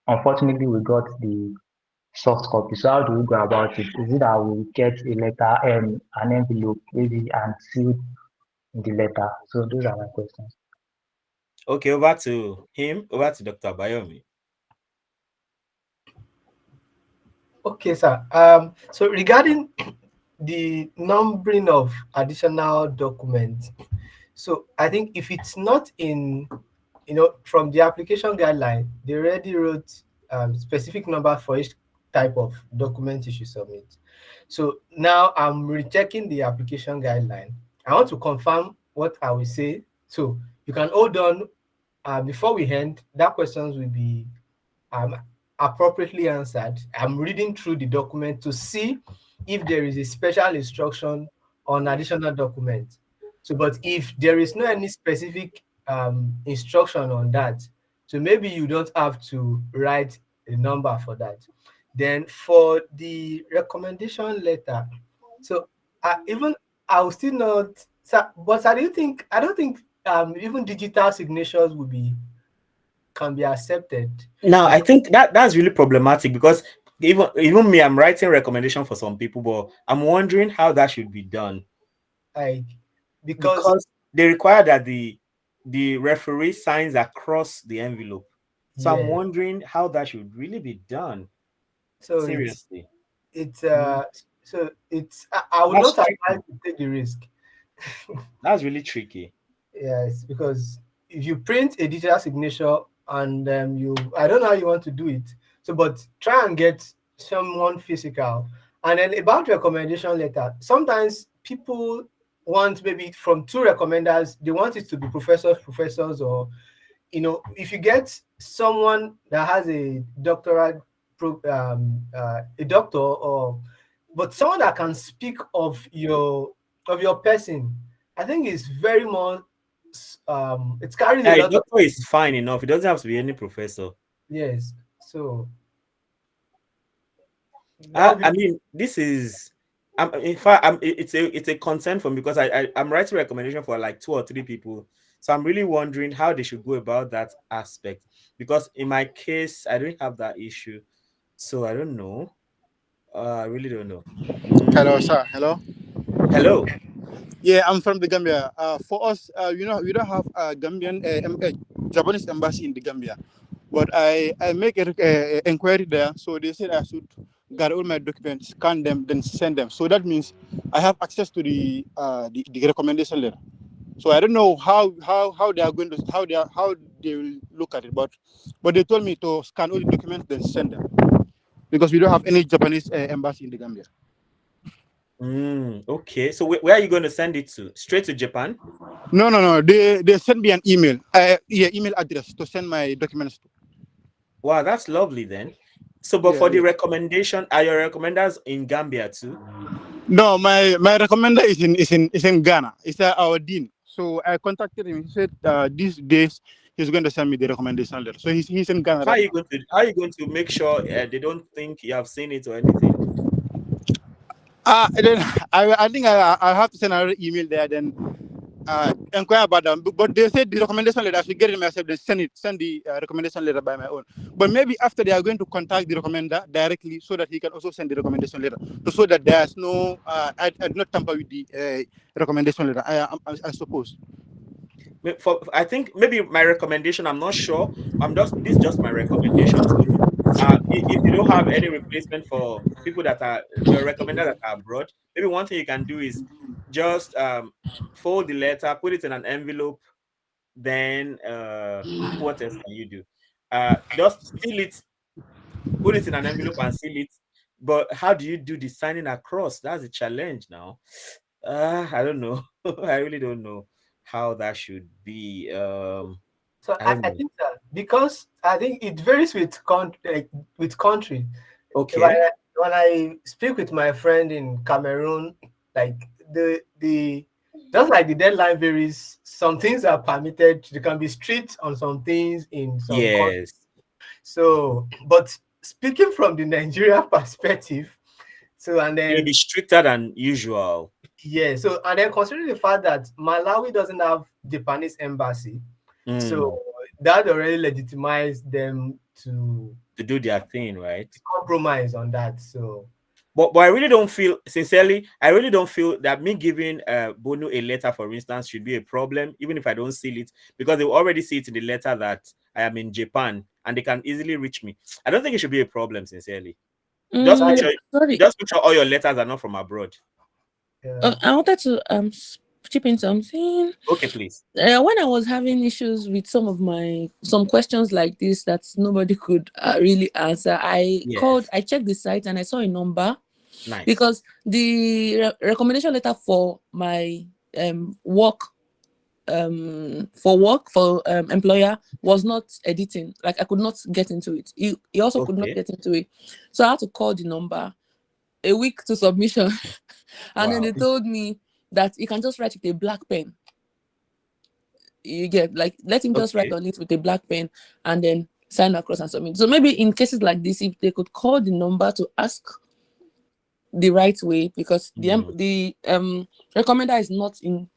unfortunately we got the soft copy. So how do we go about it? Is it that we get a letter, an envelope, maybe, and seal the letter? So those are my questions. Okay, over to him. Over to Dr. Abayomi. Okay, sir. So regarding the numbering of additional documents, so I think if it's not in, from the application guideline, they already wrote specific number for each type of document you should submit. So now I'm rechecking the application guideline. I want to confirm what I will say. So you can hold on before we end. That questions will be appropriately answered. I'm reading through the document to see if there is a special instruction on additional documents. So, but if there is no any specific instruction on that, so maybe you don't have to write a number for that. Then for the recommendation letter, so even I will still not. But I don't think even digital signatures can be accepted. Now, I think that's really problematic because even me, I'm writing recommendation for some people, but I'm wondering how that should be done. Like because they require that the referee signs across the envelope. So I'm wondering how that should really be done. So seriously, I will not advise to take the risk. That's really tricky. Yes, because if you print a digital signature and I don't know how you want to do it. So, but try and get someone physical. And then about recommendation letter, sometimes people want maybe from two recommenders, they want it to be professors, or if you get someone that has a doctorate, a doctor, but someone that can speak of your person, I think it's very more. It's carrying a lot. Doctor is fine enough. It doesn't have to be any professor. Yes. So. I mean, this is. In fact, it's a concern for me because I'm writing recommendation for like 2 or 3 people. So I'm really wondering how they should go about that aspect. Because in my case, I don't have that issue. So I don't know. I really don't know. Hello, sir. Hello. Hello. Yeah, I'm from the Gambia. For us, we don't have a Gambian Japanese embassy in the Gambia, but I make an inquiry there. So they said I should gather all my documents, scan them, then send them. So that means I have access to the recommendation letter. So I don't know how they are going to how they will look at it, but they told me to scan all the documents then send them because we don't have any Japanese embassy in the Gambia. Okay. So where are you going to send it to? Straight to Japan? No. They sent me an email. Email address to send my documents to. Wow, that's lovely then. So, but for the recommendation, are your recommenders in Gambia too? No, my recommender is in Ghana. It's our dean. So I contacted him. He said these days he's going to send me the recommendation letter. So he's in Ghana. How are you going to make sure they don't think you have seen it or anything? Then I think I have to send another email there. Then inquire about them. But they said the recommendation letter I should get it myself. Then send the recommendation letter by my own. But maybe after they are going to contact the recommender directly, so that he can also send the recommendation letter, so that there's no I do not tamper with the recommendation letter. I suppose. I think maybe my recommendation, I'm not sure. This is just my recommendation. So if you don't have any replacement for people that are your recommender that are abroad, maybe one thing you can do is just fold the letter, put it in an envelope, then what else can you do? Just seal it, put it in an envelope and seal it. But how do you do the signing across? That's a challenge now. I don't know. I really don't know how that should be. So I don't I know. think that because I think it varies with country. Okay. When I speak with my friend in Cameroon, like the just like the deadline varies, some things are permitted. You can be strict on some things in some countries. Yes. So, but speaking from the Nigeria perspective, so and It will then be stricter than usual. yeah, so and then considering the fact that Malawi doesn't have Japanese embassy, so that already legitimized them to do their thing, right? Compromise on that. So but I really don't feel, sincerely, I really don't feel that me giving Bono a letter, for instance, should be a problem, even if I don't seal it, because they will already see it in the letter that I am in Japan and they can easily reach me. I don't think it should be a problem, sincerely. Just make sure all your letters are not from abroad. I wanted to chip in something. Okay, please. When I was having issues with some questions like this that nobody could really answer, I called, I checked the site and I saw a number. Nice. Because the recommendation letter for my work employer was not editing. Like I could not get into it. He also could not get into it. So I had to call the number a week to submission. And then they told me that you can just write with a black pen. You get, like, let him just write on it with a black pen and then sign across and submit. So maybe in cases like this, if they could call the number to ask the right way, because the recommender is not in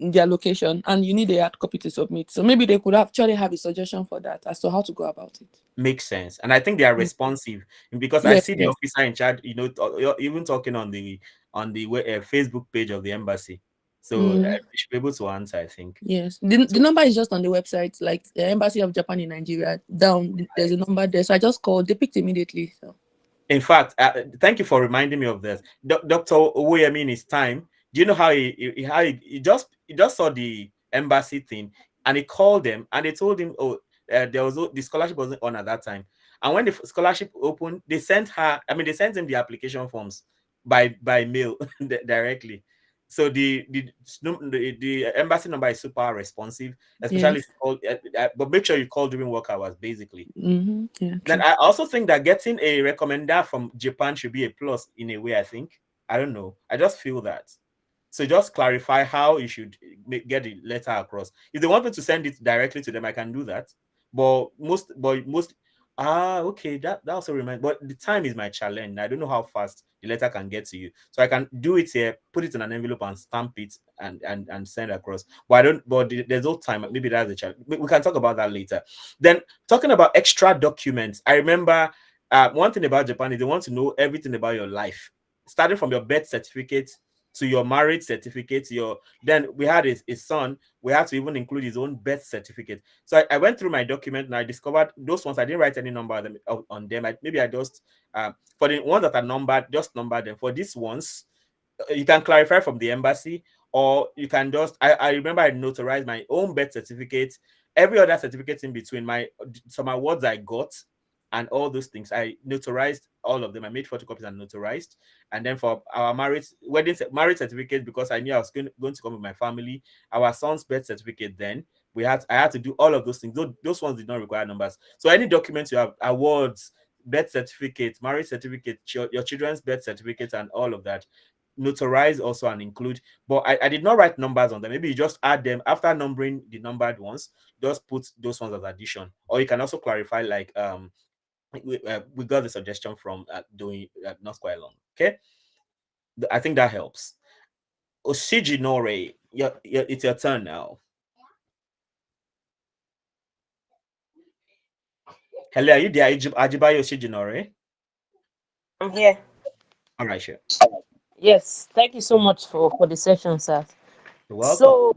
their location and you need a hard copy to submit. So maybe they could actually have a suggestion for that as to how to go about it. Makes sense. And I think they are responsive, because I see the officer in charge, even talking on the Facebook page of the embassy. So they should be able to answer, I think. Yes. The number is just on the website, like the Embassy of Japan in Nigeria. Down, there's a number there. So I just called. They picked immediately. So. In fact, thank you for reminding me of this. Dr. Owoyemi, in his time, do you know how he just saw the embassy thing and he called them and they told him, the scholarship wasn't on at that time. And when the scholarship opened, they sent him the application forms by mail directly. So the embassy number is super responsive, especially if you call, but make sure you call during work hours, basically. Then I also think that getting a recommender from Japan should be a plus in a way, I think. I don't know. I just feel that. So just clarify how you should get the letter across. If they want me to send it directly to them, I can do that. But okay, that also reminds. But the time is my challenge. I don't know how fast the letter can get to you. So I can do it here, put it in an envelope and stamp it and send across. But I don't. But there's no time. Maybe that's the challenge. We can talk about that later. Then talking about extra documents, I remember one thing about Japan is they want to know everything about your life, starting from your birth certificate to your marriage certificate. Then we had his son. We had to even include his own birth certificate. So I went through my document and I discovered those ones. I didn't write any number on them. Maybe I just for the ones that are numbered, just number them. For these ones, you can clarify from the embassy, or you can just. I remember I notarized my own birth certificate, every other certificate in between, some awards I got, and all those things. I notarized all of them. I made photocopies and notarized. And then for our marriage certificate, because I knew I was going to come with my family, our son's birth certificate, then I had to do all of those things. Those ones did not require numbers. So any documents you have, awards, birth certificate, marriage certificate, your children's birth certificate, and all of that, notarize also and include. But I did not write numbers on them. Maybe you just add them after numbering the numbered ones, just put those ones as addition. Or you can also clarify, like we got the suggestion from doing not quite long. Okay. I think that helps. Oshijinore, it's your turn now. Hello, are you there, Ajibayo Oshijinore? I'm here. All right, sure. Yes, thank you so much for the session, sir. You're welcome. So,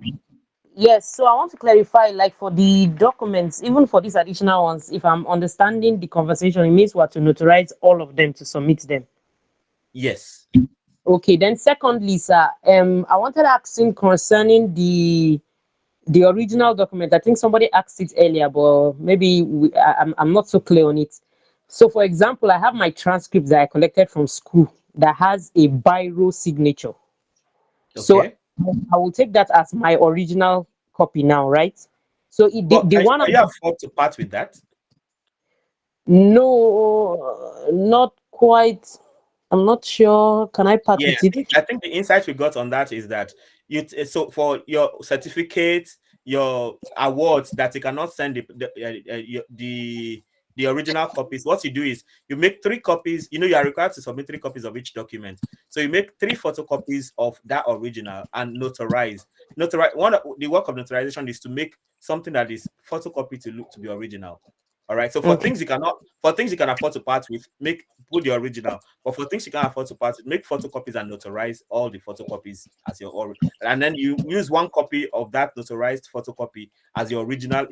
yes, so I want to clarify, like for the documents, even for these additional ones, if I'm understanding the conversation, it means what to notarize all of them to submit them. Yes. Okay, then secondly, sir, I wanted to ask him concerning the original document. I think somebody asked it earlier, but maybe I'm not so clear on it. So, for example, I have my transcripts that I collected from school that has a biro signature. So Okay. I will take that as my original copy now, right? So But the one can you afford to part with that? no, not quite. I'm not sure. Can I part Yeah, with it? I think the insight we got on that is that so for your certificates, your awards that you cannot send the original copies, what you do is you make 3 copies. You are required to submit 3 copies of each document. So you make 3 photocopies of that original and notarize. The work of notarization is to make something that is photocopy to look to be original. All right. So for things you can afford to part with, put the original. But for things you can't afford to part with, make photocopies and notarize all the photocopies as your and then you use 1 copy of that notarized photocopy as your original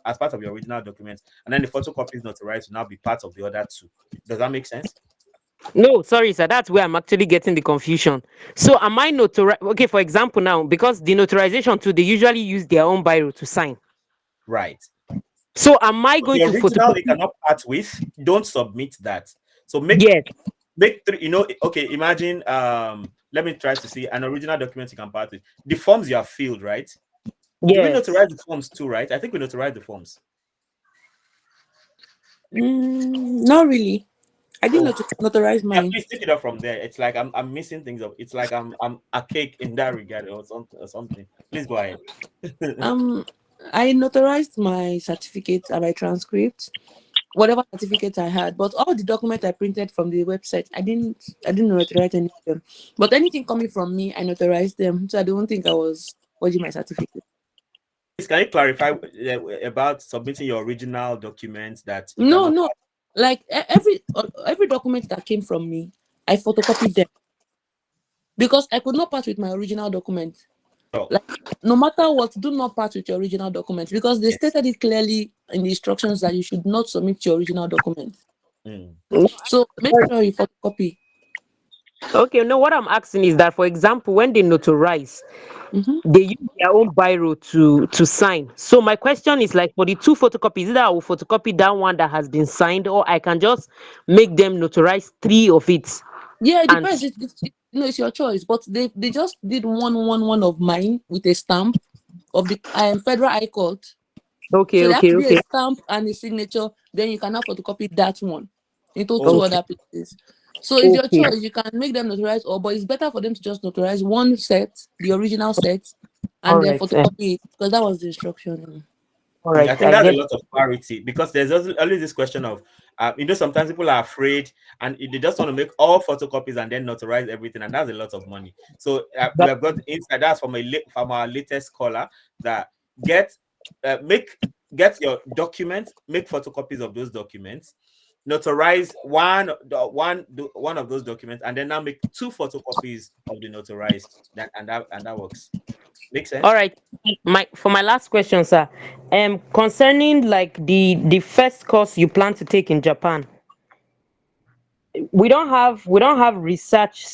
as part of your original document, and then the photocopies notarized will now be part of the other 2. Does that make sense? No, sorry, sir. That's where I'm actually getting the confusion. So am I notarize? Okay, for example, now because the notarization too, they usually use their own biro to sign. Right. So am I going The to original you photocopy? cannot part with, don't submit that. So make 3, okay, imagine let me try to see an original document you can part with. The forms you have filled, right? Do we Yes. notarize the forms too, right? I think we notarize the forms. Not really. I didn't notarize Yeah, mine. please take it up from there. It's like I'm missing things up. It's like I'm a cake in that regard or something. Please go ahead. I notarized my certificate and my transcript, whatever certificate I had, but all the documents I printed from the website, I didn't notarize any of them. But anything coming from me, I notarized them. So I don't think I was forging my certificate. Please, can you clarify about submitting your original documents that you No, cannot? like every document that came from me, I photocopied them because I could not part with my original document. Oh. Like, no matter what, do not part with your original document because they stated it clearly in the instructions that you should not submit your original document. So make sure you photocopy. Okay, no, what I'm asking is that, for example, when they notarize, they use their own biro to sign. So my question is, like, for the 2 photocopies, either I will photocopy that one that has been signed, or I can just make them notarize 3 of it. Yeah, it depends. It's your choice. But they just did one of mine with a stamp of the Federal High Court. Okay, so there okay, has to be okay. a stamp and a signature. Then you can now photocopy that one into 2 Okay. other places. So it's your Okay. choice. You can make them notarize, but it's better for them to just notarize one set, the original set, and then Alright, photocopy it because that was the instruction. I think that's a lot of clarity because there's always this question of, sometimes people are afraid and they just want to make all photocopies and then notarize everything, and that's a lot of money. So we have got insight. That's from our latest scholar that get your documents, make photocopies of those documents, notarize one of those documents, and then now make 2 photocopies of the notarized. That works. Makes sense. All right. For my last question, sir, concerning like the first course you plan to take in Japan, we don't have research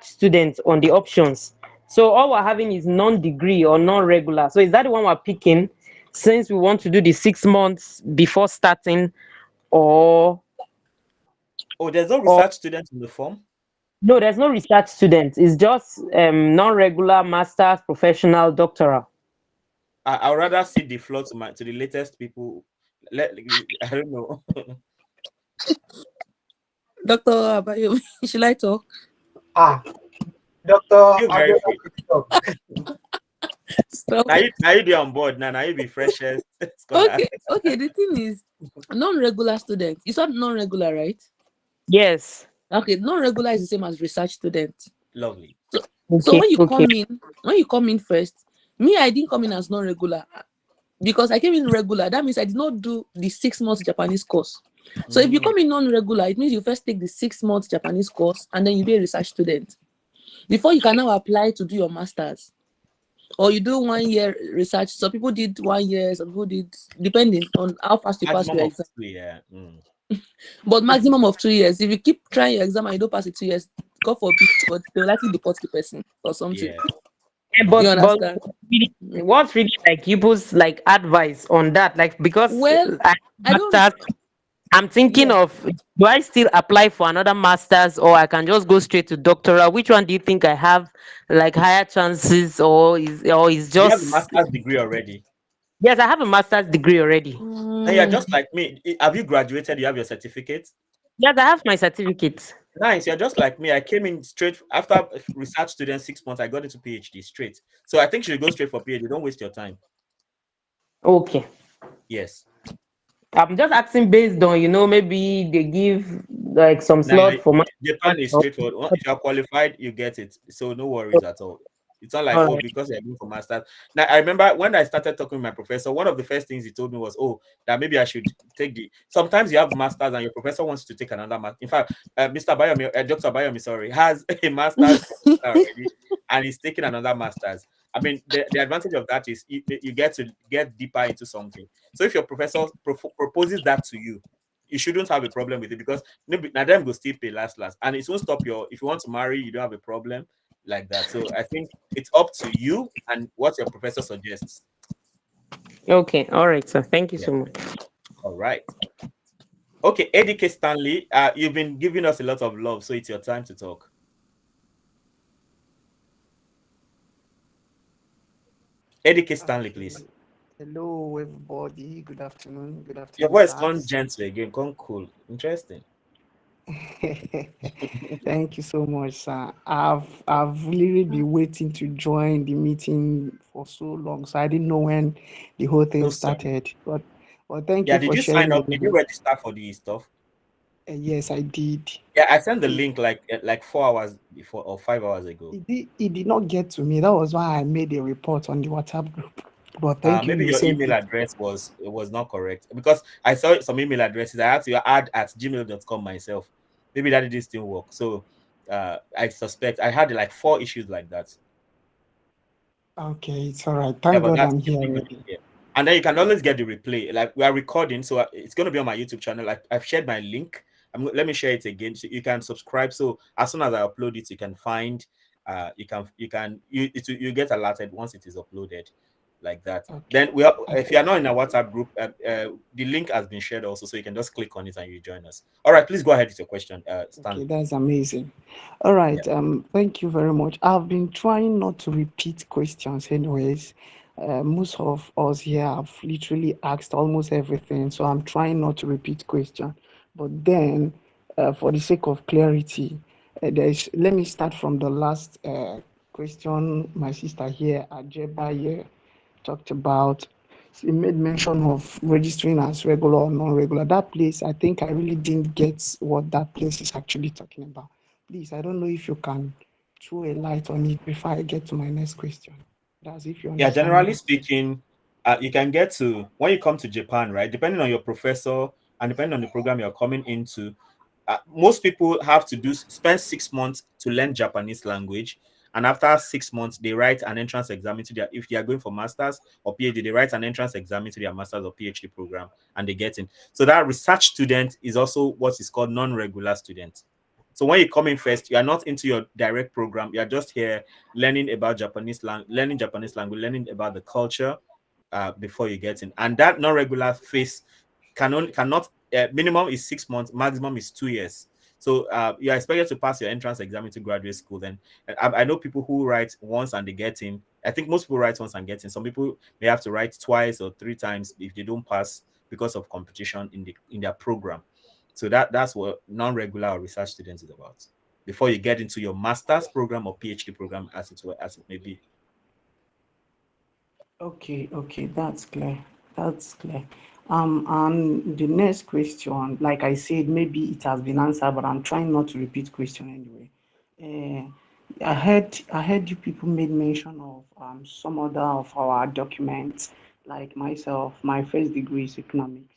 students on the options. So all we're having is non-degree or non-regular. So is that the one we're picking since we want to do the 6 months before starting, or? Oh, there's no research students in the form? No, there's no research students. It's just non-regular, master's, professional, doctoral. I'd rather see the floor to the latest people. I don't know. Dr. Abayomi, should I talk? Dr. You're very Abayomi, Stop. Now you be on board. Now you be freshest scholar. Okay. The thing is, non-regular students. You said non-regular, right? Yes. Okay, non-regular is the same as research student. Lovely. So when you come in first, me, I didn't come in as non-regular because I came in regular. That means I did not do the 6 months Japanese course. So if you come in non-regular, it means you first take the 6 months Japanese course and then you be a research student before you can now apply to do your masters. Or you do 1 year research. Some people did 1 year, some people did, depending on how fast you pass Maximum your of exam. 2 years. But maximum of 2 years. If you keep trying your exam and you don't pass it 2 years, God forbid, but they'll likely deport the person or something. Yeah. You understand? What's really like people's like advice on that? Like, because Well, I don't. masters, I'm thinking Yeah. of, do I still apply for another master's, or I can just go straight to doctoral? Which one do you think I have like higher chances, or is You have a just? master's degree already. Yes, I have a master's degree already. And you're just like me. Have you graduated? You have your certificate? Yes, I have my certificate. Nice. You're just like me. I came in straight after research student 6 months. I got into PhD straight. So I think you should go straight for PhD. Don't waste your time. Okay. Yes. I'm just asking based on, maybe they give like some Now, slot for my. Japan is straightforward. If you're qualified, you get it. So no worries at all. It's not like, All oh, right. because you're doing for master's. Now, I remember when I started talking with my professor, one of the first things he told me was, oh, that maybe I should take the. Sometimes you have masters and your professor wants you to take another master. In fact, Mr. Bayomi, Dr. Bayomi, sorry, has a master's already and he's taking another master's. I mean, the advantage of that is you get to get deeper into something. So if your professor proposes that to you shouldn't have a problem with it because now them go still pay last, and it won't stop if you want to marry, you don't have a problem like that. So I think it's up to you and what your professor suggests. Okay. All right, sir. Thank you Yeah. so much. All right. Okay, ADK Stanley, you've been giving us a lot of love, so it's your time to talk. ADK Stanley, please. Hello, everybody. Good afternoon. Good afternoon. Your voice gone gentle again, gone cool. Interesting. Thank you so much, sir. I've literally been waiting to join the meeting for so long, so I didn't know when the whole thing started. But thank Yeah, you did for you sign sharing the up? Did you register for the stuff? Yes, I did. Yeah, I sent the link like 4 hours before or 5 hours ago. It did not get to me. That was why I made a report on the WhatsApp group. But thank you. Maybe You your sent email it. address was not correct because I saw some email addresses. I had to add at gmail.com myself. Maybe that didn't still work. So I suspect I had like 4 issues like that. Okay, it's all right. Yeah, Thank but God that's I'm here still good already. to hear. And then you can always get the replay. Like we are recording, so it's going to be on my YouTube channel. I've shared my link. Let me share it again, so you can subscribe. So as soon as I upload it, you can find. You get alerted once it is uploaded, like that. Okay. Then if you are not in a WhatsApp group, the link has been shared also, so you can just click on it and you join us. All right, please go ahead with your question, Stanley. Okay, that's amazing. All right. Thank you very much. I've been trying not to repeat questions anyways. Most of us here have literally asked almost everything, so I'm trying not to repeat question. But then, for the sake of clarity, let me start from the last question my sister here, Ajeba here, talked about. She made mention of registering as regular or non-regular. That place, I think I really didn't get what that place is actually talking about. Please, I don't know if you can throw a light on it before I get to my next question. That's if you Yeah, understand. generally speaking, you can get to when you come to Japan, right? Depending on your professor and depending on the program you're coming into, most people have to spend 6 months to learn Japanese language, and after 6 months, they write an entrance exam into if they are going for masters or PhD, they write an entrance exam into their masters or PhD program, and they get in. So that research student is also what is called non-regular student. So when you come in first, you are not into your direct program. You are just here learning about Japanese language, learning about the culture before you get in. And that non-regular phase cannot minimum is 6 months, maximum is 2 years. So you are expected to pass your entrance exam into graduate school. Then I know people who write once and they get in. I think most people write once and get in. Some people may have to write twice or 3 times if they don't pass because of competition in their program. So that's what non-regular or research students is about. Before you get into your master's program or PhD program, as it may be. Okay, that's clear. That's clear. And the next question, like I said, maybe it has been answered, but I'm trying not to repeat question anyway. I heard you people made mention of some other of our documents. Like myself, my first degree is economics,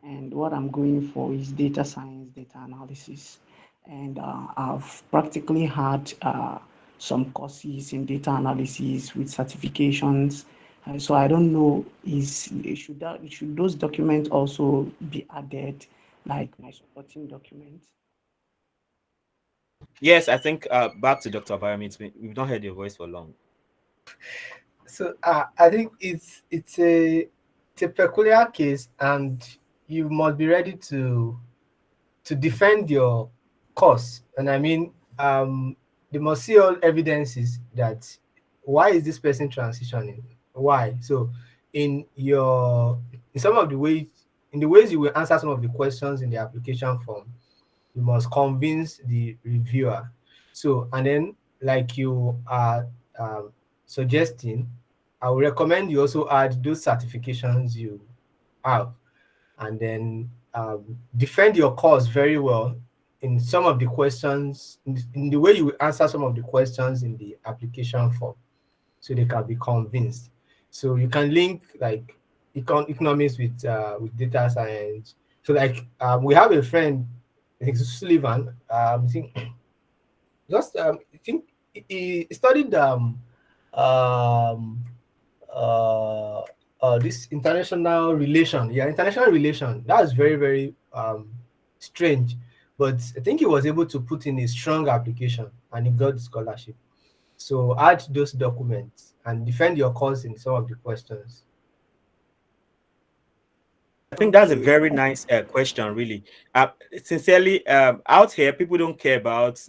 and what I'm going for is data science, data analysis, and I've practically had some courses in data analysis with certifications. So I don't know, should those documents also be added, like my supporting documents? Yes, I think back to Dr. Abayomi. We've not heard your voice for long. So I think it's a peculiar case, and you must be ready to defend your cause. And I mean, they must see all evidences that why is this person transitioning? Why? So in some of the ways, in the ways you will answer some of the questions in the application form, you must convince the reviewer. So, and then like you are suggesting, I would recommend you also add those certifications you have, and then defend your cause very well in some of the questions, in the way you will answer some of the questions in the application form, so they can be convinced. So you can link like economics with data science. So like we have a friend, I think Sullivan. I think I think he studied um, uh, this international relation. Yeah, international relation. That's very, very strange. But I think he was able to put in a strong application and he got the scholarship. So add those documents and defend your cause in some of the questions. I think that's a very nice question, really. Sincerely, out here, people don't care about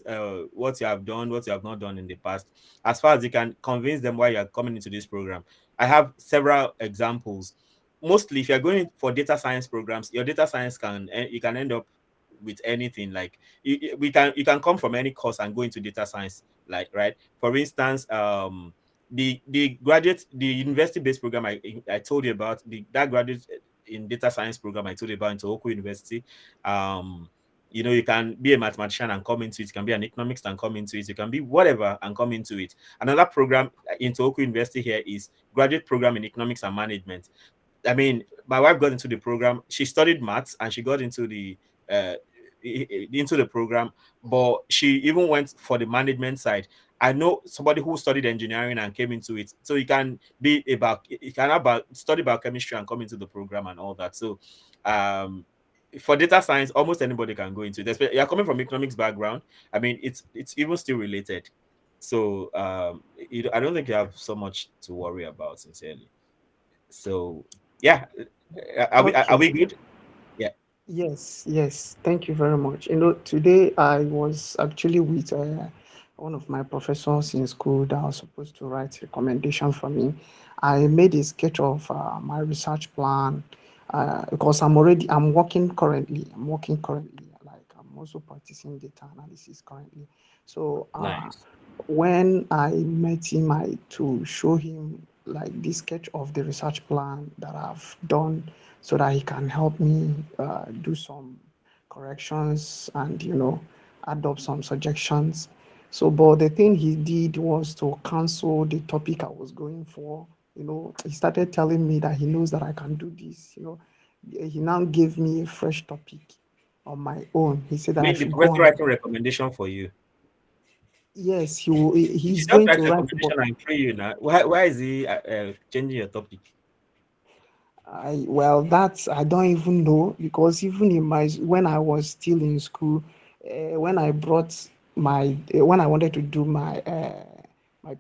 what you have done, what you have not done in the past. As far as you can convince them why you are coming into this program. I have several examples. Mostly, if you're going for data science programs, your data science you can end up with anything. Like you can come from any course and go into data science. Like, right? For instance, the university based program I told you about, that graduate in data science program I told you about in Tohoku University. You can be a mathematician and come into it. You can be an economics and come into it. You can be whatever and come into it. Another program in Tohoku University here is graduate program in economics and management. I mean, my wife got into the program. She studied maths and she got into the program, but she even went for the management side. I know somebody who studied engineering and came into it. So you can study biochemistry and come into the program and all that. So for data science, almost anybody can go into it. You're coming from economics background. I mean, it's even still related. So I don't think you have so much to worry about, sincerely. So yeah, are we good? Yeah. Yes. Thank you very much. Today I was actually with one of my professors in school that was supposed to write recommendation for me. I made a sketch of my research plan because I'm working currently. Like I'm also practicing data analysis currently. So Nice. when I met him, I to show him like this sketch of the research plan that I've done so that he can help me do some corrections and add up some suggestions. So, but the thing he did was to cancel the topic I was going for. He started telling me that he knows that I can do this. He now gave me a fresh topic on my own. He said I that I mean, the should go professor on. writing recommendation for you. Yes, You he's should just going write to write, but recommendation and pray you now. Why is he changing your topic? I don't even know because even when I was still in school, when I brought when I wanted to do my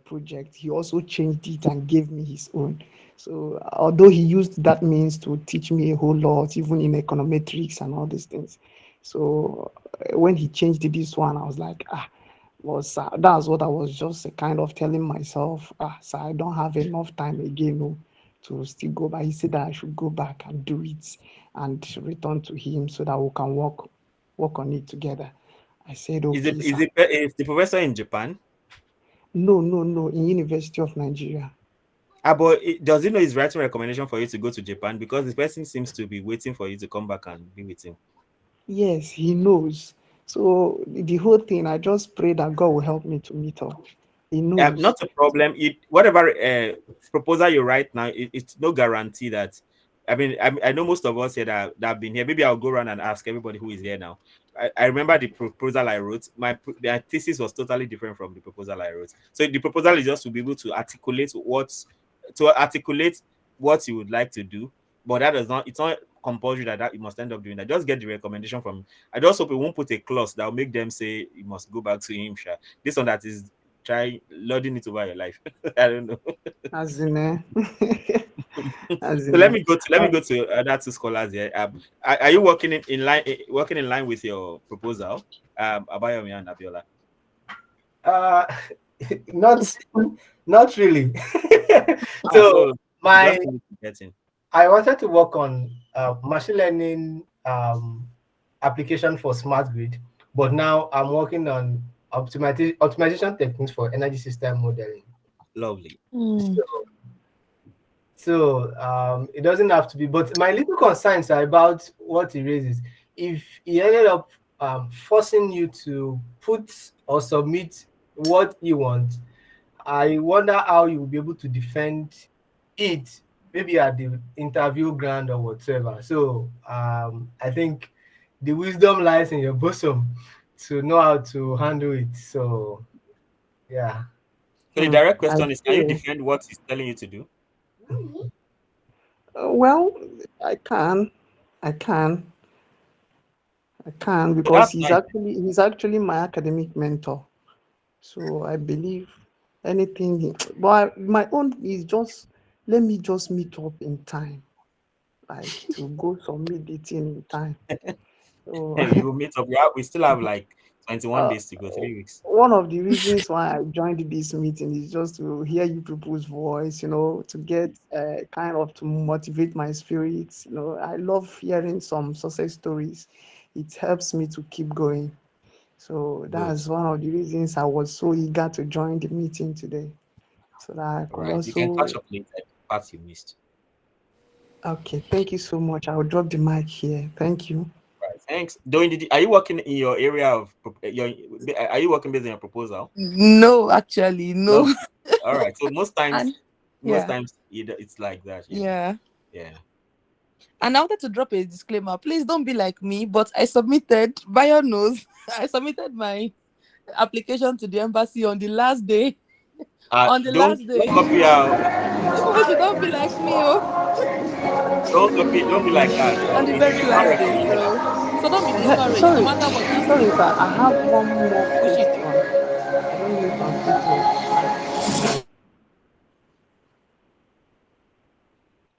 project, he also changed it and gave me his own. So although he used that means to teach me a whole lot, even in econometrics and all these things. So when he changed this one, I was like, that's what I was just kind of telling myself. So I don't have enough time again. To still go back. He said that I should go back and do it and return to him so that we can work on it together. I said, okay, sir. Is the professor in Japan? No, in University of Nigeria. But does he know he's writing recommendation for you to go to Japan? Because the person seems to be waiting for you to come back and be with him. Yes, he knows. So the whole thing, I just pray that God will help me to meet up. He knows. Not a problem. Whatever proposal you write now, it's no guarantee that. I know most of us here that have been here. Maybe I'll go around and ask everybody who is here now. I remember the proposal I wrote. My thesis was totally different from the proposal I wrote. So the proposal is just to be able to articulate what you would like to do, but that does not. It's not compulsory that you must end up doing that. Just get the recommendation from. I just hope it won't put a clause that will make them say you must go back to him. Sha. This one that is try loading it over your life. I don't know. As in, So let me go to other two scholars here. Are you working in line with your proposal, Abayomi and Abiola? Not really. So I wanted to work on machine learning application for smart grid, but now I'm working on optimization techniques for energy system modeling. Lovely. So it doesn't have to be, but my little concerns are about what he raises. If he ended up forcing you to put or submit what you want, I wonder how you will be able to defend it, maybe at the interview ground or whatever. So I think the wisdom lies in your bosom to know how to handle it. So yeah. So the direct question is, can you defend what he's telling you to do? Well, I can because he's actually my academic mentor. So I believe anything, but my own is just let me just meet up in time, like to go submit the thing in time. So We will meet up. We still have like 21 days to go, 3 weeks. one of the reasons why I joined this meeting is just to hear you people's voice, to get kind of to motivate my spirits. I love hearing some success stories. It helps me to keep going. So that's one of the reasons I was so eager to join the meeting today. So that I could Right. You can also. catch up later. Part you missed. Okay, thank you so much. I'll drop the mic here. Thank you. Right. Thanks. Are you working in your area of are you working based on your proposal? No, actually, no. All right. So most times yeah. it's like that. Yeah. Yeah. And I wanted to drop a disclaimer. Please don't be like me, but I submitted, Bayo knows, I submitted my application to the embassy on the last day. On the last day. Don't copy out. Everybody don't be like me, Don't be like that. On the very last day. So don't be discouraged, no matter what they Sorry, say. sir. I have one more Push it. question. I don't know if I'm free to ask.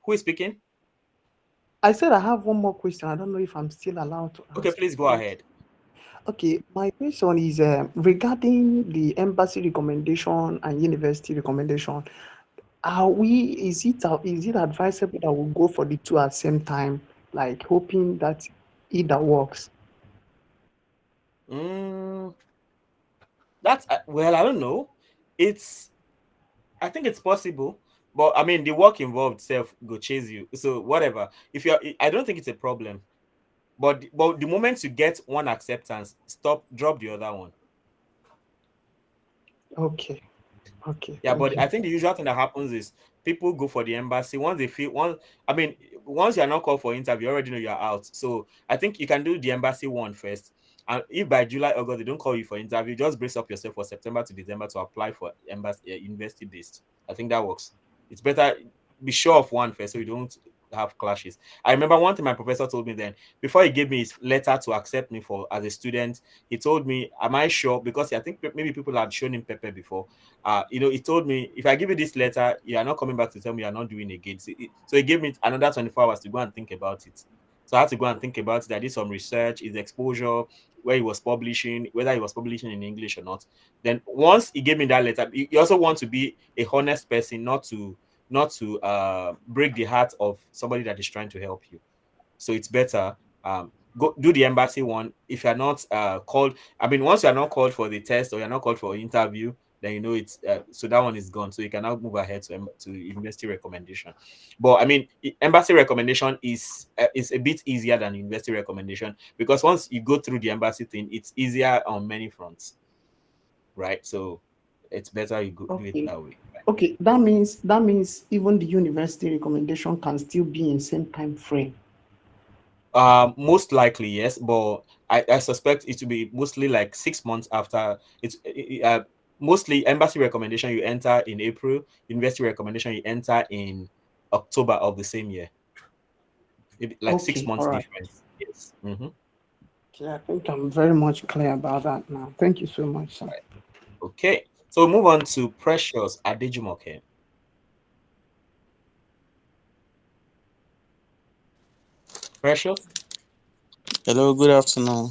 Who is speaking? I said I have one more question. I don't know if I'm still allowed to ask. Okay, please go ahead. Okay, my question is regarding the embassy recommendation and university recommendation. Is it advisable that we go for the two at the same time, like hoping that either works? That's well, I don't know. I think it's possible, but I mean, the work involved self go chase you. So whatever. I don't think it's a problem. But the moment you get one acceptance, drop the other one. Okay. Yeah, but I think the usual thing that happens is people go for the embassy once you're not called for interview, you already know you're out. So I think you can do the embassy one first. And if by July, August they don't call you for interview, just brace up yourself for September to December to apply for embassy university based. I think that works. It's better be sure of one first so you don't have clashes. I remember one thing my professor told me then, before he gave me his letter to accept me as a student, he told me, am I sure? Because I think maybe people had shown him paper before. He told me, if I give you this letter, you are not coming back to tell me you're not doing it again. So he gave me another 24 hours to go and think about it. So I had to go and think about it. I did some research, his exposure, where he was publishing, whether he was publishing in English or not. Then once he gave me that letter, you also want to be a honest person, not to break the heart of somebody that is trying to help you. So it's better go do the embassy one. If you're not called, once you're not called for the test or you're not called for an interview, then you know it's so that one is gone. So you can now move ahead to university recommendation. But I mean, embassy recommendation is a bit easier than university recommendation, because once you go through the embassy thing, it's easier on many fronts, right? So it's better you do it Okay. that way. Okay, that means even the university recommendation can still be in same time frame. Most likely yes, but I suspect it will be mostly like 6 months after. It's mostly embassy recommendation you enter in April, university recommendation you enter in October of the same year. Maybe like Okay, 6 months all right. difference. Yes. Okay, I think I'm very much clear about that now. Thank you so much, sir. Okay, so move on to Precious Adejumoke. Precious, Hello, good afternoon.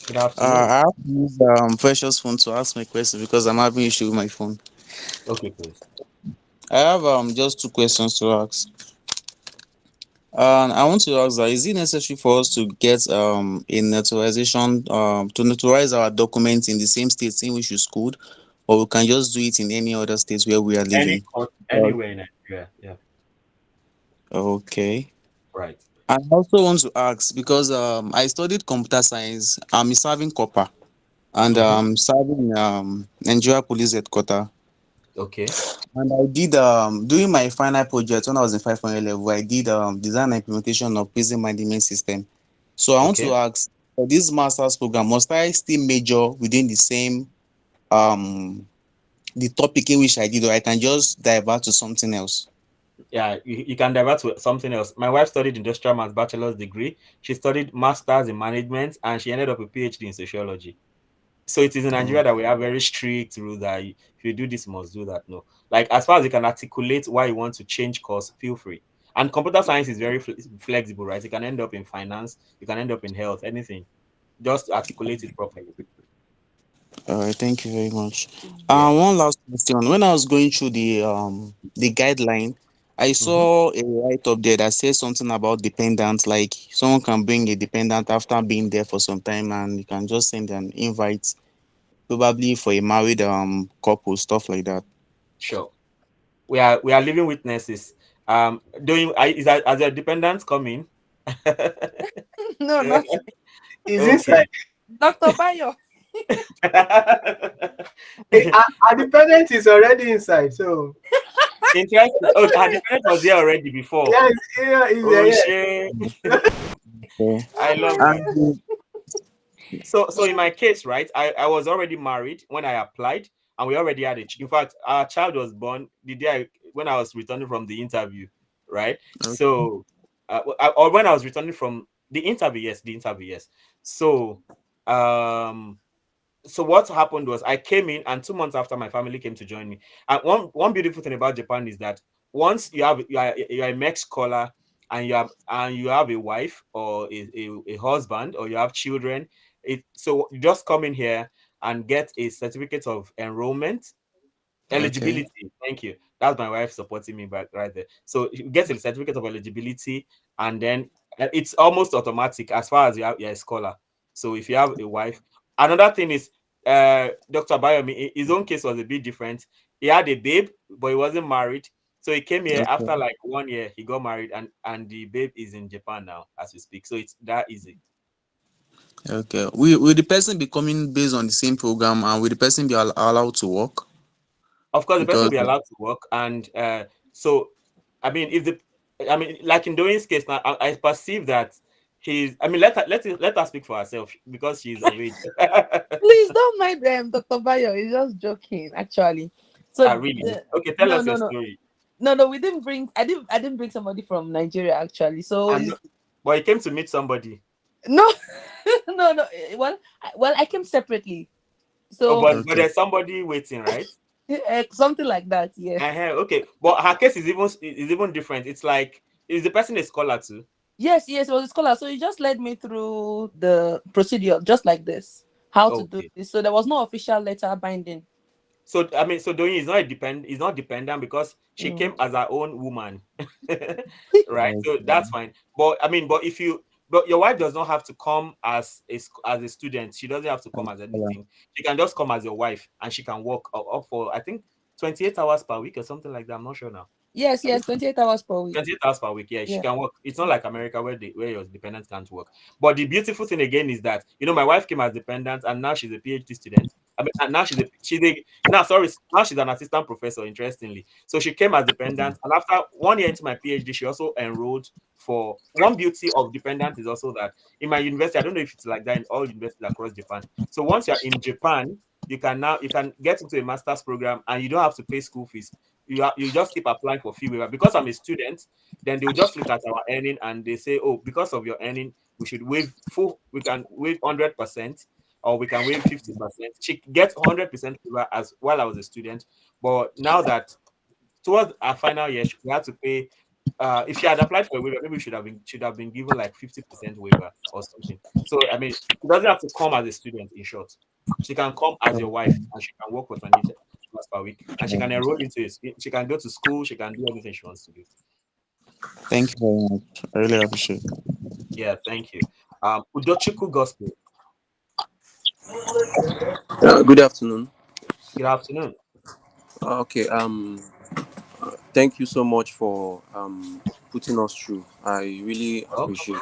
good afternoon. I have to use Precious phone to ask my question because I'm having issue with my phone. Okay, please. I have just two questions to ask. I want to ask that is it necessary for us to get a naturalization to notarize our documents in the same states in which we schooled, or we can just do it in any other states where we are living? Anywhere in Nigeria, yeah. Okay. Right. I also want to ask because I studied computer science. I'm serving copper and serving Nigeria Police Headquarters. Okay. And I did during my final project when I was in 500 level, I did design and implementation of prison management system. So I want to Okay. ask for this master's program, must I still major within the same the topic in which I did, or I can just divert to something else? Yeah, you can divert to something else. My wife studied industrial maths bachelor's degree. She studied masters in management, and she ended up a PhD in sociology. So it is in Nigeria that we have very strict rules that if you do this, you must do that. No, like as far as you can articulate why you want to change course, feel free. And computer science is very flexible, right? You can end up in finance, you can end up in health, anything. Just articulate it properly. All right, thank you very much. Yeah. One last question. When I was going through the guideline, I saw a write up there that says something about dependents, like someone can bring a dependent after being there for some time, and you can just send an invite, probably for a married couple, stuff like that. Sure. We are living witnesses. Doing is that as your dependents coming? No, not Is Okay. inside. Dr. Bayo. Our dependent is already inside, so Interesting. Oh, our dependent was here already before. Oh, yeah. shit. I love that. And So in my case, right, I was already married when I applied, and we already had in fact, our child was born the day when I was returning from the interview, right? So or when I was returning from the interview, yes, so so what happened was I came in, and 2 months after, my family came to join me. And one beautiful thing about Japan is that once you are a MEXT scholar, and you have a wife or a husband, or you have children, so you just come in here and get a certificate of enrollment. Eligibility. Thank you. That's my wife supporting me back right there. So you get a certificate of eligibility, and then it's almost automatic as far as you're a scholar. So if you have a wife, another thing is Dr. Bayomi, his own case was a bit different. He had a babe, but he wasn't married. So he came here after like 1 year, he got married, and the babe is in Japan now as we speak. So it's that easy. Okay. Will the person be coming based on the same program, and will the person be allowed to work? Of course, the person will Because be allowed to work, and so I mean, like in Doyin's case now, I perceive that he's. I mean, let her speak for herself because she's of age. Please don't mind Dr. Bayo. He's just joking, actually. So Really? Okay, tell us your story. No, we didn't bring. I didn't bring somebody from Nigeria, actually. So But he came to meet somebody. no, no. Well, I came separately. So, but there's somebody waiting, right? Something like that, yes. Okay, but her case is even different. It's like, is the person a scholar too? Yes, it was a scholar. So he just led me through the procedure, just like this, how to do this. So there was no official letter binding. So I mean, so Doyin is not dependent because she came as her own woman, right? So that's fine. But I mean, but if you but your wife does not have to come as a student. She doesn't have to come as anything. She can just come as your wife, and she can work up for, I think, 28 hours per week or something like that. I'm not sure now. Yes, 28 hours per week. 28 hours per week. Yeah, she Yeah. can work. It's not like America where your dependents can't work. But the beautiful thing again is that, my wife came as dependent, and now she's a PhD student. I mean, and now she's an assistant professor, interestingly. So she came as dependent, and after 1 year into my PhD, she also enrolled for one beauty of dependent is also that in my university, I don't know if it's like that in all universities across Japan. So once you're in Japan, you can get into a master's program, and you don't have to pay school fees. You just keep applying for fee waiver. Because I'm a student, then they'll just look at our earning, and they say, oh, because of your earning, we can waive 100%, or we can waive 50%. She gets 100% waiver as while I was a student. But now that towards our final year, we had to pay. If she had applied for a waiver, maybe should have been given like 50% waiver or something. So I mean, she doesn't have to come as a student. In short, she can come as your wife, and she can work for 20 hours per week, and she can enroll into it. She can go to school. She can do anything she wants to do. Thank you very much. I really appreciate it. Yeah, thank you. Udochukwu Gospel. Good afternoon. Good afternoon. Okay. Thank you so much for putting us through. I really appreciate.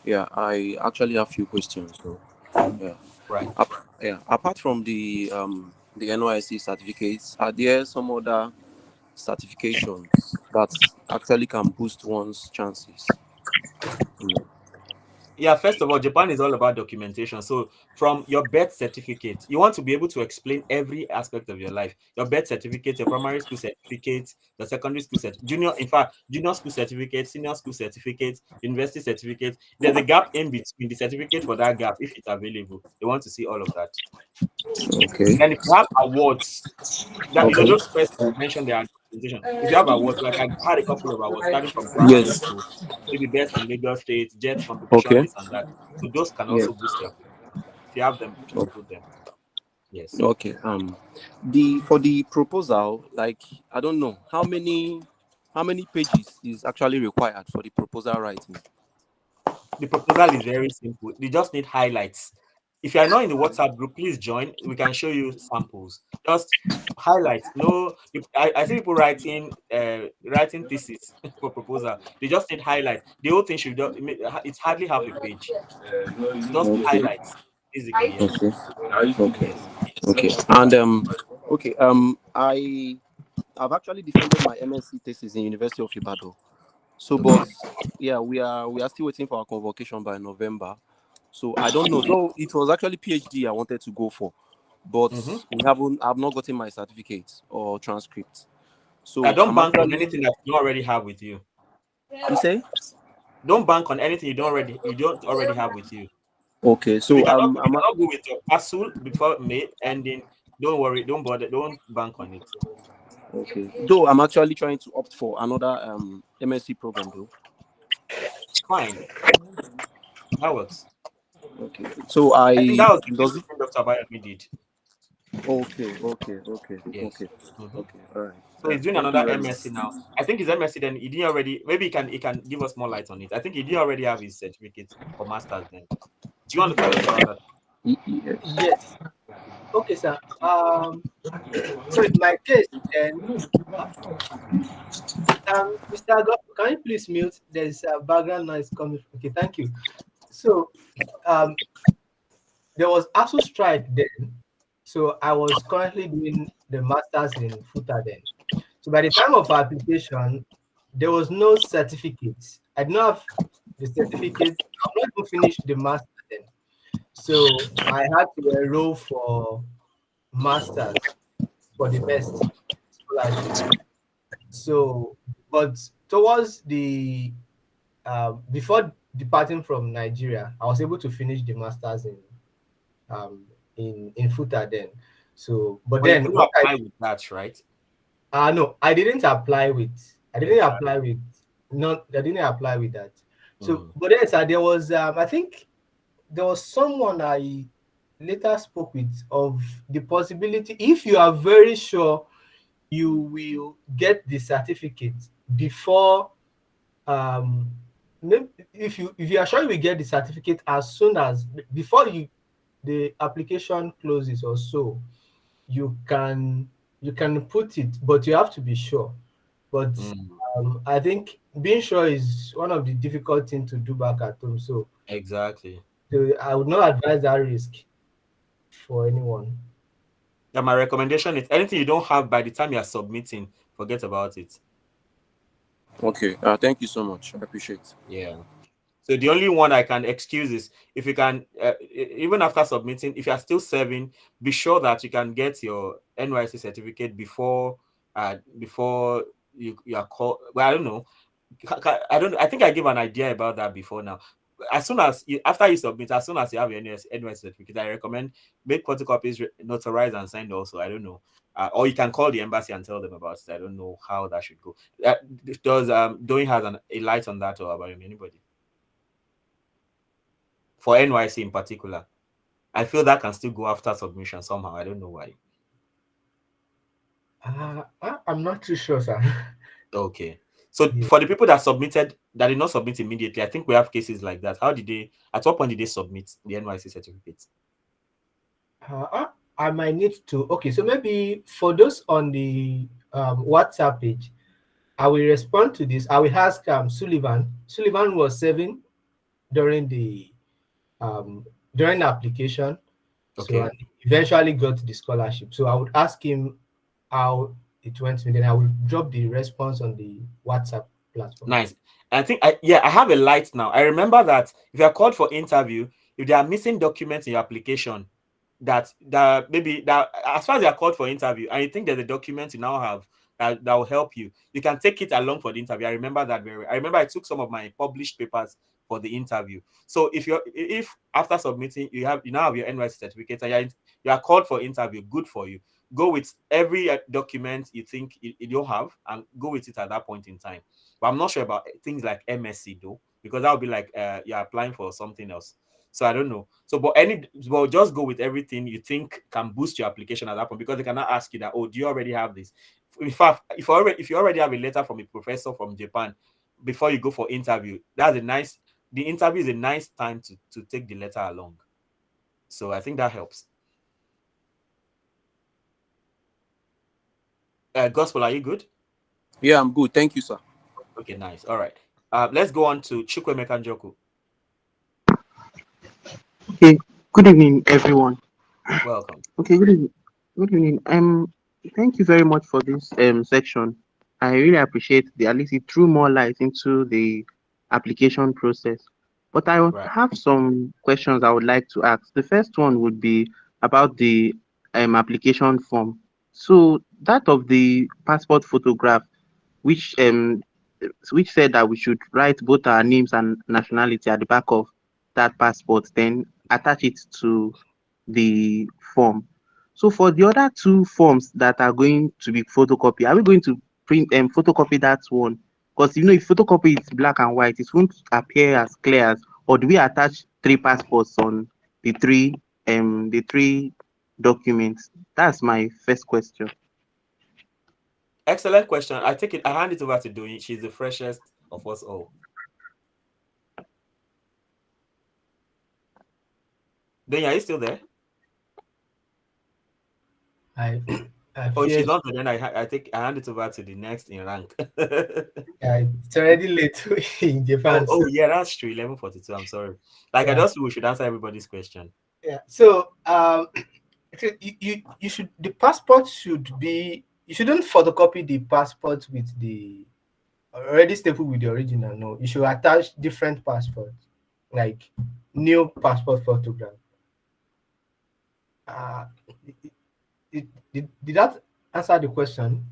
Yeah, I actually have a few questions. So, yeah. Right. Apart from the NYSC certificates, are there some other certifications that actually can boost one's chances? Yeah, first of all, Japan is all about documentation. So from your birth certificate, you want to be able to explain every aspect of your life. Your birth certificate, your primary school certificate, your secondary school certificate, junior school certificate, senior school certificate, university certificate. There's a gap in between the certificate for that gap if it's available. They want to see all of that. Okay. And if you have awards, those persons mentioned their documentation. If you have awards, like I had a couple of awards starting from primary school, maybe best in Lagos State, JET competition, this and that. So those can also boost your. If you have them, include them. Yes. Okay. For the proposal, like I don't know how many pages is actually required for the proposal writing. The proposal is very simple. They just need highlights. If you are not in the WhatsApp group, please join. We can show you samples. Just highlights. No, I see people writing thesis for proposal. They just need highlights. The whole thing it's hardly half a page. Just highlights, basically. Yes. Okay. And I've actually defended my MSc thesis in University of Ibadan. So, but yeah, we are still waiting for our convocation by November. So I don't know. Though it was actually PhD I wanted to go for, but I've not gotten my certificate or transcript. So I don't bank on anything that you already have with you. You say? Don't bank on anything you don't already have with you. Okay, so you cannot go with your parcel before May ending. Don't worry, don't bother, don't bank on it. Okay. Though I'm actually trying to opt for another MSc program though. Fine. That works. Okay. So I think that was the thing Dr. Abayomi did. Okay. Yes. Okay. All right. So he's doing another MSc now. I think his MSc then he didn't already. Maybe he can give us more light on it. I think he didn't already have his certificate for masters then. Do you want to tell us about that? Yes. Okay, sir. So in my case, then, Mr. God, can you please mute? There's a background noise coming. Okay, thank you. So, there was ASU strike then. So I was currently doing the masters in FUTA then. So by the time of application, there was no certificate. I did not have the certificate. I've not even finished the master then. So I had to enroll for masters for the MEXT Scholarship. So, but towards the before departing from Nigeria, I was able to finish the masters in FUTA then. So, but then you apply with that, right? No, I didn't apply with that. So, but then sir, there was I think there was someone I later spoke with of the possibility, if you are very sure you will get the certificate before if you are sure you will get the certificate as soon as before the application closes or so, you can put it, but you have to be sure. But I think being sure is one of the difficult things to do back at home. So Exactly. I would not advise that risk for anyone. Yeah, my recommendation is anything you don't have by the time you are submitting, forget about it. Okay. Thank you so much. I appreciate. Yeah. So the only one I can excuse is if you can, even after submitting, if you are still serving, be sure that you can get your NYC certificate before you are called. Well, I don't know. I think I gave an idea about that before now. As soon as after you submit, as soon as you have your NYC certificate, I recommend make photocopies, notarized and signed also. I don't know. Or you can call the embassy and tell them about it. I don't know how that should go. Does Doing has a light on that or about anybody? For NYC in particular, I feel that can still go after submission somehow. I don't know why. I'm not too sure, sir. Okay. So for the people that submitted that did not submit immediately, I think we have cases like that. At what point did they submit the NYC certificate? I might need to. Okay, so maybe for those on the WhatsApp page, I will respond to this. I will ask Sullivan. Sullivan was serving during the application, so I eventually got the scholarship. So I would ask him how it went, and then I will drop the response on the WhatsApp platform. Nice. I think I have a light now. I remember that if you are called for interview, if there are missing documents in your application, that maybe that as far as you are called for interview and you think there's a document you now have that will help you, you can take it along for the interview. I remember that I remember I took some of my published papers for the interview. So if after submitting you now have your NYC certificate and you are called for interview, good for you. Go with every document you think you don't have and go with it at that point in time. But I'm not sure about things like MSc though, because that would be like you're applying for something else. So I don't know. So, but just go with everything you think can boost your application at that point, because they cannot ask you that, oh, do you already have this? In fact, if you already have a letter from a professor from Japan before you go for interview, the interview is a nice time to take the letter along. So I think that helps. Gospel, are you good? Yeah, I'm good. Thank you, sir. Okay, nice. All right. Let's go on to Chukwemeka Njoku. Okay, good evening, everyone. Welcome. Okay, good evening. Good evening. Thank you very much for this section. I really appreciate at least it threw more light into the application process. But I have some questions I would like to ask. The first one would be about the application form. So that of the passport photograph, which said that we should write both our names and nationality at the back of that passport, then attach it to the form. So for the other two forms that are going to be photocopy, are we going to print and photocopy that one? Because if photocopy is black and white, it won't appear as clear as, or do we attach 3 passports on the three documents? That's my first question. Excellent question. I hand it over to Doyin. She's the freshest of us all. Doyin, are you still there? She's not. Then I hand it over to the next in rank. It's already late in Japan. Oh yeah, that's true. 11:42. I'm sorry. I just we should answer everybody's question. Yeah. So you should the passport should be, you shouldn't photocopy the passport with the already stapled with the original. No, you should attach different passports, like new passport photograph. Did that answer the question?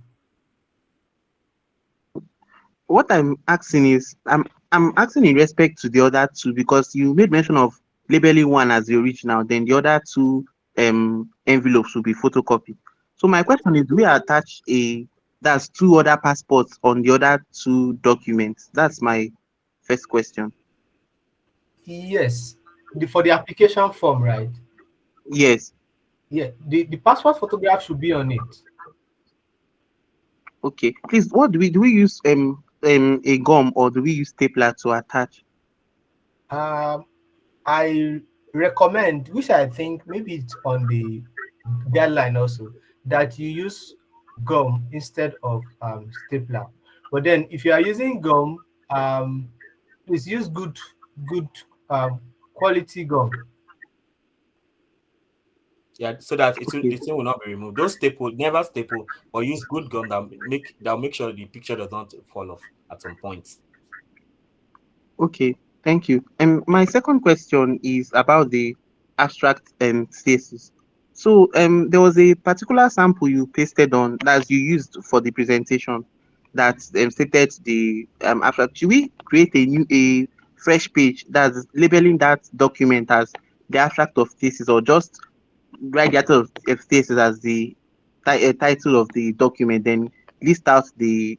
What I'm asking is, I'm asking in respect to the other two, because you made mention of labeling one as the original, then the other two envelopes will be photocopied. So my question is, do we attach that's 2 other passports on the other 2 documents? That's my first question. Yes, for the application form, right? Yes. Yeah, the passport photograph should be on it. Okay, please, what do we use a gum, or do we use stapler to attach? I recommend, which I think maybe it's on the guideline also, that you use gum instead of stapler. But then if you are using gum, please use good um, quality gum. Yeah, so that Okay. the thing will not be removed. Don't staple, never staple, or use good gum that'll make sure the picture does not fall off at some point. Okay, thank you. And my second question is about the abstract thesis. So there was a particular sample you pasted on that you used for the presentation that stated the abstract. Should we create a fresh page that's labeling that document as the abstract of thesis, or just write the title of thesis as the title of the document, then list out the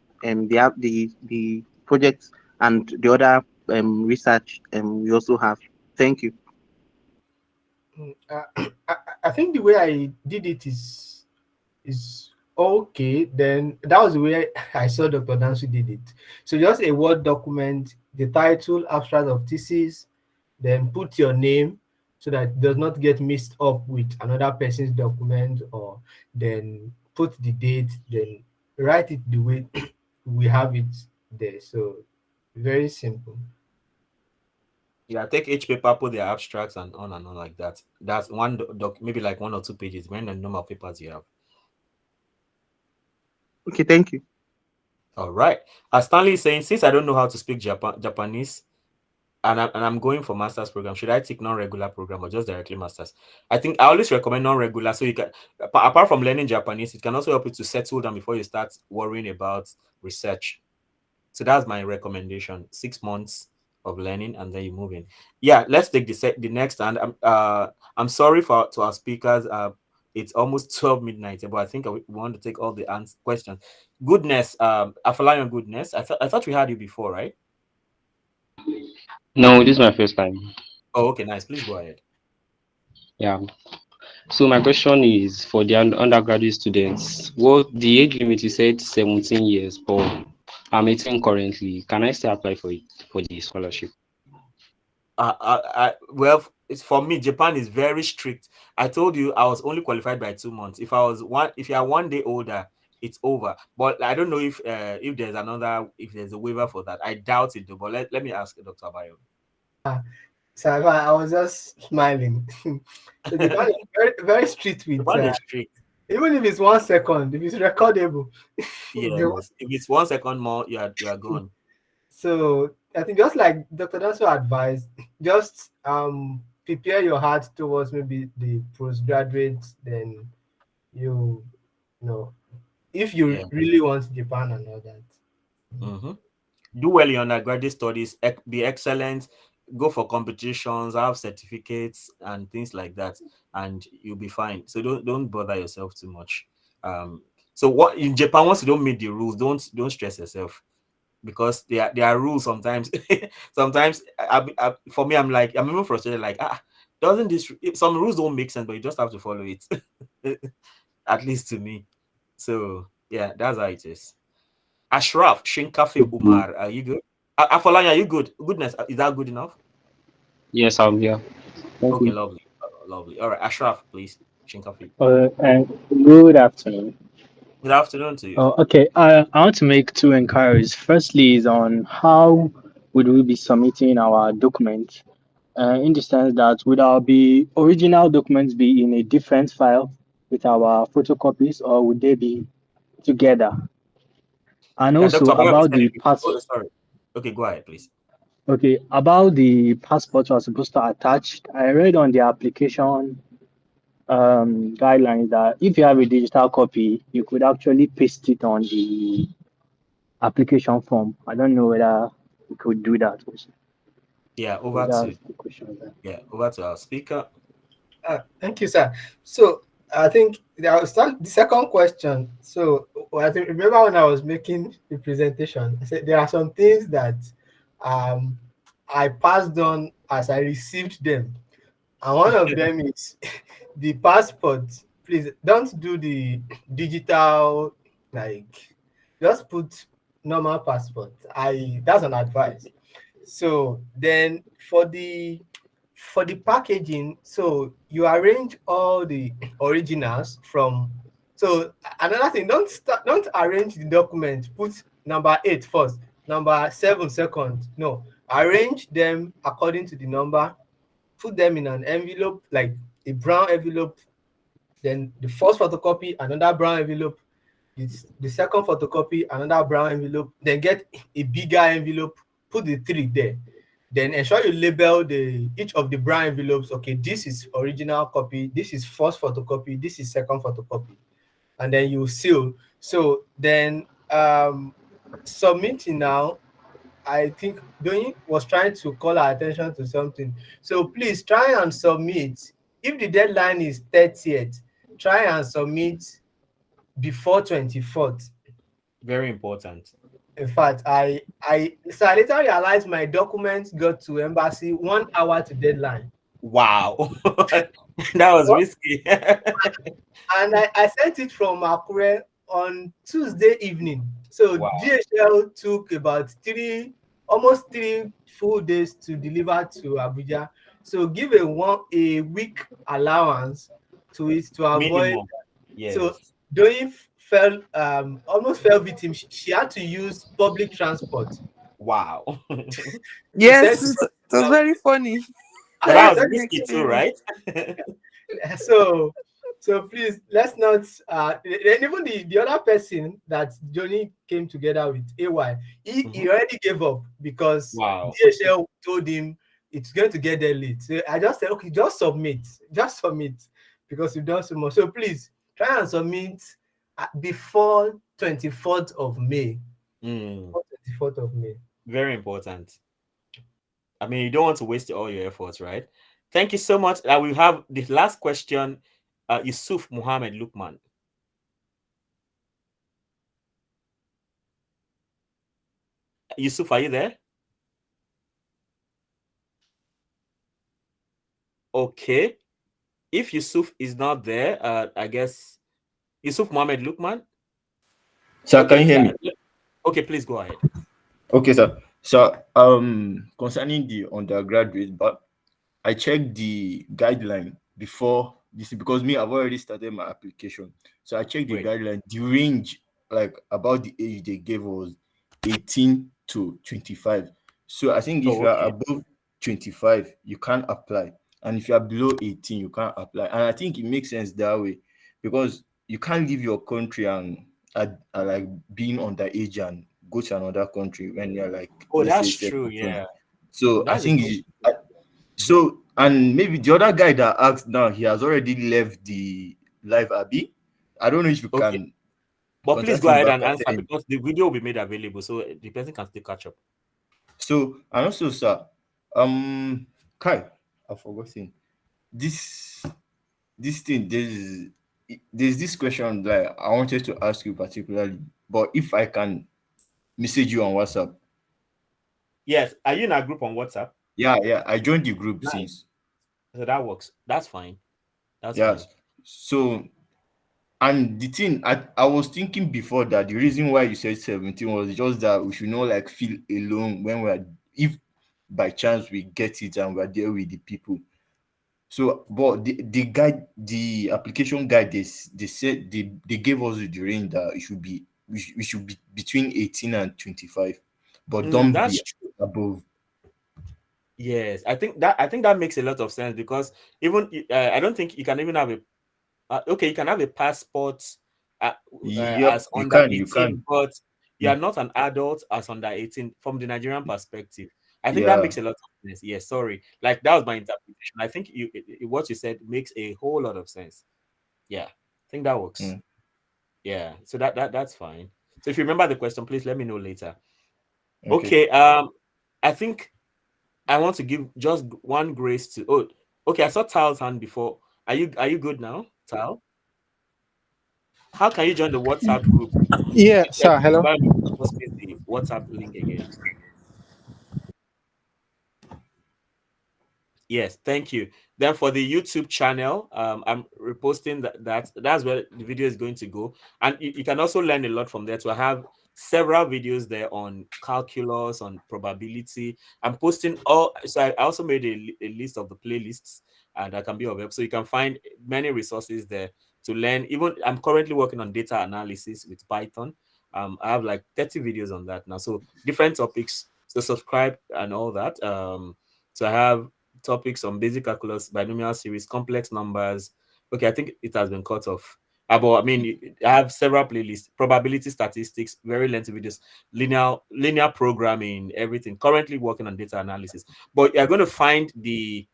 projects and the other research we also have? Thank you. I think the way I did it is okay. Then that was the way I saw Dr. Dansu did it. So just a Word document, the title, abstract of thesis, then put your name so that it does not get mixed up with another person's document, or then put the date, then write it the way we have it there. So very simple. Yeah, take each paper, put their abstracts and on like that. That's one doc, maybe like 1 or 2 pages, depending on the number of papers you have. Okay, thank you. All right. As Stanley is saying, since I don't know how to speak Japanese, and I'm going for master's program, should I take non-regular program or just directly master's? I think I always recommend non-regular, so you can, apart from learning Japanese, it can also help you to settle down before you start worrying about research. So that's my recommendation: 6 months of learning, and then you move in. Yeah, let's take the next. And I'm sorry to our speakers. It's almost 12 midnight, but I think we want to take all the questions. Goodness, Afalayan Goodness. I thought we had you before, right? No, this is my first time. Oh, okay, nice. Please go ahead. Yeah. So my question is for the undergraduate students. What the age limit, you said 17 years, but I'm 18 currently. Can I still apply for it, for the scholarship? Well, it's for me. Japan is very strict. I told you I was only qualified by 2 months. If you are 1 day older, it's over. But I don't know if there's a waiver for that. I doubt it though. But let me ask Dr. Abayo. So I was just smiling. So Japan is very, very strict with Japan is strict. even if it's 1 second, if it's recordable. Yes, if it's 1 second more, you are gone. So I think just like Dr. Danso advised, just prepare your heart towards maybe the postgraduate, then you know if you really want Japan and all that. Mm-hmm. Do well in your undergraduate studies, be excellent, go for competitions, have certificates and things like that, and you'll be fine. So don't bother yourself too much. So what in Japan, once you don't meet the rules, don't stress yourself, because there are rules sometimes. Sometimes for me, I'm even frustrated, like, doesn't this, some rules don't make sense, but you just have to follow it. At least to me. So yeah, that's how it is. Ashraf Shinkafi Umar, are you good? Afolanya, are you good? Goodness, is that good enough? Yes, I'm here. Thank Okay, you. lovely. All right, Ashraf, please. Shinkafi. And good afternoon. Good afternoon to you. Okay, I want to make 2 inquiries. Firstly, is on how would we be submitting our documents, in the sense that would our original documents be in a different file with our photocopies, or would they be together? And also Dr. Abayomi about said the sorry. Okay, go ahead, please. Okay, about the passport we're supposed to attach, I read on the application guidelines that if you have a digital copy, you could actually paste it on the application form. I don't know whether we could do that also. Yeah, So that's the question there. Yeah, over to our speaker. Thank you, sir. So I think I'll start the second question. So I think, remember when I was making the presentation, I said there are some things that I passed on as I received them, and one of them is the passport. Please don't do the digital, like just put normal passport. That's an advice. So then for the packaging, so you arrange all the originals from. So another thing, don't arrange the document. Put number 8 first, number 7 second. No, arrange them according to the number. Put them in an envelope, like a brown envelope. Then the first photocopy, another brown envelope. The second photocopy, another brown envelope. Then get a bigger envelope. Put the 3 there. Then ensure you label each of the brown envelopes. Okay, this is original copy, this is first photocopy, this is second photocopy, and then you seal. So then submitting now. I think Doyin was trying to call our attention to something. So please try and submit. If the deadline is 30th, try and submit before 24th. Very important. In fact, I later realized my documents got to embassy 1 hour to deadline. Wow. That was risky. And I sent it from Akure on Tuesday evening. So wow. DHL took about almost 3 full days to deliver to Abuja. So give a week allowance to it to avoid. Minimum. Yes. So Doyin almost fell victim. She had to use public transport. Wow. Yes, it was very funny. That was risky too, right? So please, let's not. Even the other person that Johnny came together with, AY, he already gave up because DHL told him it's going to get there late. So I just said, okay, just submit, because you've done so much. So please try and submit before 24th of May. 24th of May. Very important. I mean, you don't want to waste all your efforts, right? Thank you so much. We have the last question, Yusuf Muhammad Lukman. Yusuf, are you there? Okay. If Yusuf is not there, I guess Yusuf Muhammad Lukman. Sir, can you hear me? Okay, please go ahead. Okay, sir. So, concerning the undergraduate, but I checked the guideline before this because I've already started my application. So I checked the guideline. The range, like about the age they gave was 18 to 25. So I think if you are above 25, you can't apply, and if you are below 18, you can't apply. And I think it makes sense that way because you can't leave your country and like being underage and go to another country when you're like. That's true. Yeah. So I think so, and maybe the other guy that asked now, he has already left the live Abby. I don't know if you can. But please go ahead and answer because the video will be made available, so the person can still catch up. So, and also, sir, Kai, I've forgotten this thing. There's this question that I wanted to ask you particularly, but if I can message you on WhatsApp. Yes, are you in a group on WhatsApp? Yeah, I joined the group since. So that works. That's fine. That's fine. So, and the thing I was thinking before that the reason why you said 17 was just that we should not like feel alone when if by chance we get it and we're there with the people. So, but the application guide, they said they gave us the range that it should be we should be between 18 and 25, but don't be above. Yes, I think that makes a lot of sense because even I don't think you can even have you can have a passport as under 18, but you are not an adult as under 18 from the Nigerian perspective. I think that makes a lot of sense. Yes, sorry. Like that was my interpretation. I think what you said makes a whole lot of sense. Yeah, I think that works. Yeah, so that's fine. So if you remember the question, please let me know later. Okay. I think I want to give just one grace to. Okay. I saw Tal's hand before. Are you good now, Tal? How can you join the WhatsApp group? Yeah, sir. Hello. The WhatsApp link again. Yes, thank you. Then for the YouTube channel, I'm reposting that's where the video is going to go, and you can also learn a lot from there. To have several videos there on calculus, on probability. I'm posting all, so I also made a list of the playlists that can be of help. So you can find many resources there to learn. Even I'm currently working on data analysis with Python. I have like 30 videos on that now. So different topics. So subscribe and all that. So I have topics on basic calculus, binomial series, complex numbers. Okay, I think it has been cut off. But I mean, I have several playlists: probability, statistics, very lengthy videos, linear programming, everything. Currently working on data analysis. But you're going to find the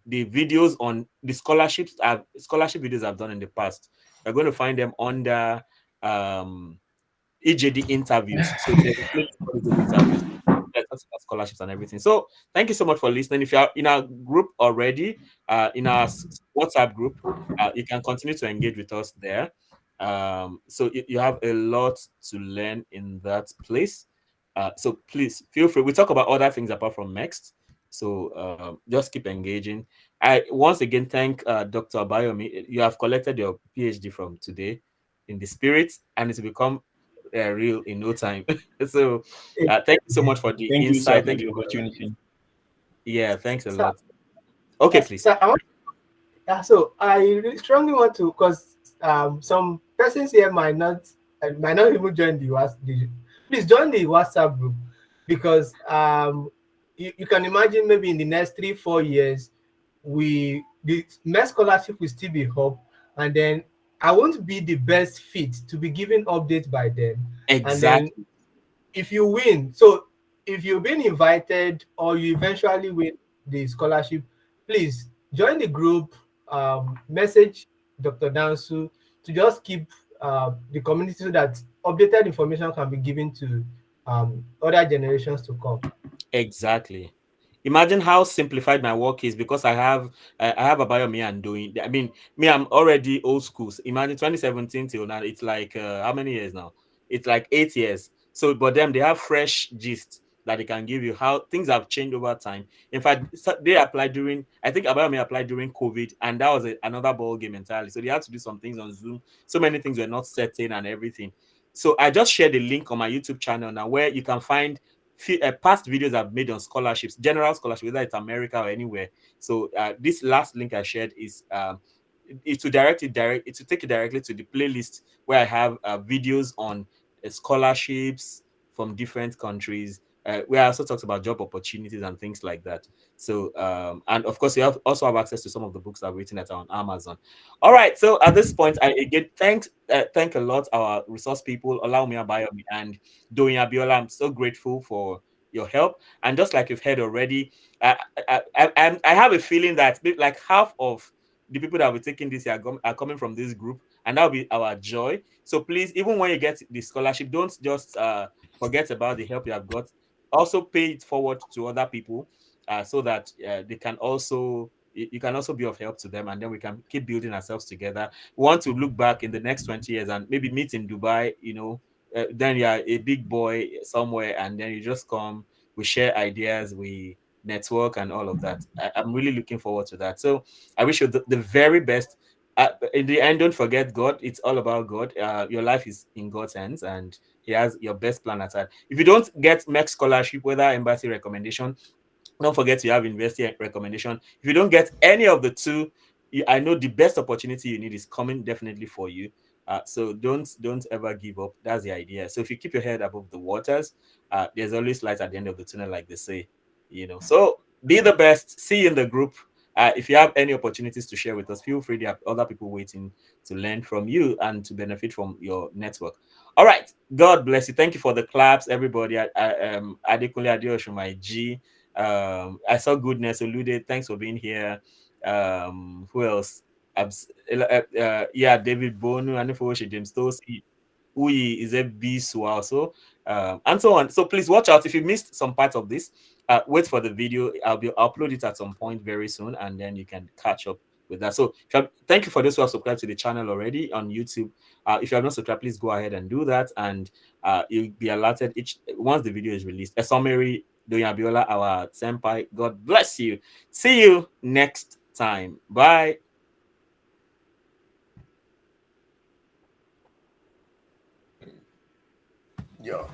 videos on the scholarship videos I've done in the past. You're going to find them under EJD interviews. So there's a place for EJD interviews that talks about scholarships and everything. So thank you so much for listening. If you are in our group already, in our WhatsApp group, you can continue to engage with us there. So you have a lot to learn in that place. So please feel free. We talk about other things apart from MEXT. So just keep engaging. I once again thank Dr. Abayomi. You have collected your PhD from today in the spirit, and it's become real in no time. So thank you so much for the Thank you, sir, insight. for Thank the you. opportunity. Yeah, thanks a Sir, lot. Okay, please. sir, so I really strongly want to, because some persons here might not even join the WhatsApp. Please join the WhatsApp group, because you can imagine maybe in the next 3-4 years, the MEXT scholarship will still be up, and then I won't be the best fit to be giving updates by them. And then Exactly. if you win, so if you've been invited or you eventually win the scholarship, please join the group, message Dr. Dansu to just keep the community, so that updated information can be given to other generations to come. Exactly. Imagine how simplified my work is because I have a Abayomi and doing. I mean, me, I'm already old school. So imagine 2017 till now. It's like how many years now? It's like 8 years. So, but them they have fresh gist that they can give you how things have changed over time. In fact, they applied during. I think Abayomi applied during COVID, and that was another ball game entirely. So they had to do some things on Zoom. So many things were not certain and everything. So I just shared the link on my YouTube channel now, where you can find past videos I've made on scholarships, general scholarship, whether it's America or anywhere. So this last link I shared is it to take you directly to the playlist where I have videos on scholarships from different countries. Where I also talked about job opportunities and things like that. So, and of course, you also have access to some of the books I've written that are on Amazon. All right. So at this point, I again thank a lot our resource people, Olawumi Abayomi and Doyin Abiola. I'm so grateful for your help. And just like you've heard already, I have a feeling that like half of the people that will be taking this year are coming from this group, and that'll be our joy. So please, even when you get the scholarship, don't just forget about the help you have got. Also, pay it forward to other people, so that they can also you can also be of help to them, and then we can keep building ourselves together. We want to look back in the next 20 years and maybe meet in Dubai, then you're a big boy somewhere, and then you just come, we share ideas, we network, and all of that. I'm really looking forward to that. So I wish you the very best. In the end, don't forget God. It's all about God. Your life is in God's hands, and He has your best plan at hand. If you don't get MEXT scholarship, whether embassy recommendation, don't forget you have university recommendation. If you don't get any of the two, I know the best opportunity you need is coming definitely for you. So don't ever give up. That's the idea. So if you keep your head above the waters, there's always light at the end of the tunnel, like they say. So be the best. See you in the group. If you have any opportunities to share with us, feel free. There are other people waiting to learn from you and to benefit from your network. All right. God bless you. Thank you for the claps, everybody. Adekunle Adeosun, my G. I saw Goodness Olude. Thanks for being here. Who else? Yeah, David Bonu, and for James Tosi, Uyi is a beast also, and so on. So please watch out if you missed some part of this. Wait for the video. I'll upload it at some point very soon, and then you can catch up with that. So thank you for those who have subscribed to the channel already on YouTube. If you have not subscribed, please go ahead and do that, and you'll be alerted once the video is released. A summary. Doyin Abiola, our senpai. God bless you. See you next time. Bye. Yeah.